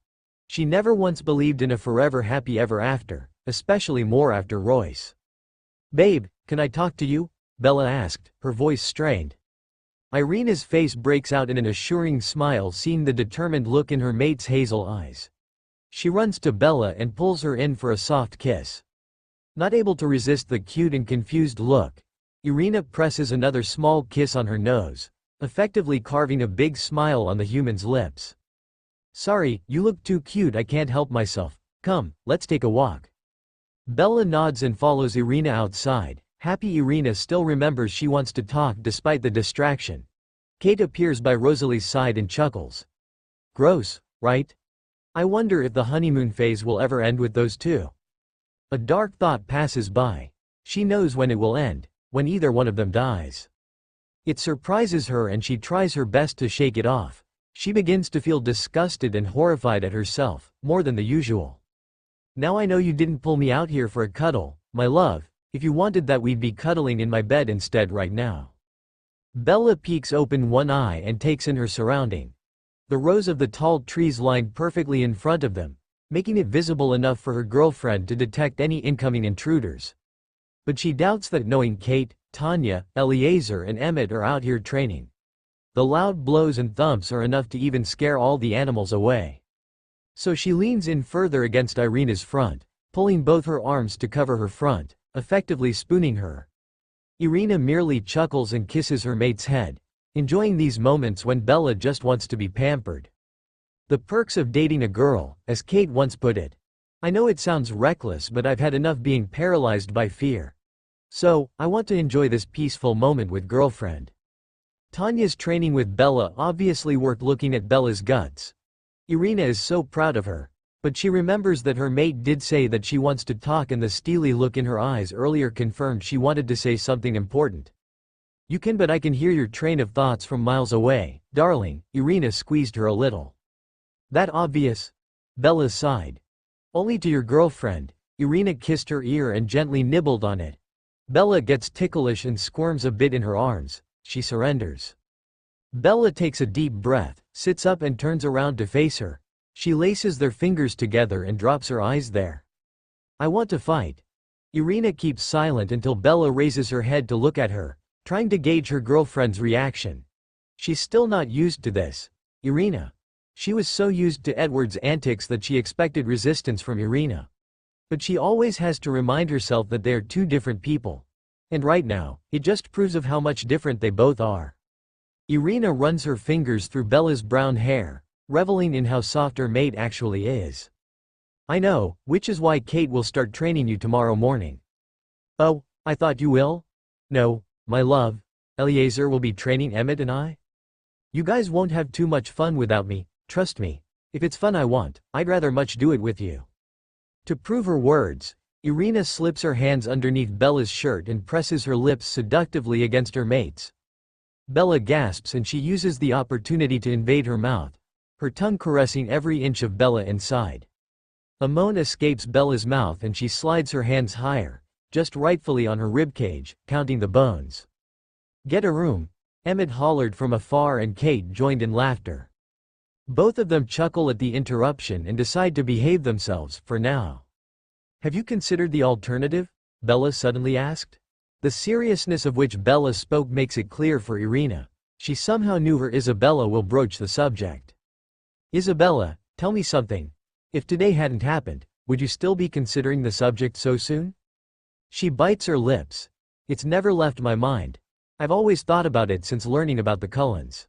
She never once believed in a forever happy ever after, especially more after Royce. "Babe, can I talk to you?" Bella asked, her voice strained. Irina's face breaks out in an assuring smile, seeing the determined look in her mate's hazel eyes. She runs to Bella and pulls her in for a soft kiss. Not able to resist the cute and confused look, Irina presses another small kiss on her nose, effectively carving a big smile on the human's lips. "Sorry, you look too cute, I can't help myself. Come, let's take a walk." Bella nods and follows Irina outside. Happy Irina still remembers she wants to talk despite the distraction. Kate appears by Rosalie's side and chuckles. "Gross, right? I wonder if the honeymoon phase will ever end with those two." A dark thought passes by. She knows when it will end, when either one of them dies. It surprises her and she tries her best to shake it off. She begins to feel disgusted and horrified at herself, more than the usual. "Now I know you didn't pull me out here for a cuddle, my love. If you wanted that, we'd be cuddling in my bed instead right now." Bella peeks open one eye and takes in her surrounding. The rows of the tall trees lined perfectly in front of them, making it visible enough for her girlfriend to detect any incoming intruders. But she doubts that, knowing Kate, Tanya, Eliezer and Emmett are out here training. The loud blows and thumps are enough to even scare all the animals away. So she leans in further against Irina's front, pulling both her arms to cover her front, effectively spooning her. Irina merely chuckles and kisses her mate's head, enjoying these moments when Bella just wants to be pampered. The perks of dating a girl, as Kate once put it. I know it sounds reckless, but I've had enough being paralyzed by fear. So, I want to enjoy this peaceful moment with girlfriend. Tanya's training with Bella obviously worked. Looking at Bella's guts, Irina is so proud of her. But she remembers that her mate did say that she wants to talk, and the steely look in her eyes earlier confirmed she wanted to say something important. "You can, but I can hear your train of thoughts from miles away, darling." Irina squeezed her a little. "That obvious?" Bella sighed. "Only to your girlfriend." Irina kissed her ear and gently nibbled on it. Bella gets ticklish and squirms a bit in her arms. She surrenders. Bella takes a deep breath, sits up and turns around to face her. She laces their fingers together and drops her eyes there. "I want to fight." Irina keeps silent until Bella raises her head to look at her, trying to gauge her girlfriend's reaction. She's still not used to this. Irina. She was so used to Edward's antics that she expected resistance from Irina. But she always has to remind herself that they are two different people. And right now, it just proves of how much different they both are. Irina runs her fingers through Bella's brown hair, reveling in how soft her mate actually is. "I know, which is why Kate will start training you tomorrow morning." "Oh, I thought you will?" "No, my love. Eliezer will be training Emmett and I. You guys won't have too much fun without me, trust me. If it's fun I want, I'd rather much do it with you." To prove her words, Irina slips her hands underneath Bella's shirt and presses her lips seductively against her mate's. Bella gasps and she uses the opportunity to invade her mouth, her tongue caressing every inch of Bella inside. A moan escapes Bella's mouth and she slides her hands higher, just rightfully on her ribcage, counting the bones. "Get a room," Emmett hollered from afar and Kate joined in laughter. Both of them chuckle at the interruption and decide to behave themselves, for now. "Have you considered the alternative?" Bella suddenly asked. The seriousness of which Bella spoke makes it clear for Irina. She somehow knew her Isabella will broach the subject. "Isabella, tell me something. If today hadn't happened, would you still be considering the subject so soon?" She bites her lips. "It's never left my mind. I've always thought about it since learning about the Cullens."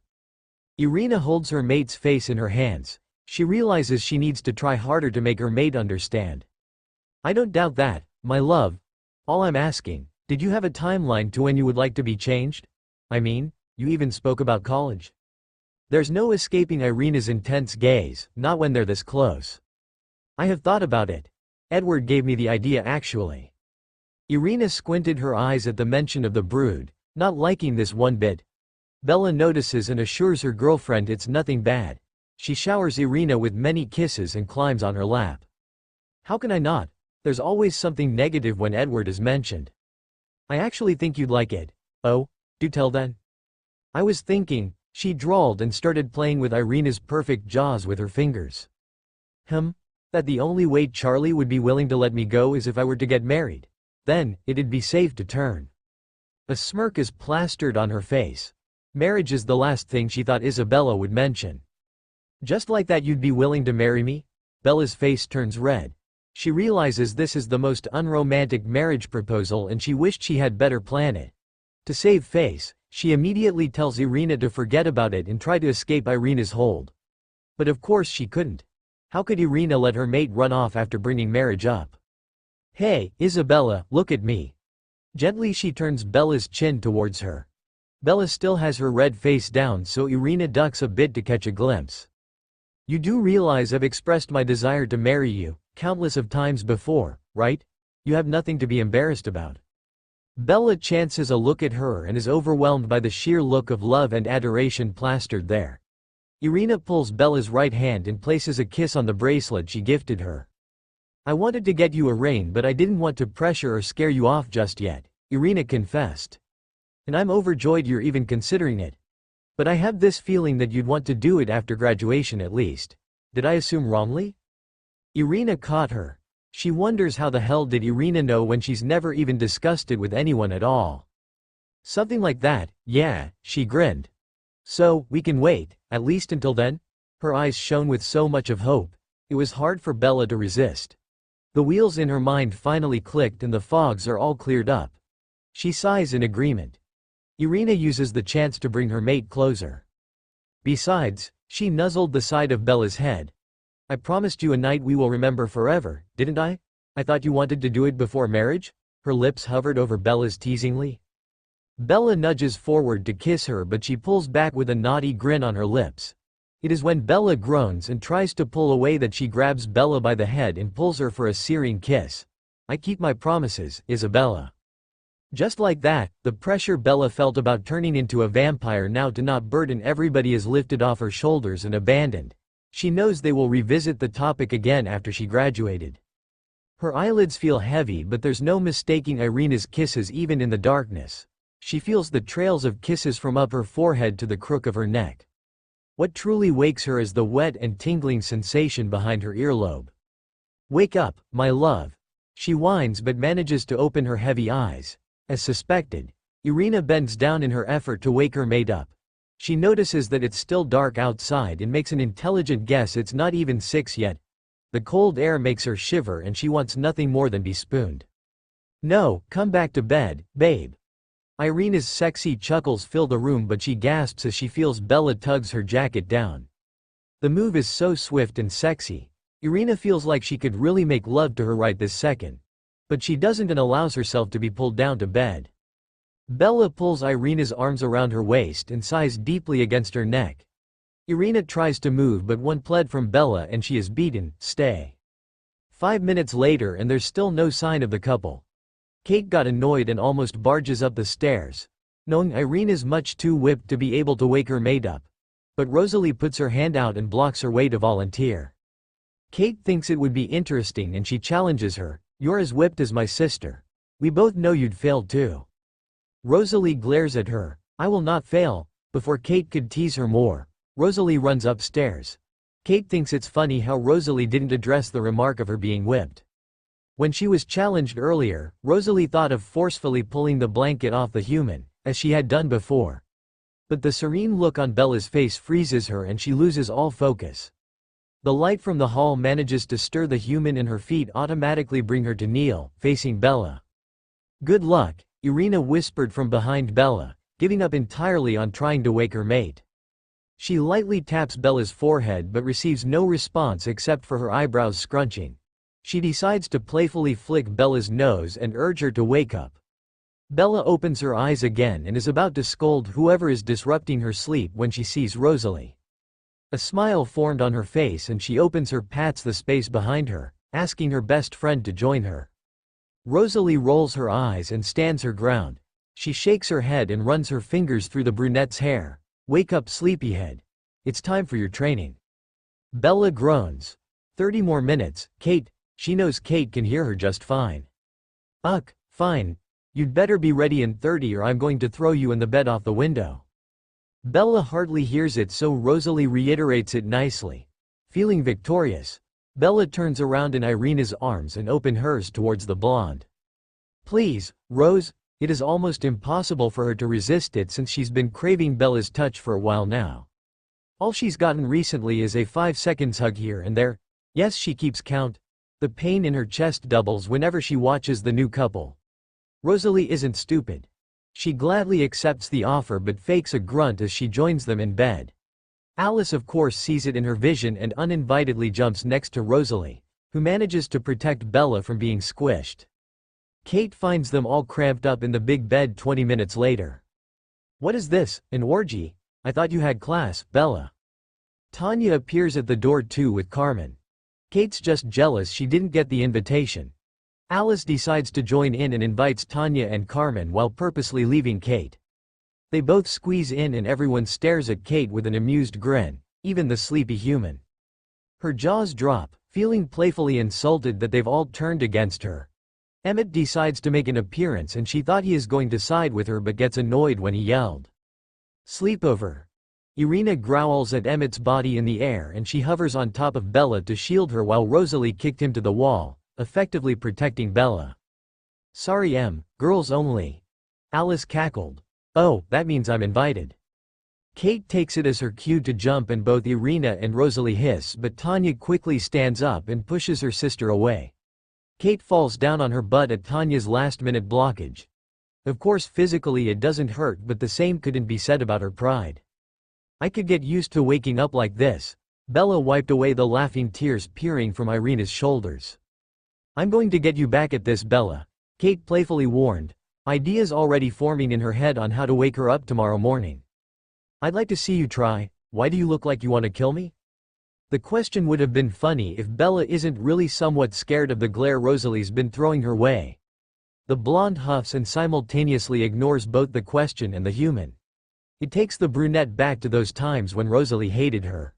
Irina holds her mate's face in her hands. She realizes she needs to try harder to make her mate understand. "I don't doubt that, my love. All I'm asking, did you have a timeline to when you would like to be changed? I mean, you even spoke about college." There's no escaping Irina's intense gaze, not when they're this close. "I have thought about it. Edward gave me the idea actually." Irina squinted her eyes at the mention of the brood, not liking this one bit. Bella notices and assures her girlfriend it's nothing bad. She showers Irina with many kisses and climbs on her lap. "How can I not? There's always something negative when Edward is mentioned." "I actually think you'd like it." "Oh, do tell then." "I was thinking," she drawled and started playing with Irina's perfect jaws with her fingers. That the only way Charlie would be willing to let me go is if I were to get married. Then, it'd be safe to turn." A smirk is plastered on her face. Marriage is the last thing she thought Isabella would mention. "Just like that you'd be willing to marry me?" Bella's face turns red. She realizes this is the most unromantic marriage proposal and she wished she had better planned it. To save face, she immediately tells Irina to forget about it and try to escape Irina's hold. But of course she couldn't. How could Irina let her mate run off after bringing marriage up? "Hey, Isabella, look at me." Gently she turns Bella's chin towards her. Bella still has her red face down so Irina ducks a bit to catch a glimpse. "You do realize I've expressed my desire to marry you countless of times before, right? You have nothing to be embarrassed about." Bella chances a look at her and is overwhelmed by the sheer look of love and adoration plastered there. Irina pulls Bella's right hand and places a kiss on the bracelet she gifted her. "I wanted to get you a ring but I didn't want to pressure or scare you off just yet," Irina confessed. "And I'm overjoyed you're even considering it. But I have this feeling that you'd want to do it after graduation at least. Did I assume wrongly?" Irina caught her. She wonders how the hell did Irina know when she's never even discussed it with anyone at all. "Something like that, yeah," she grinned. "So, we can wait, at least until then?" Her eyes shone with so much of hope. It was hard for Bella to resist. The wheels in her mind finally clicked and the fogs are all cleared up. She sighs in agreement. Irina uses the chance to bring her mate closer. Besides, she nuzzled the side of Bella's head. "I promised you a night we will remember forever, didn't I? I thought you wanted to do it before marriage?" Her lips hovered over Bella's teasingly. Bella nudges forward to kiss her but she pulls back with a naughty grin on her lips. It is when Bella groans and tries to pull away that she grabs Bella by the head and pulls her for a searing kiss. "I keep my promises, Isabella." Just like that, the pressure Bella felt about turning into a vampire now to not burden everybody is lifted off her shoulders and abandoned. She knows they will revisit the topic again after she graduated. Her eyelids feel heavy but there's no mistaking Irina's kisses even in the darkness. She feels the trails of kisses from up her forehead to the crook of her neck. What truly wakes her is the wet and tingling sensation behind her earlobe. "Wake up, my love." She whines but manages to open her heavy eyes. As suspected, Irina bends down in her effort to wake her mate up. She notices that it's still dark outside and makes an intelligent guess it's not even 6 yet. The cold air makes her shiver and she wants nothing more than be spooned. "No, come back to bed, babe." Irina's sexy chuckles fill the room but she gasps as she feels Bella tugs her jacket down. The move is so swift and sexy. Irina feels like she could really make love to her right this second. But she doesn't and allows herself to be pulled down to bed. Bella pulls Irina's arms around her waist and sighs deeply against her neck. Irina tries to move but one pled from Bella and she is beaten. "Stay." 5 minutes later and there's still no sign of the couple. Kate got annoyed and almost barges up the stairs, knowing Irina's much too whipped to be able to wake her mate up. But Rosalie puts her hand out and blocks her way to volunteer. Kate thinks it would be interesting and she challenges her, "You're as whipped as my sister. We both know you'd fail too." Rosalie glares at her, "I will not fail." Before Kate could tease her more, Rosalie runs upstairs. Kate thinks it's funny how Rosalie didn't address the remark of her being whipped. When she was challenged earlier, Rosalie thought of forcefully pulling the blanket off the human, as she had done before. But the serene look on Bella's face freezes her and she loses all focus. The light from the hall manages to stir the human and her feet automatically bring her to kneel, facing Bella. "Good luck," Irina whispered from behind Bella, giving up entirely on trying to wake her mate. She lightly taps Bella's forehead but receives no response except for her eyebrows scrunching. She decides to playfully flick Bella's nose and urge her to wake up. Bella opens her eyes again and is about to scold whoever is disrupting her sleep when she sees Rosalie. A smile formed on her face and she opens her pats the space behind her, asking her best friend to join her. Rosalie rolls her eyes and stands her ground. She shakes her head and runs her fingers through the brunette's hair. "Wake up, sleepyhead. It's time for your training." Bella groans. 30 more minutes, Kate. She knows Kate can hear her just fine. "Ugh, fine. You'd better be ready in 30 or I'm going to throw you in the bed off the window." Bella hardly hears it, so Rosalie reiterates it nicely. Feeling victorious, Bella turns around in Irina's arms and opens hers towards the blonde. "Please, Rose." It is almost impossible for her to resist it since she's been craving Bella's touch for a while now. All she's gotten recently is a 5 seconds hug here and there. Yes, she keeps count. The pain in her chest doubles whenever she watches the new couple. Rosalie isn't stupid. She gladly accepts the offer but fakes a grunt as she joins them in bed. Alice of course sees it in her vision and uninvitedly jumps next to Rosalie, who manages to protect Bella from being squished. Kate finds them all cramped up in the big bed 20 minutes later. "What is this, an orgy? I thought you had class, Bella." Tanya appears at the door too with Carmen. Kate's just jealous she didn't get the invitation. Alice decides to join in and invites Tanya and Carmen while purposely leaving Kate. They both squeeze in and everyone stares at Kate with an amused grin, even the sleepy human. Her jaws drop, feeling playfully insulted that they've all turned against her. Emmett decides to make an appearance and she thought he is going to side with her but gets annoyed when he yelled, "Sleepover." Irina growls at Emmett's body in the air and she hovers on top of Bella to shield her while Rosalie kicked him to the wall, effectively protecting Bella. "Sorry girls only." Alice cackled. "Oh, that means I'm invited." Kate takes it as her cue to jump and both Irina and Rosalie hiss, but Tanya quickly stands up and pushes her sister away. Kate falls down on her butt at Tanya's last-minute blockage. Of course physically it doesn't hurt, but the same couldn't be said about her pride. "I could get used to waking up like this." Bella wiped away the laughing tears peering from Irina's shoulders. "I'm going to get you back at this, Bella," Kate playfully warned, ideas already forming in her head on how to wake her up tomorrow morning. "I'd like to see you try. Why do you look like you want to kill me?" The question would have been funny if Bella isn't really somewhat scared of the glare Rosalie's been throwing her way. The blonde huffs and simultaneously ignores both the question and the human. It takes the brunette back to those times when Rosalie hated her.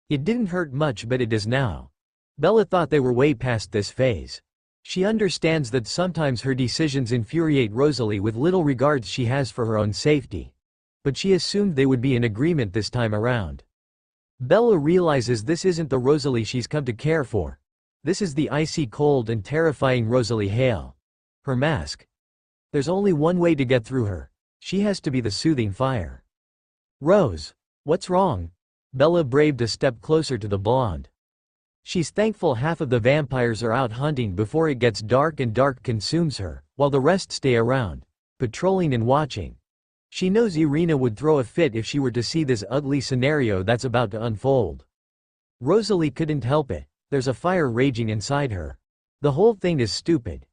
It didn't hurt much, but it does now. Bella thought they were way past this phase. She understands that sometimes her decisions infuriate Rosalie with little regards she has for her own safety. But she assumed they would be in agreement this time around. Bella realizes this isn't the Rosalie she's come to care for. This is the icy cold and terrifying Rosalie Hale. Her mask. There's only one way to get through her. She has to be the soothing fire. "Rose, what's wrong?" Bella braved a step closer to the blonde. She's thankful half of the vampires are out hunting before it gets dark and dark consumes her, while the rest stay around, patrolling and watching. She knows Irina would throw a fit if she were to see this ugly scenario that's about to unfold. Rosalie couldn't help it. There's a fire raging inside her. The whole thing is stupid.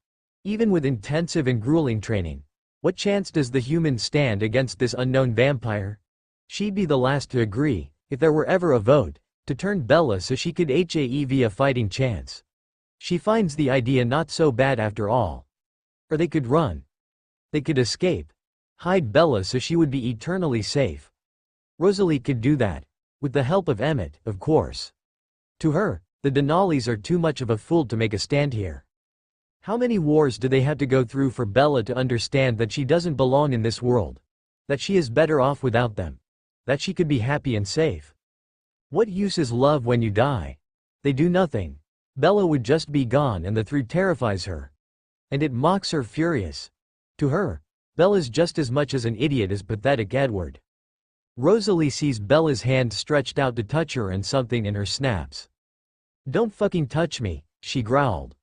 Even with intensive and grueling training, what chance does the human stand against this unknown vampire? She'd be the last to agree, if there were ever a vote, to turn Bella so she could have a fighting chance. She finds the idea not so bad after all. Or they could run. They could escape. Hide Bella so she would be eternally safe. Rosalie could do that. With the help of Emmett, of course. To her, the Denali's are too much of a fool to make a stand here. How many wars do they have to go through for Bella to understand that she doesn't belong in this world? That she is better off without them? That she could be happy and safe? What use is love when you die? They do nothing. Bella would just be gone, and the thought terrifies her. And it mocks her furious. To her, Bella's just as much as an idiot as pathetic Edward. Rosalie sees Bella's hand stretched out to touch her and something in her snaps. "Don't fucking touch me," she growled.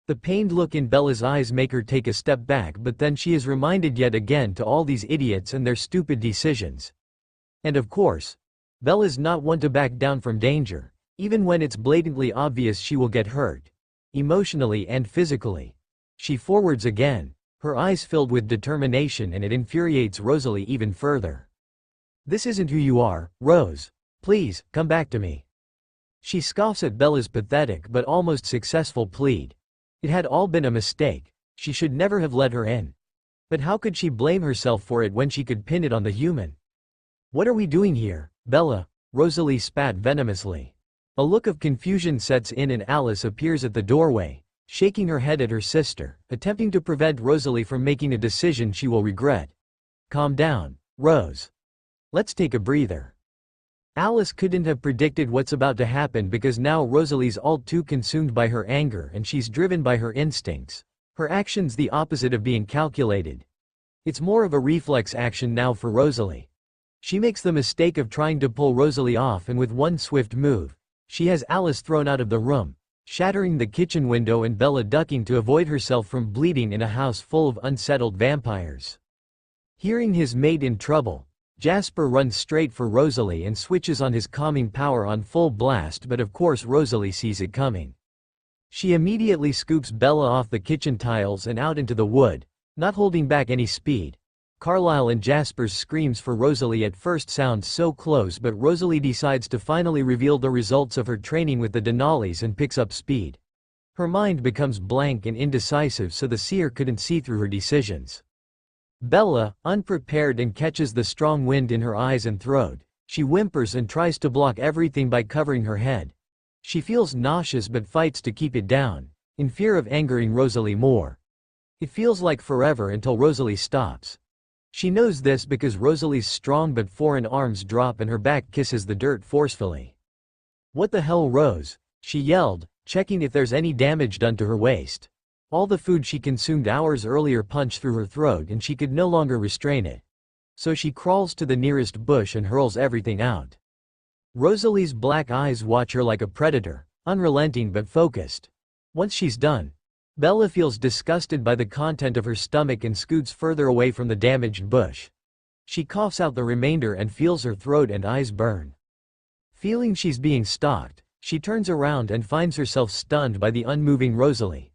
The pained look in Bella's eyes make her take a step back, but then she is reminded yet again to all these idiots and their stupid decisions. And of course, Bella's not one to back down from danger, even when it's blatantly obvious she will get hurt. Emotionally and physically. She forwards again, her eyes filled with determination, and it infuriates Rosalie even further. "This isn't who you are, Rose. Please, come back to me." She scoffs at Bella's pathetic but almost successful plead. It had all been a mistake. She should never have let her in. But how could she blame herself for it when she could pin it on the human? "What are we doing here, Bella?" Rosalie spat venomously. A look of confusion sets in and Alice appears at the doorway, shaking her head at her sister, attempting to prevent Rosalie from making a decision she will regret. "Calm down, Rose. Let's take a breather." Alice couldn't have predicted what's about to happen because now Rosalie's all too consumed by her anger and she's driven by her instincts. Her actions the opposite of being calculated. It's more of a reflex action now for Rosalie. She makes the mistake of trying to pull Rosalie off, and with one swift move, she has Alice thrown out of the room, shattering the kitchen window and Bella ducking to avoid herself from bleeding in a house full of unsettled vampires. Hearing his mate in trouble, Jasper runs straight for Rosalie and switches on his calming power on full blast, but of course Rosalie sees it coming. She immediately scoops Bella off the kitchen tiles and out into the wood, not holding back any speed. Carlisle and Jasper's screams for Rosalie at first sound so close, but Rosalie decides to finally reveal the results of her training with the Denali's and picks up speed. Her mind becomes blank and indecisive, so the seer couldn't see through her decisions. Bella, unprepared and catches the strong wind in her eyes and throat. She whimpers and tries to block everything by covering her head. She feels nauseous but fights to keep it down, in fear of angering Rosalie more. It feels like forever until Rosalie stops. She knows this because Rosalie's strong but foreign arms drop and her back kisses the dirt forcefully. "What the hell, Rose?" she yelled, checking if there's any damage done to her waist. All the food she consumed hours earlier punched through her throat and she could no longer restrain it. So she crawls to the nearest bush and hurls everything out. Rosalie's black eyes watch her like a predator, unrelenting but focused. Once she's done, Bella feels disgusted by the content of her stomach and scoots further away from the damaged bush. She coughs out the remainder and feels her throat and eyes burn. Feeling she's being stalked, she turns around and finds herself stunned by the unmoving Rosalie.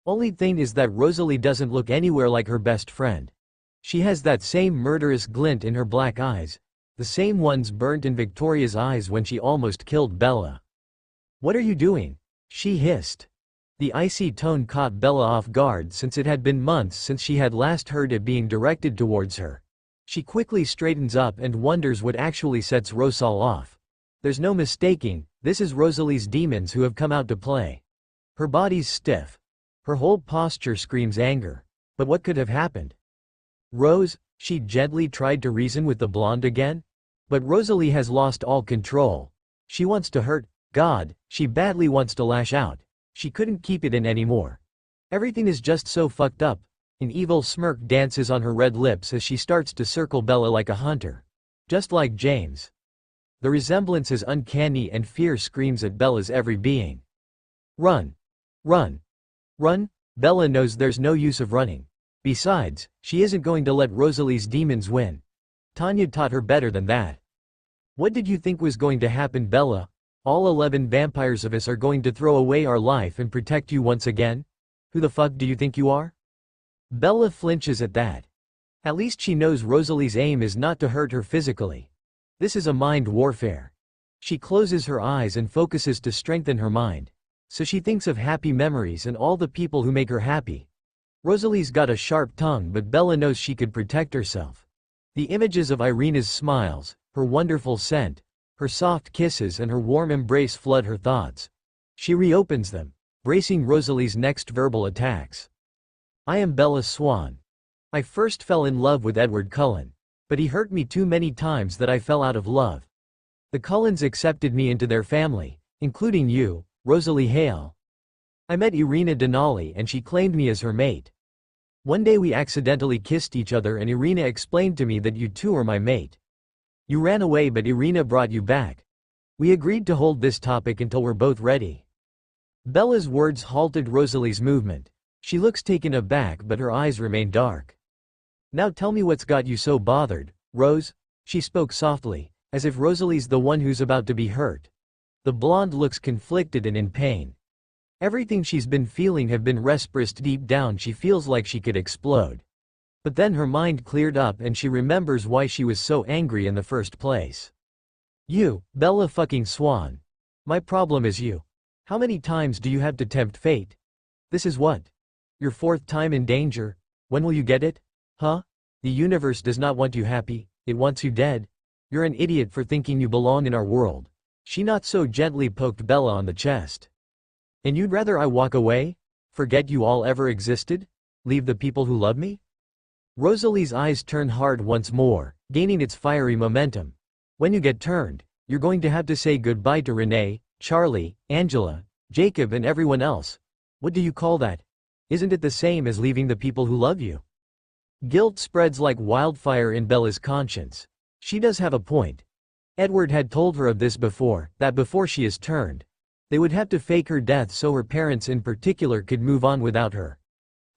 Only thing is that Rosalie doesn't look anywhere like her best friend. She has that same murderous glint in her black eyes, the same ones burnt in Victoria's eyes when she almost killed Bella. "What are you doing?" she hissed. The icy tone caught Bella off guard since it had been months since she had last heard it being directed towards her. She quickly straightens up and wonders what actually sets ROSALIE off. There's no mistaking, this is Rosalie's demons who have come out to play. Her body's stiff. Her whole posture screams anger. But what could have happened? "Rose," she gently tried to reason with the blonde again. But Rosalie has lost all control. She wants to hurt, God, she badly wants to lash out. She couldn't keep it in anymore. Everything is just so fucked up. An evil smirk dances on her red lips as she starts to circle Bella like a hunter. Just like James. The resemblance is uncanny and fear screams at Bella's every being. "Run! Run! Run!" Bella knows there's no use of running. Besides, she isn't going to let Rosalie's demons win. Tanya taught her better than that. "What did you think was going to happen, Bella? All 11 vampires of us are going to throw away our life and protect you once again? Who the fuck do you think you are?" Bella flinches at that. At least she knows Rosalie's aim is not to hurt her physically. This is a mind warfare. She closes her eyes and focuses to strengthen her mind. So she thinks of happy memories and all the people who make her happy. Rosalie's got a sharp tongue, but Bella knows she could protect herself. The images of Irina's smiles, her wonderful scent, her soft kisses and her warm embrace flood her thoughts. She reopens them, bracing Rosalie's next verbal attacks. I am Bella Swan. I first fell in love with Edward Cullen, but he hurt me too many times that I fell out of love. The Cullens accepted me into their family, including you, Rosalie Hale. I met Irina Denali and she claimed me as her mate. One day we accidentally kissed each other and Irina explained to me that you too are my mate. You ran away but Irina brought you back. We agreed to hold this topic until we're both ready. Bella's words halted Rosalie's movement. She looks taken aback but her eyes remain dark. Now tell me what's got you so bothered, Rose? She spoke softly, as if Rosalie's the one who's about to be hurt. The blonde looks conflicted and in pain. Everything she's been feeling have been repressed deep down. She feels like she could explode. But then her mind cleared up and she remembers why she was so angry in the first place. You, Bella fucking Swan. My problem is you. How many times do you have to tempt fate? This is what? Your fourth time in danger? When will you get it? Huh? The universe does not want you happy, it wants you dead. You're an idiot for thinking you belong in our world. She not so gently poked Bella on the chest. And you'd rather I walk away? Forget you all ever existed? Leave the people who love me? Rosalie's eyes turn hard once more, gaining its fiery momentum. When you get turned, you're going to have to say goodbye to Renee, Charlie, Angela, Jacob and everyone else. What do you call that? Isn't it the same as leaving the people who love you? Guilt spreads like wildfire in Bella's conscience. She does have a point. Edward had told her of this before, that before she is turned, they would have to fake her death so her parents in particular could move on without her.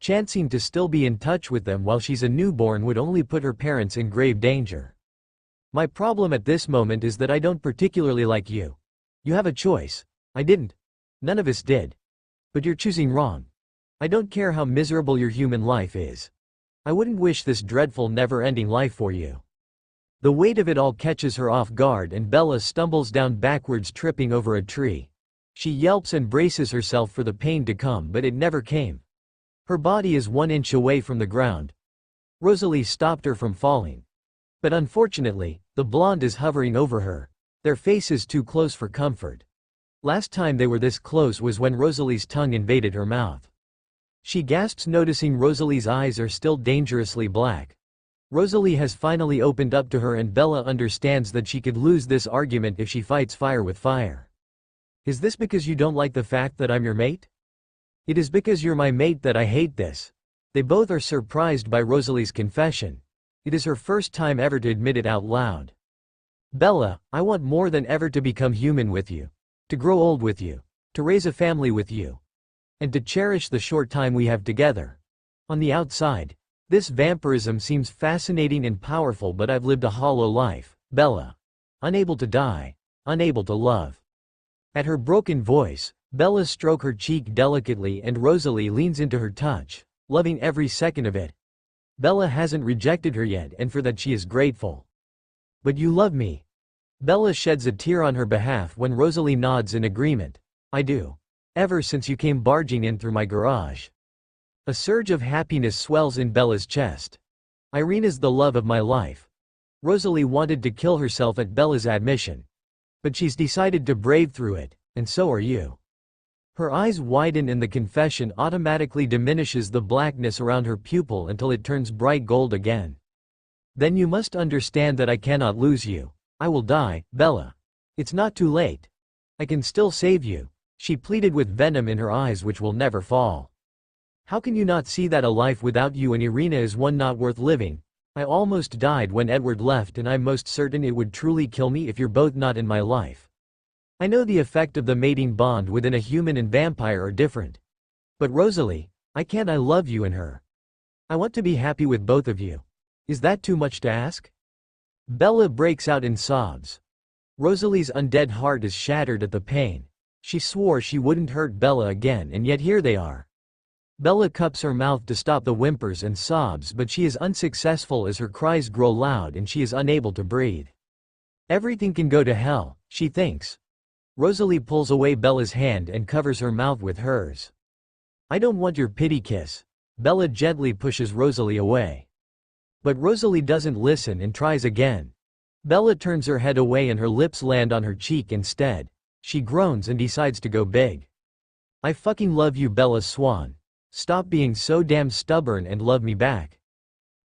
Chancing to still be in touch with them while she's a newborn would only put her parents in grave danger. My problem at this moment is that I don't particularly like you. You have a choice. I didn't. None of us did. But you're choosing wrong. I don't care how miserable your human life is. I wouldn't wish this dreadful never-ending life for you. The weight of it all catches her off guard and Bella stumbles down backwards, tripping over a tree. She yelps and braces herself for the pain to come, but it never came. Her body is 1 inch away from the ground. Rosalie stopped her from falling. But unfortunately, the blonde is hovering over her, their faces too close for comfort. Last time they were this close was when Rosalie's tongue invaded her mouth. She gasps, noticing Rosalie's eyes are still dangerously black. Rosalie has finally opened up to her and Bella understands that she could lose this argument if she fights fire with fire. Is this because you don't like the fact that I'm your mate? It is because you're my mate that I hate this. They both are surprised by Rosalie's confession. It is her first time ever to admit it out loud. Bella, I want more than ever to become human with you. To grow old with you. To raise a family with you. And to cherish the short time we have together. On the outside, this vampirism seems fascinating and powerful, but I've lived a hollow life, Bella. Unable to die. Unable to love. At her broken voice, Bella strokes her cheek delicately and Rosalie leans into her touch, loving every second of it. Bella hasn't rejected her yet and for that she is grateful. But you love me. Bella sheds a tear on her behalf when Rosalie nods in agreement. I do. Ever since you came barging in through my garage. A surge of happiness swells in Bella's chest. Irina's the love of my life. Rosalie wanted to kill herself at Bella's admission. But she's decided to brave through it, and so are you. Her eyes widen and the confession automatically diminishes the blackness around her pupil until it turns bright gold again. Then you must understand that I cannot lose you. I will die, Bella. It's not too late. I can still save you, she pleaded with venom in her eyes which will never fall. How can you not see that a life without you and Irina is one not worth living? I almost died when Edward left and I'm most certain it would truly kill me if you're both not in my life. I know the effect of the mating bond within a human and vampire are different. But Rosalie, I love you and her. I want to be happy with both of you. Is that too much to ask? Bella breaks out in sobs. Rosalie's undead heart is shattered at the pain. She swore she wouldn't hurt Bella again and yet here they are. Bella cups her mouth to stop the whimpers and sobs, but she is unsuccessful as her cries grow loud and she is unable to breathe. Everything can go to hell, she thinks. Rosalie pulls away Bella's hand and covers her mouth with hers. I don't want your pity kiss. Bella gently pushes Rosalie away. But Rosalie doesn't listen and tries again. Bella turns her head away and her lips land on her cheek instead. She groans and decides to go big. I fucking love you, Bella Swan. Stop being so damn stubborn and love me back.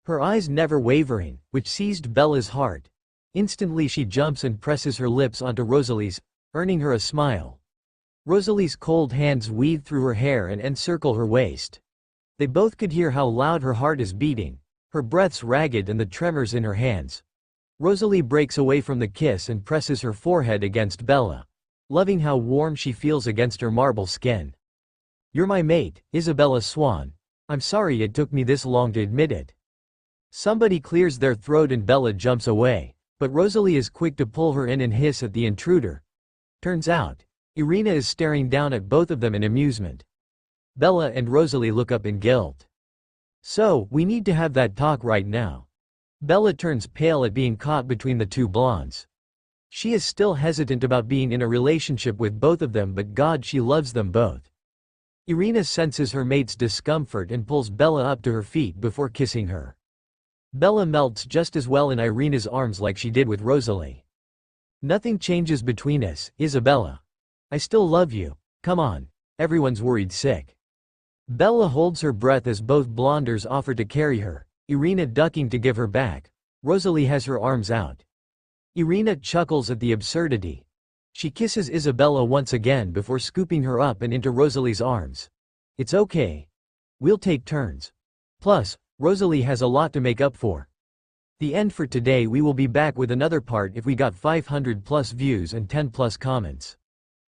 Her eyes never wavering, which seized Bella's heart. Instantly she jumps and presses her lips onto Rosalie's, earning her a smile. Rosalie's cold hands weave through her hair and encircle her waist. They both could hear how loud her heart is beating, her breaths ragged and the tremors in her hands. Rosalie breaks away from the kiss and presses her forehead against Bella, loving how warm she feels against her marble skin. You're my mate, Isabella Swan. I'm sorry it took me this long to admit it. Somebody clears their throat and Bella jumps away, but Rosalie is quick to pull her in and hiss at the intruder. Turns out, IRINA is staring down at both of them in amusement. Bella and Rosalie look up in guilt. So, we need to have that talk right now. Bella turns pale at being caught between the two blondes. She is still hesitant about being in a relationship with both of them, but God, she loves them both. IRINA senses her mate's discomfort and pulls Bella up to her feet before kissing her. Bella melts just as well in IRINA's arms like she did with Rosalie. Nothing changes between us, Isabella. I still love you. Come on. Everyone's worried sick. Bella holds her breath as both blonders offer to carry her, IRINA ducking to give her back. Rosalie has her arms out. IRINA chuckles at the absurdity. She kisses Isabella once again before scooping her up and into Rosalie's arms. It's okay. We'll take turns. Plus, Rosalie has a lot to make up for. The end for today. We will be back with another part if we got 500+ views and 10+ comments.